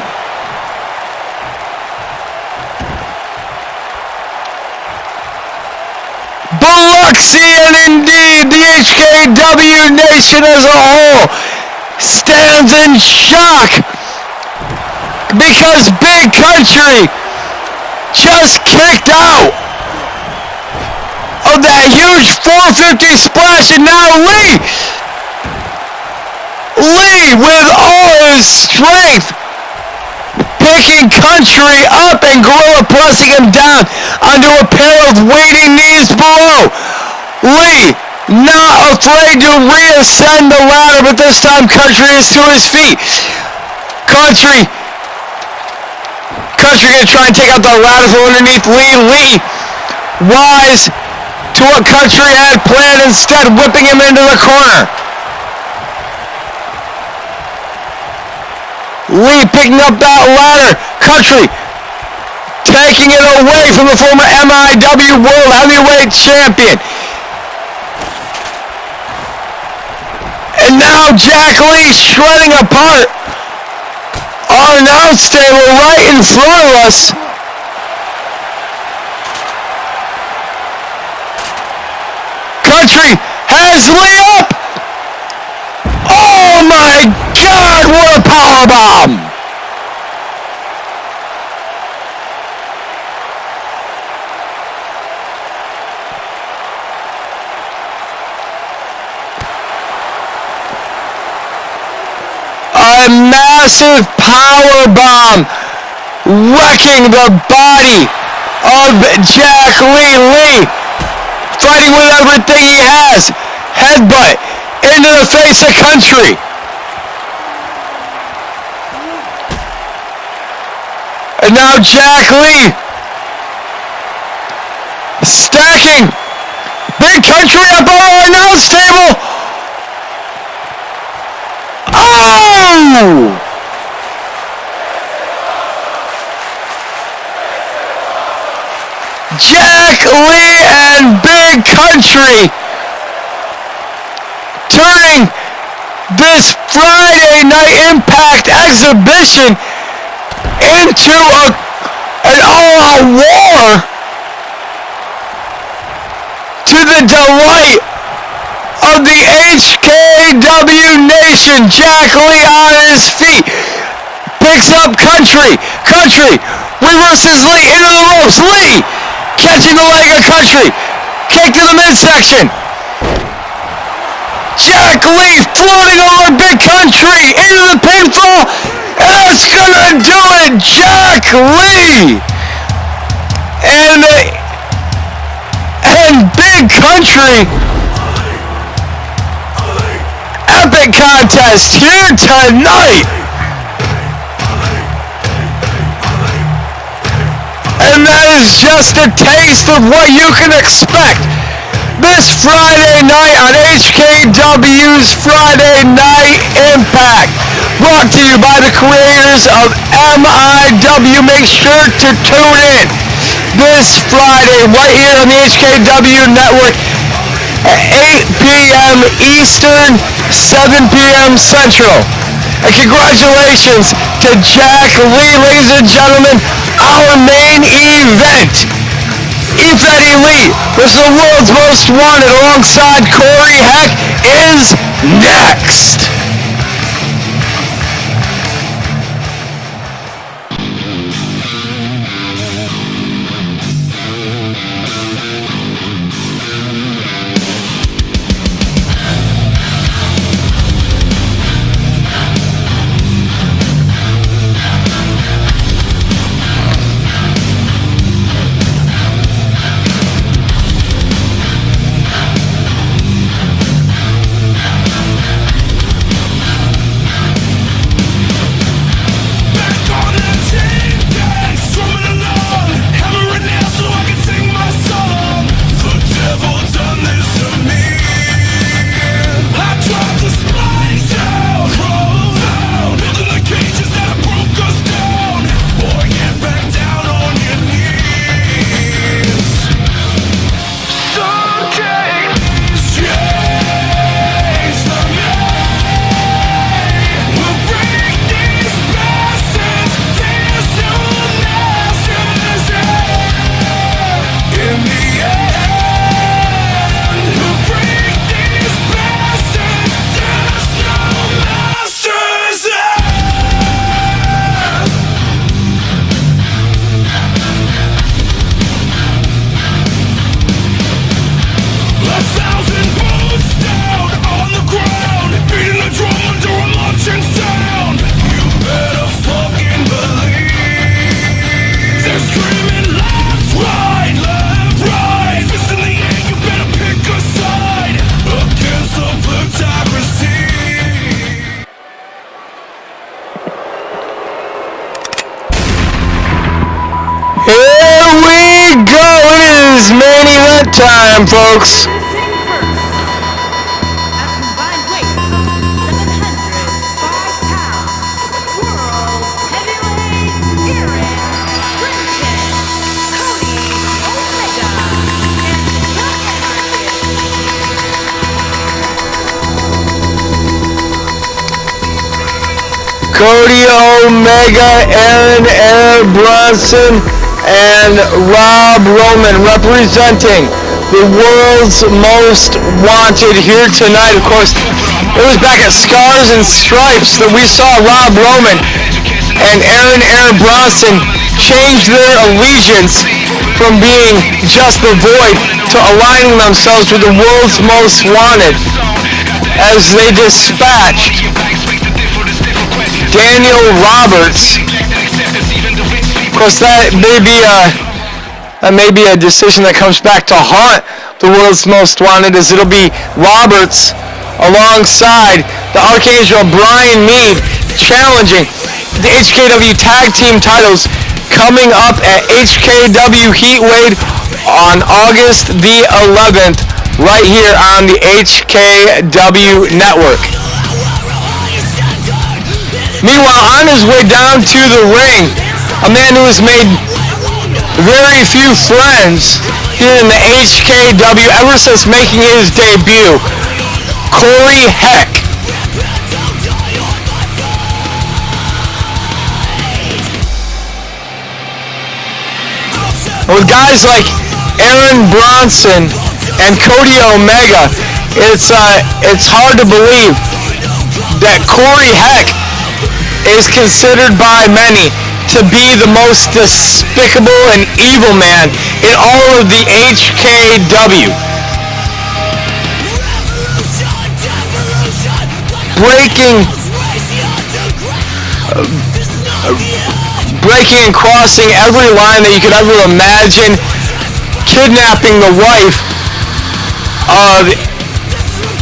Biloxi and indeed the HKW Nation as a whole stands in shock because Big Country just kicked out of that huge 450 splash, and now Lee with all his strength picking Country up and gorilla pressing him down onto a pair of waiting knees below. Lee not afraid to reascend the ladder, but this time Country is to his feet. Country gonna try and take out the ladder from underneath Lee. Lee, wise to what Country had planned, instead whipping him into the corner. Lee picking up that ladder. Country taking it away from the former MIW World Heavyweight Champion. And now Jack Lee shredding apart our announce table right in front of us. Country has Lee up. Oh my God, what a powerbomb. a massive power bomb, wrecking the body of Jack Lee, fighting with everything he has. Headbutt into the face of Country. And now Jack Lee stacking Big Country up on our announce table. Oh! Jack Lee and Big Country turning this Friday Night Impact exhibition into an all-out war to the delight of the HKW Nation. Jack Lee on his feet, picks up Country. Country reverses Lee into the ropes. Lee catching the leg of Country. Kick to the midsection. Jack Lee floating over Big Country into the pinfall. And that's gonna do it. Jack Lee and Big Country. Epic contest here tonight. And that is just a taste of what you can expect this Friday night on HKW's Friday Night Impact. Brought to you by the creators of MIW. Make sure to tune in this Friday right here on the HKW Network at 8 p.m. Eastern, 7 p.m. Central. And congratulations to Jack Lee, ladies and gentlemen, our main event. Eddie Lee versus the world's most wanted alongside Corey Heck is next. Main event time, folks. Cody Omega, Aaron Air Bronson, and Rob Roman representing the world's most wanted here tonight. Of course, it was back at Scars and Stripes that we saw Rob Roman and Aaron Air Bronson change their allegiance from being just the Void to aligning themselves with the world's most wanted as they dispatched Daniel Roberts. Of course, that may be a decision that comes back to haunt the world's most wanted, as it'll be Roberts alongside the Archangel Brian Mead challenging the HKW Tag Team titles coming up at HKW Heatwave on August the 11th right here on the HKW Network. Meanwhile, on his way down to the ring, a man who has made very few friends here in the HKW ever since making his debut, Corey Heck. With guys like Aaron Bronson and Cody Omega, it's hard to believe that Corey Heck is considered by many to be the most despicable and evil man in all of the HKW. Breaking and crossing every line that you could ever imagine, kidnapping the wife of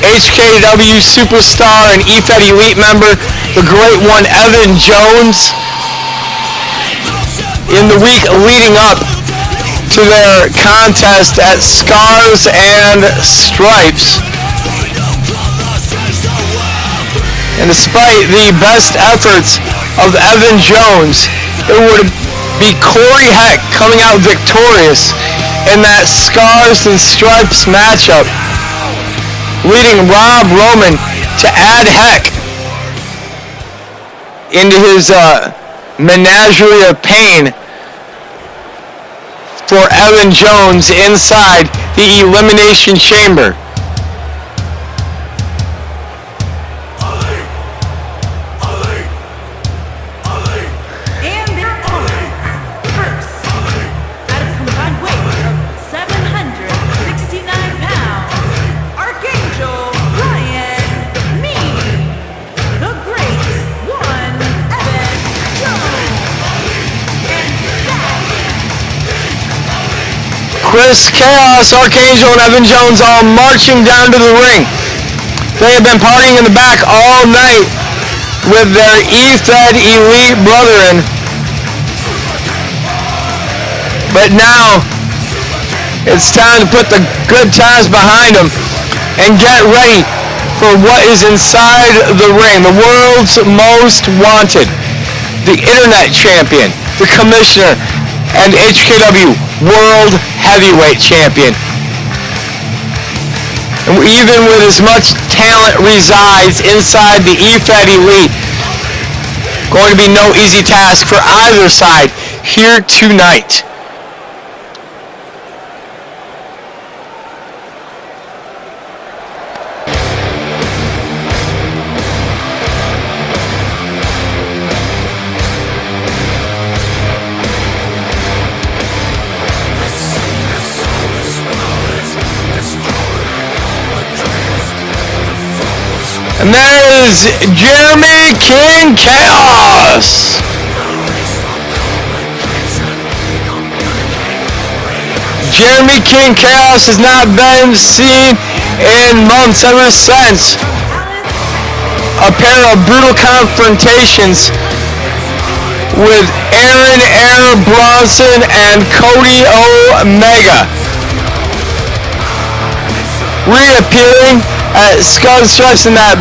HKW superstar and EFED Elite member, the great one Evan Jones, in the week leading up to their contest at Scars and Stripes. And despite the best efforts of Evan Jones, it would be Corey Heck coming out victorious in that Scars and Stripes matchup, leading Rob Roman to add Heck into his menagerie of pain for Evan Jones inside the Elimination Chamber. And their opponents. First, at a combined weight of 769 pounds, Archangel Brian Mead, the Great One, Evan Jones, and Chris Chaos, Archangel, and Evan Jones all marching down to the ring. They have been partying in the back all night with their EFED Elite brethren. But now, it's time to put the good times behind them and get ready for what is inside the ring. The world's most wanted, the Internet Champion, the Commissioner, and HKW World Heavyweight Champion. And even with as much talent resides inside the EFED Elite, going to be no easy task for either side here tonight. And there is Jeremy King Chaos. Jeremy King Chaos has not been seen in months ever since a pair of brutal confrontations with Aaron Air Bronson and Cody Omega. Reappearing at Scars and Stripes in that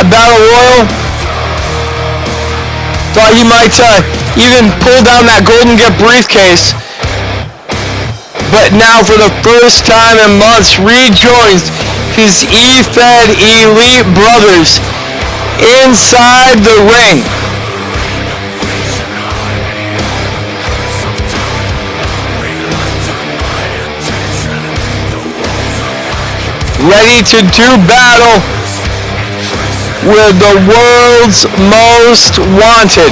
battle royal. Thought he might even pull down that Golden Gift briefcase. But now for the first time in months rejoins his EFED Elite brothers inside the ring. Ready to do battle with the world's most wanted.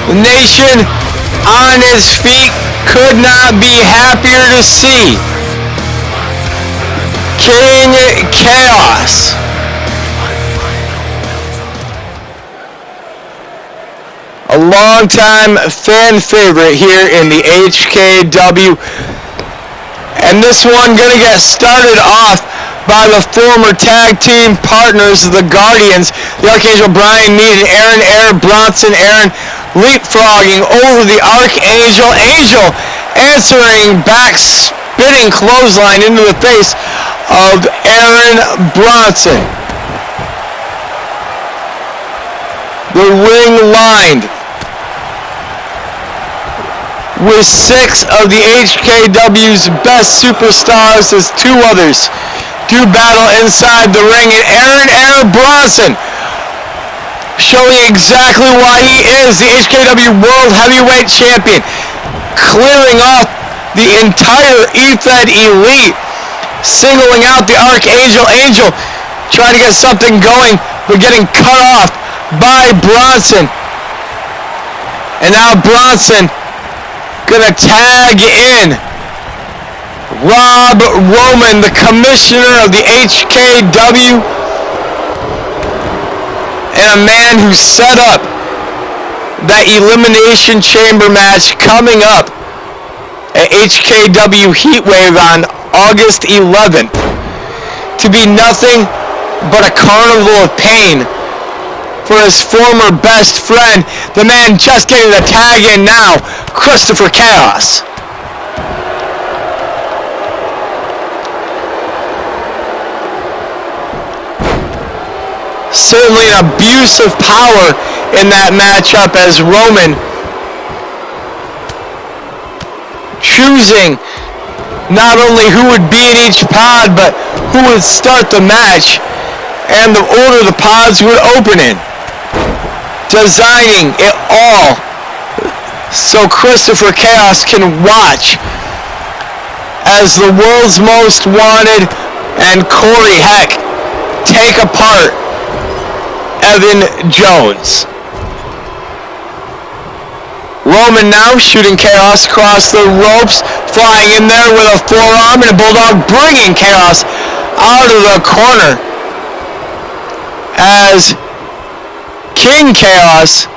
The nation on its feet could not be happier to see King Chaos. A long-time fan favorite here in the HKW. And this one gonna get started off by the former tag team partners of the Guardians, the Archangel Brian Mead and Aaron Bronson. Aaron leapfrogging over the Archangel. Angel answering back, spinning clothesline into the face of Aaron Bronson. The ring lined with 6 of the HKW's best superstars as 2 others do battle inside the ring, and Aaron Bronson showing exactly why he is the HKW World Heavyweight Champion, clearing off the entire EFED Elite, singling out the Archangel. Angel trying to get something going, but getting cut off by Bronson. And now Bronson gonna tag in Rob Roman, the commissioner of the HKW, and a man who set up that Elimination Chamber match coming up at HKW Heatwave on August 11th to be nothing but a carnival of pain for his former best friend, the man just getting the tag in now, Christopher Chaos. Certainly an abuse of power in that matchup, as Roman choosing not only who would be in each pod, but who would start the match and the order the pods would open in. Designing it all so Christopher Chaos can watch as the world's most wanted and Corey Heck take apart Evan Jones. Roman now shooting Chaos across the ropes, flying in there with a forearm and a bulldog, bringing Chaos out of the corner as King Chaos,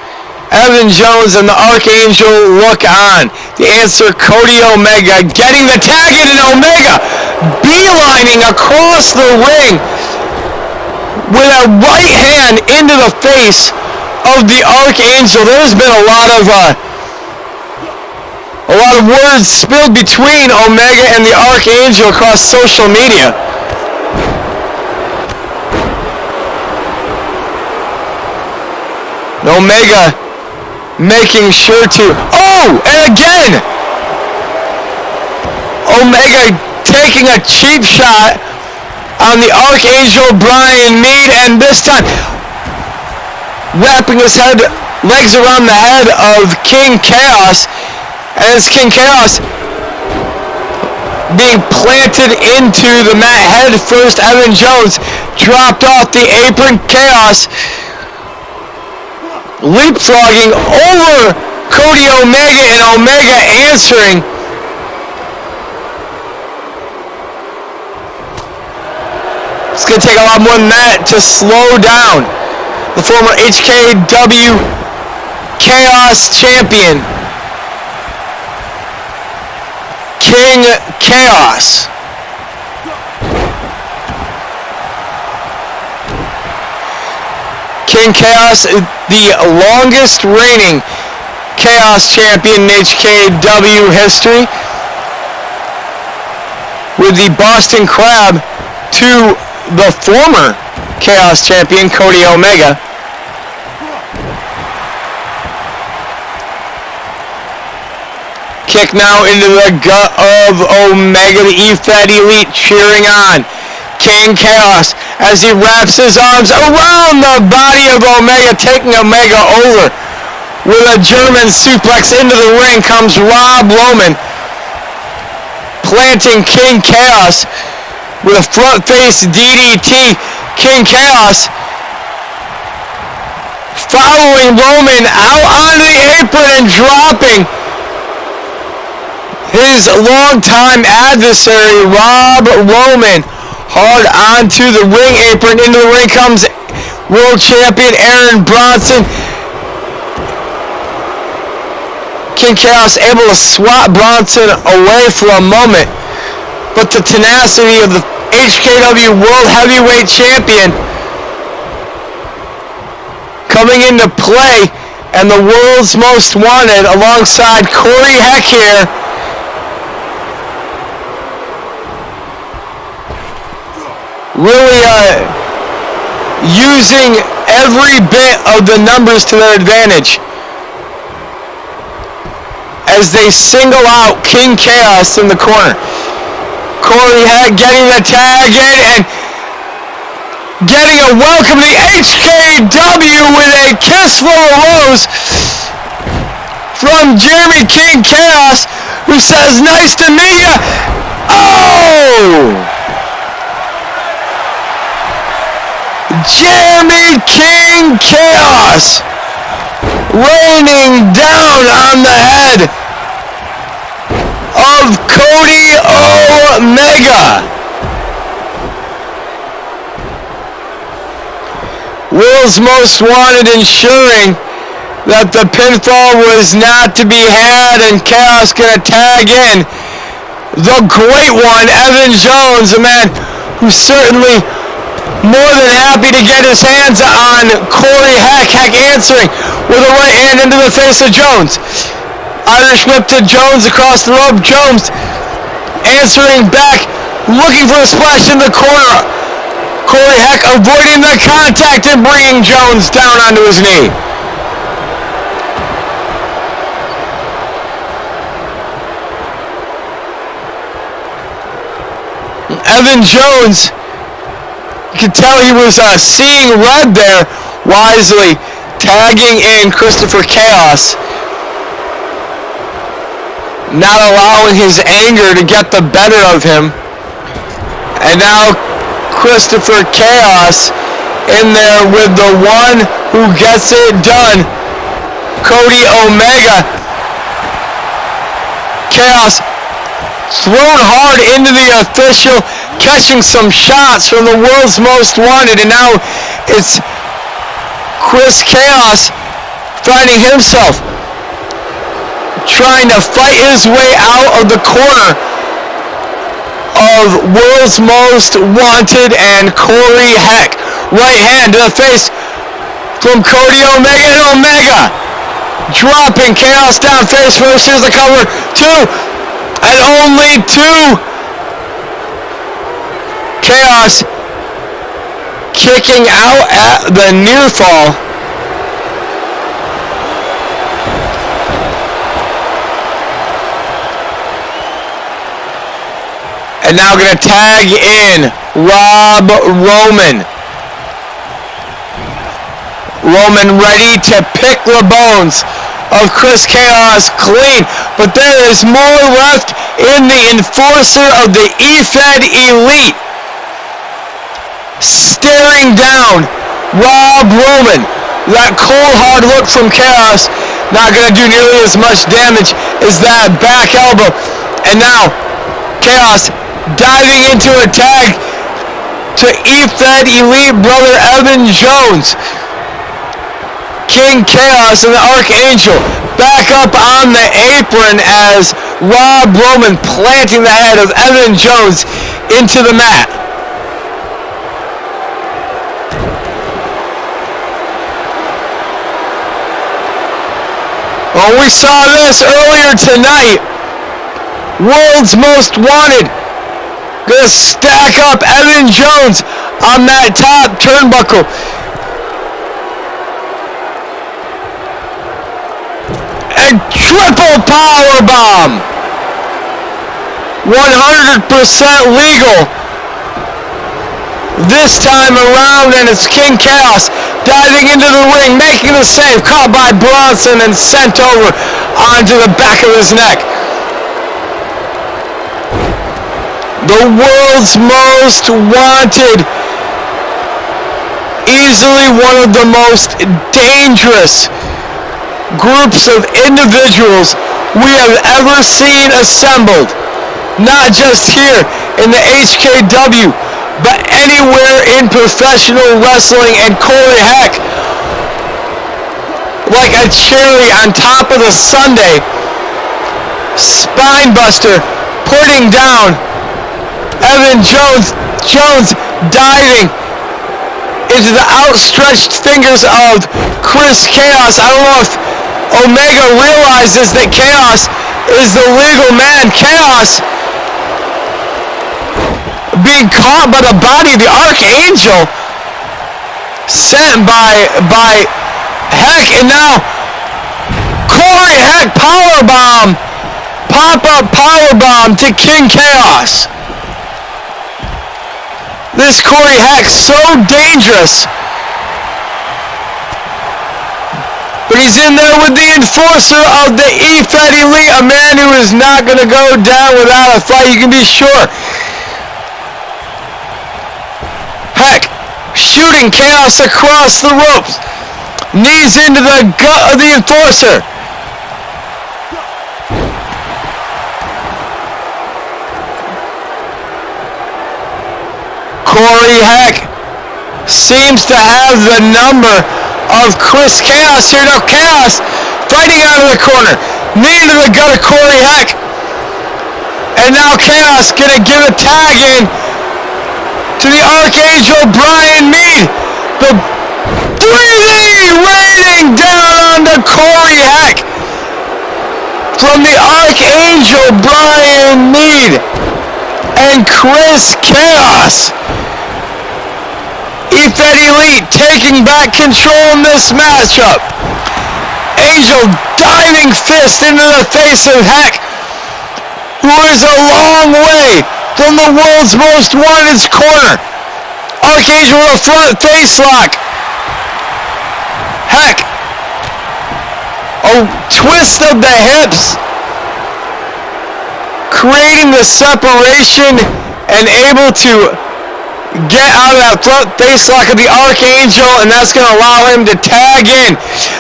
Evan Jones, and the Archangel look on. The answer, Cody Omega, getting the tag in, and Omega beelining across the ring with a right hand into the face of the Archangel. There's been a lot of words spilled between Omega and the Archangel across social media. Omega making sure to, and again, Omega taking a cheap shot on the Archangel Brian Mead, and this time wrapping his legs around the head of King Chaos, and it's King Chaos being planted into the mat head first. Evan Jones dropped off the apron. Chaos leapfrogging over Cody Omega, and Omega answering. It's going to take a lot more than that to slow down the former HKW Chaos Champion, King Chaos. King Chaos, the longest reigning Chaos Champion in HKW history, with the Boston Crab to the former Chaos Champion, Cody Omega. Kick now into the gut of Omega, the EFED Elite cheering on King Chaos as he wraps his arms around the body of Omega, taking Omega over. With a German suplex into the ring comes Rob Roman, planting King Chaos with a front face DDT. King Chaos following Roman out onto the apron and dropping his longtime adversary, Rob Roman, hard onto the ring apron. Into the ring comes world champion Aaron Bronson. King Chaos able to swat Bronson away for a moment, but the tenacity of the HKW World Heavyweight Champion coming into play, and the World's Most Wanted alongside Corey Heck here. Really using every bit of the numbers to their advantage as they single out King Chaos in the corner. Corey Heck getting the tag in and getting a welcome to the HKW with a kiss from a rose from Jeremy King Chaos, who says, "Nice to meet ya." Oh! Jeremy King Chaos raining down on the head of Cody Omega. World's Most Wanted ensuring that the pinfall was not to be had, and Chaos gonna tag in the great one, Evan Jones, a man who's certainly more than happy to get his hands on Corey Heck. Heck answering with a right hand into the face of Jones. Irish whip to Jones across the rope. Jones answering back, looking for a splash in the corner. Corey Heck avoiding the contact and bringing Jones down onto his knee. Evan Jones, you could tell he was seeing red there, wisely tagging in Christopher Chaos, not allowing his anger to get the better of him. And now Christopher Chaos in there with the one who gets it done, Cody Omega. Chaos thrown hard into the official, catching some shots from the World's Most Wanted, and now it's Chris Chaos finding himself trying to fight his way out of the corner of World's Most Wanted and Corey Heck. Right hand to the face from Cody Omega, and Omega dropping Chaos down face first. Here's the cover, two, and only two. Chaos kicking out at the near fall. And now going to tag in Rob Roman. Roman ready to pick the bones of Chris Chaos clean, but there is more left in the enforcer of the E-Fed Elite. Staring down Rob Roman. That cold hard look from Chaos, not going to do nearly as much damage as that back elbow. And now Chaos diving into a tag to E-Fed Elite brother Evan Jones. King Chaos and the Archangel back up on the apron as Rob Roman planting the head of Evan Jones into the mat. Well, we saw this earlier tonight. World's Most Wanted gonna stack up Evan Jones on that top turnbuckle. A triple power bomb. 100% legal this time around, and it's King Chaos diving into the ring, making the save, caught by Bronson and sent over onto the back of his neck. The World's Most Wanted, easily one of the most dangerous groups of individuals we have ever seen assembled, not just here in the HKW, but anywhere in professional wrestling. And Corey Heck, like a cherry on top of the sundae, spine buster, putting down Evan Jones. Jones diving into the outstretched fingers of Chris Chaos. I don't know if Omega realizes that Chaos is the legal man. Chaos being caught by the body of the Archangel, sent by Heck, and now Corey Heck powerbomb, pop-up powerbomb to King Chaos. This Corey Heck so dangerous. But he's in there with the enforcer of the E-Fed Elite, a man who is not going to go down without a fight, you can be sure. Heck shooting Chaos across the ropes. Knees into the gut of the enforcer. Corey Heck seems to have the number of Chris Chaos here. Now Chaos fighting out of the corner. Knee to the gut of Corey Heck. And now Chaos gonna give a tag in to the Archangel Brian Mead. The 3D raining down onto Corey Heck from the Archangel Brian Mead and Chris Chaos. E-Fed Elite taking back control in this matchup. Angel diving fist into the face of Heck, who is a long way from the world's most wanted corner. Archangel with a front face lock. Heck, a twist of the hips, creating the separation and able to get out of that front face lock of the Archangel, and that's going to allow him to tag in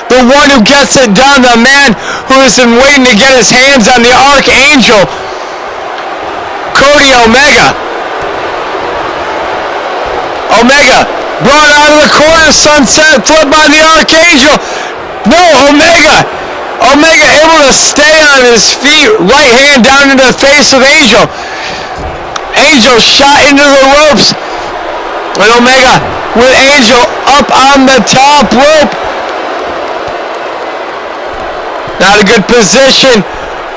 the one who gets it done, the man who has been waiting to get his hands on the Archangel, Cody Omega. Omega brought out of the corner, sunset flip by the Archangel. No, Omega able to stay on his feet, right hand down into the face of Angel. Angel shot into the ropes. And Omega with Angel up on the top rope. Not a good position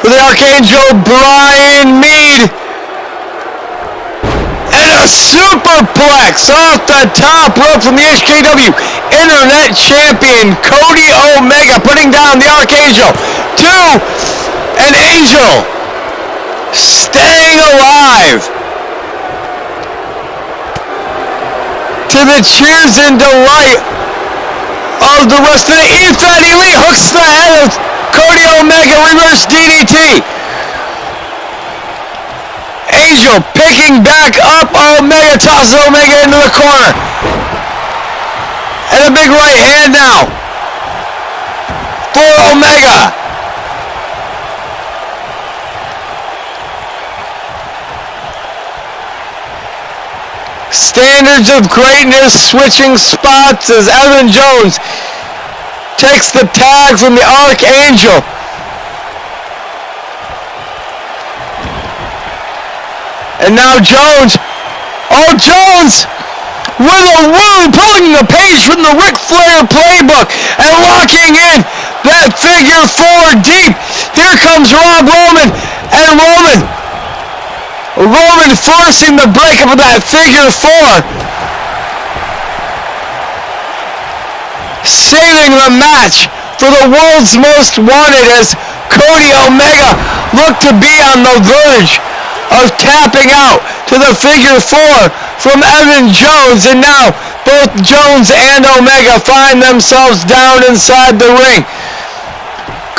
for the Archangel Brian Mead. And a superplex off the top rope from the HKW Internet Champion Cody Omega, putting down the Archangel. 2, and Angel staying alive. To the cheers and delight of the rest of the E-Fed Elite. Hooks the head of Cody Omega, reverse DDT. Angel picking back up Omega, tosses Omega into the corner. And a big right hand now for Omega. Standards of greatness switching spots as Evan Jones takes the tag from the Archangel. And now Jones, Jones with a wound, pulling the page from the Ric Flair playbook and locking in that figure 4 deep. Here comes Rob Roman, and Roman forcing the breakup of that figure 4. Saving the match for the world's most wanted as Cody Omega looked to be on the verge of tapping out to the figure 4 from Evan Jones, and now both Jones and Omega find themselves down inside the ring.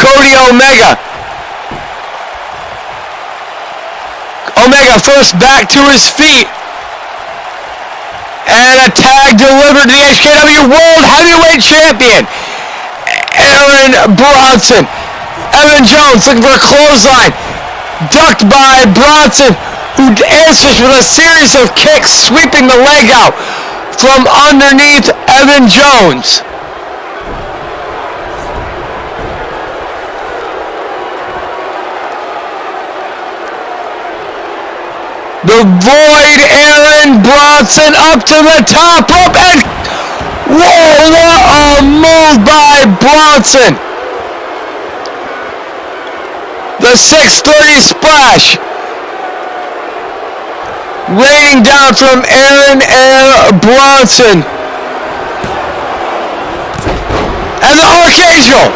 Cody Omega first back to his feet, and a tag delivered to the HKW World Heavyweight Champion Aaron Bronson. Evan Jones looking for a clothesline, ducked by Bronson, who answers with a series of kicks, sweeping the leg out from underneath Evan Jones. The Void Aaron Bronson up to the top rope, and whoa, what a move by Bronson. The 630 splash. Raining down from Aaron Bronson. And the Archangel.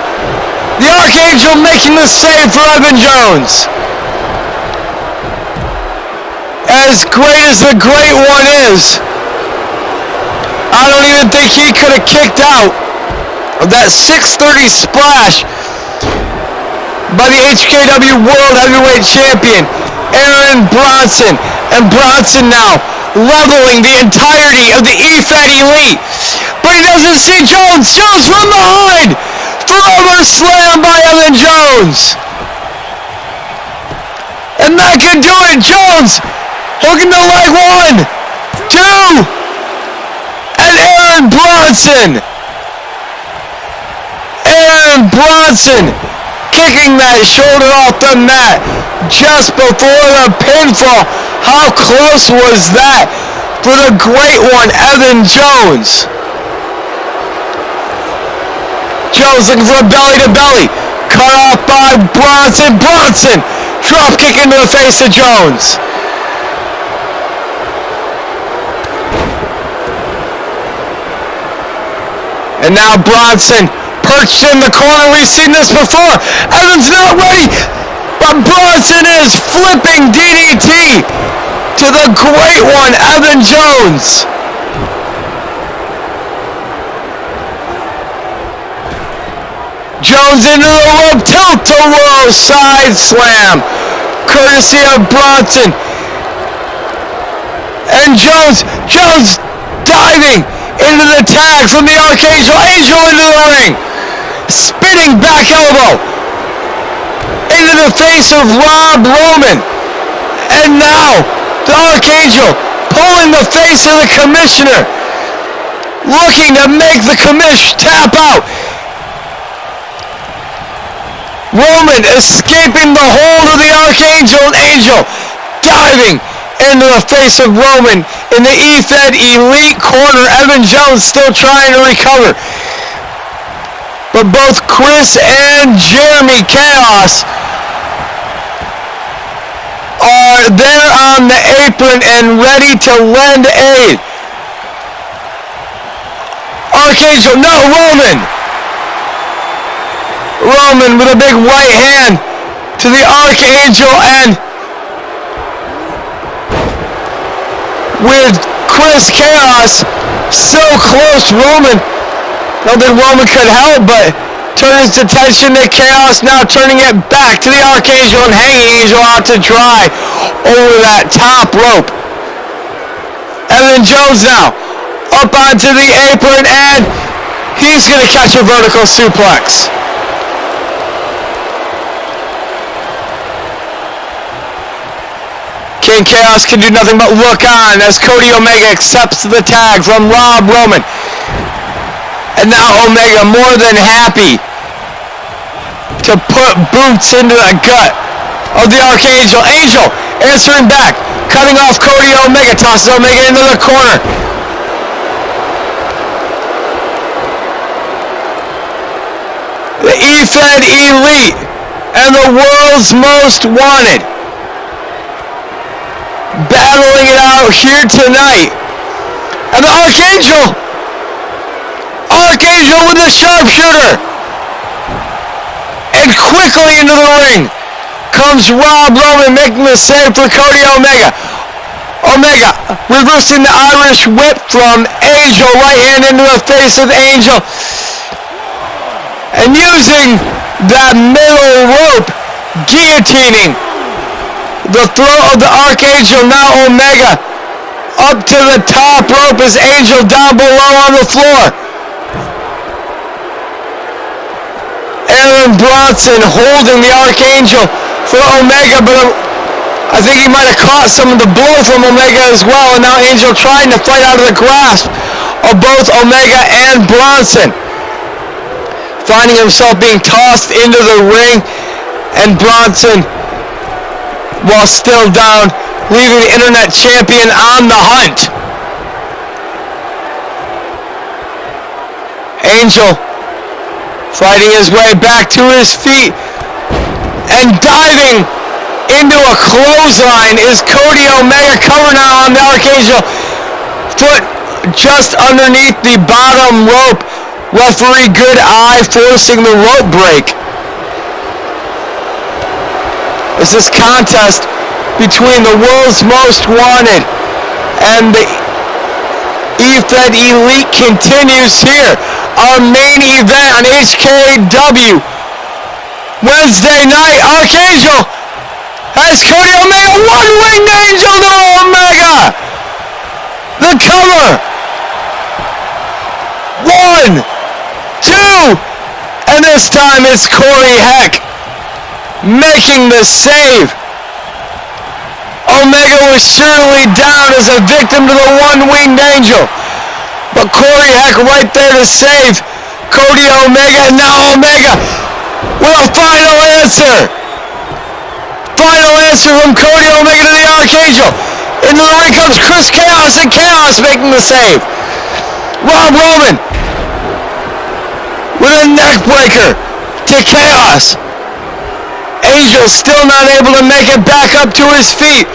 The Archangel making the save for Evan Jones. As great as the Great One is, I don't even think he could have kicked out of that 630 splash by the HKW World Heavyweight Champion, Aaron Bronson. And Bronson now leveling the entirety of the EFED Elite. But he doesn't see Jones. Jones from behind. Forever slam by Evan Jones. And that can do it. Jones hooking the leg. 1, 2. And Aaron Bronson. Aaron Bronson kicking that shoulder off the mat just before the pinfall. How close was that for the Great One, Evan Jones? Jones looking for a belly-to-belly. Cut off by Bronson. Bronson drop kick into the face of Jones. And now Bronson perched in the corner. We've seen this before. Evan's not ready, but Bronson is flipping DDT to the Great One, Evan Jones. Jones into the rope, tilt-a-whirl side slam, courtesy of Bronson. And Jones diving into the tag from the Archangel. Angel into the ring. Spinning back elbow into the face of Rob Roman. And now the Archangel pulling the face of the commissioner. Looking to make the commish tap out. Roman escaping the hold of the Archangel, and Angel diving into the face of Roman in the EFED Elite corner. Evan Jones still trying to recover. But both Chris and Jeremy Chaos are there on the apron and ready to lend aid. Archangel, no, Roman. Roman with a big right hand to the Archangel, and with Chris Chaos so close, Roman, I don't think Roman could help but turn his attention to Chaos, now turning it back to the Archangel and hanging Angel out to dry over that top rope. Evan Jones now up onto the apron, and he's going to catch a vertical suplex. King Chaos can do nothing but look on as Cody Omega accepts the tag from Rob Roman. And now Omega more than happy to put boots into the gut of the Archangel. Angel answering back, cutting off Cody Omega, tosses Omega into the corner. The EFED Elite and the world's most wanted battling it out here tonight. And the Archangel with the sharpshooter. And quickly into the ring comes Rob Roman, making the save for Cody Omega. Omega reversing the Irish whip from Angel, right hand into the face of Angel. And using that middle rope, guillotining the throat of the Archangel. Now Omega up to the top rope as Angel down below on the floor. Aaron Bronson holding the Archangel for Omega, but I think he might have caught some of the blow from Omega as well, and now Angel trying to fight out of the grasp of both Omega and Bronson. Finding himself being tossed into the ring, and Bronson, while still down, leaving the Internet Champion on the hunt. Angel fighting his way back to his feet and diving into a clothesline is Cody Omega. Cover now on the Archangel. Foot just underneath the bottom rope. Referee Good Eye forcing the rope break. As this contest between the world's most wanted and the E-Fed Elite continues here. Our main event on HKW Wednesday night. Archangel has Cody Omega. One-winged Angel to Omega. The cover. 1, 2, and this time it's Corey Heck making the save. Omega was surely down as a victim to the one-winged Angel, but Corey Heck right there to save Cody Omega, and now Omega with a final answer. Final answer from Cody Omega to the Archangel. Into the ring comes Chris Chaos, and Chaos making the save. Rob Roman with a neck breaker to Chaos. Angel still not able to make it back up to his feet.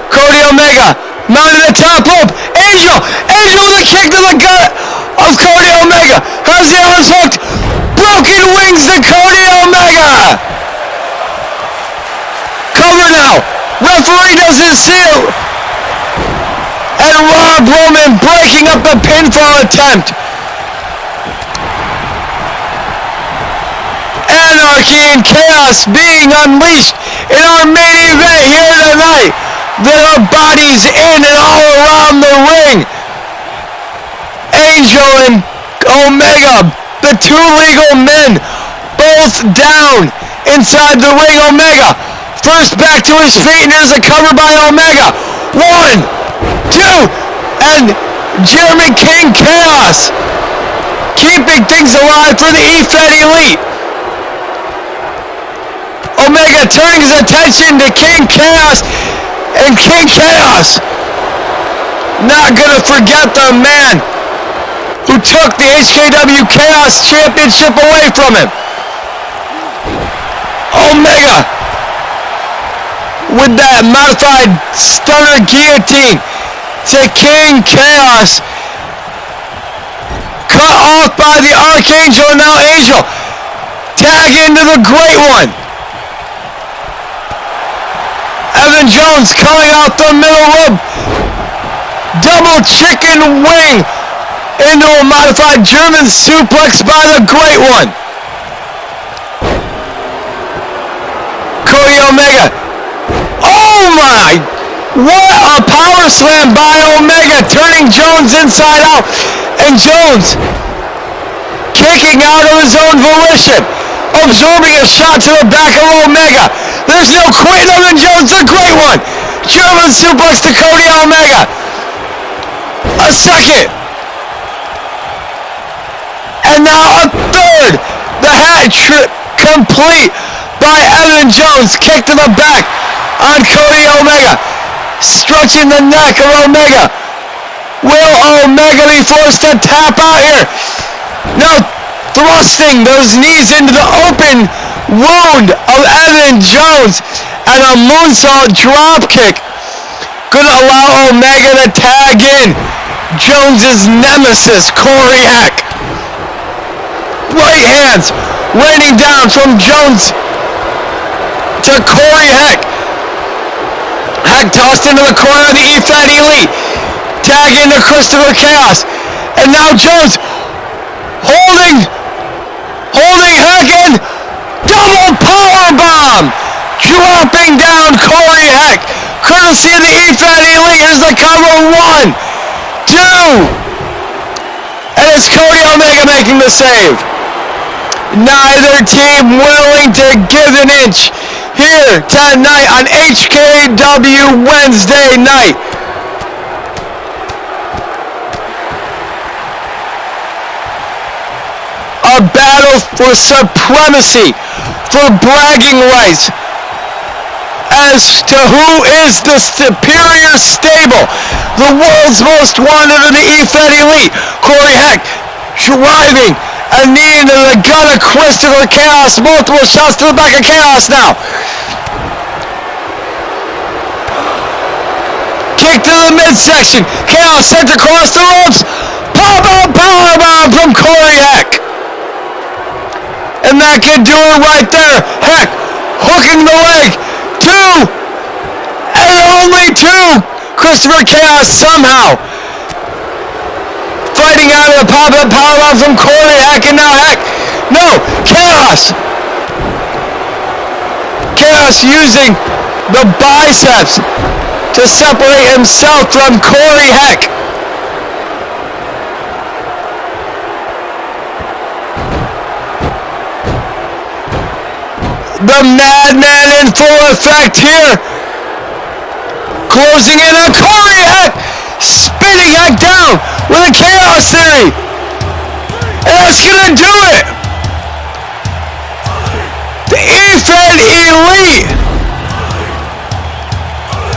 Cody Omega mounted the top rope. Angel with a kick to the gut of Cody Omega. Has the arms hooked. Broken wings to Cody Omega. Cover now. Referee doesn't see it. And Rob Roman breaking up the pinfall attempt. Anarchy and chaos being unleashed in our main event here tonight. There are bodies in and all around the ring. Angel and Omega, the two legal men, both down inside the ring. Omega first back to his feet, and there's a cover by Omega. 1, 2, and Jeremy King Chaos keeping things alive for the E-Fed Elite. Omega turning his attention to King Chaos, and King Chaos not gonna forget the man who took the HKW Chaos Championship away from him. Omega with that modified stunner guillotine to King Chaos. Cut off by the Archangel, and now Angel tag into the Great One. Evan Jones coming out the middle rope. Double chicken wing into a modified German suplex by the Great One. Cody Omega. Oh my! What a power slam by Omega, turning Jones inside out. And Jones kicking out of his own volition, absorbing a shot to the back of Omega. There's no quitting. Evan Jones, the Great One. German suplex to Cody Omega. A second. And now a third. The hat trick complete by Evan Jones. Kick to the back on Cody Omega. Stretching the neck of Omega. Will Omega be forced to tap out here? No. Thrusting those knees into the open wound of Evan Jones, and a moonsault drop kick gonna allow Omega to tag in Jones's nemesis, Corey Heck. Right hands raining down from Jones to Corey Heck. Heck tossed into the corner of the E-Fed Elite. Tag into Christopher Chaos. And now Jones holding Heck in. Double powerbomb. Dropping down Corey Heck. Courtesy of the E-Fed Elite. Here's the cover. 1, 2. And it's Cody Omega making the save. Neither team willing to give an inch here tonight on HKW Wednesday night. A battle for supremacy, for bragging rights as to who is the superior stable. The world's most wanted of the E-Fed Elite, Corey Heck, driving a knee into the gut of Christopher Chaos. Multiple shots to the back of Chaos now. Kick to the midsection. Chaos sent across the ropes. Powerbomb from Corey Heck. And that can do it right there. Heck hooking the leg. 2 and only 2. Christopher Chaos somehow fighting out of the pop-up powerbomb from Corey Heck, and now Heck. No, Chaos. Chaos using the biceps to separate himself from Corey Heck. The Madman in full effect here. Closing in on Corey Heck. Spinning Heck down with a Chaos Theory. And that's going to do it. The E-Fed Elite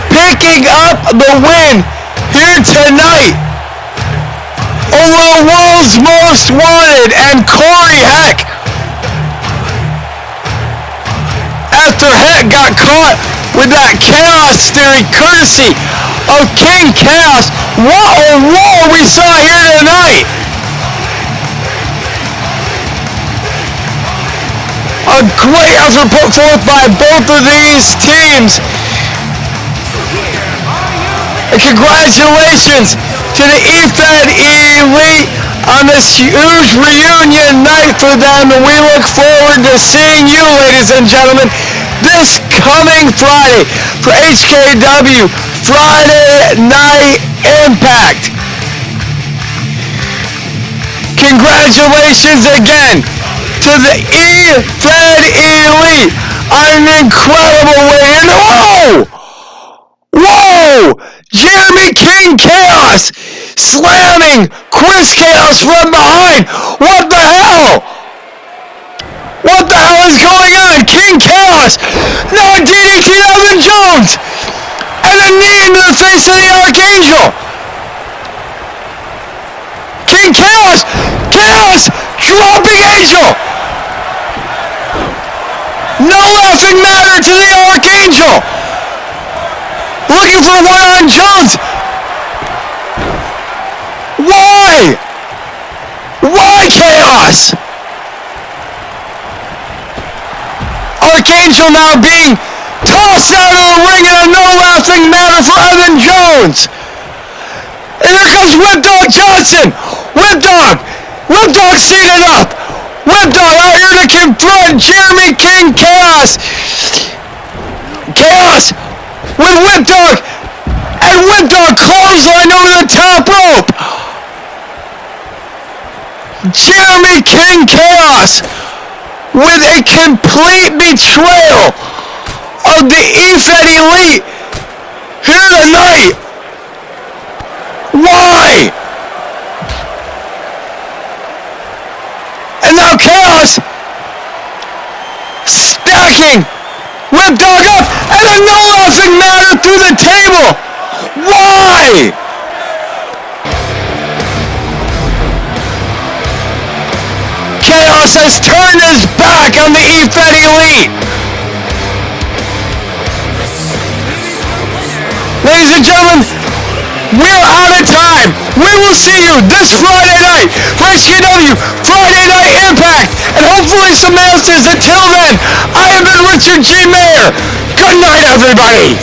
picking up the win here tonight over the world's most wanted and Corey Heck. After Heck got caught with that Chaos Theory courtesy of King Chaos. What a war we saw here tonight! A great effort put forth by both of these teams. And congratulations to the E-Fed Elite on this huge reunion night for them, and we look forward to seeing you, ladies and gentlemen, this coming Friday for HKW Friday Night Impact. Congratulations again to the E-Fed Elite on an incredible win. Whoa! Jeremy King Chaos slamming Chris Chaos from behind. What the hell? What the hell is going on? King Chaos! No, DDT Evan Jones! And a knee into the face of the Archangel! King Chaos! Chaos! Dropping Angel! No laughing matter to the Archangel! Looking for one on Jones! Why? Why Chaos? Archangel now being tossed out of the ring in a no laughing matter for Evan Jones. And here comes Whip Dog Johnson. Whip Dog seated up. Whip Dog out here to confront Jeremy King Chaos. Chaos with Whip Dog. And Whip Dog clothesline over the top rope. Jeremy King Chaos with a complete betrayal of the E-Fed Elite here tonight. Why? And now Chaos stacking Whip Dog up and a no laughing matter through the table. Why? Chaos has turned his back on the E-Fed Elite. Ladies and gentlemen, we're out of time. We will see you this Friday night for HKW Friday Night Impact, and hopefully some answers. Until then, I have been Richard G. Mayer. Good night, everybody.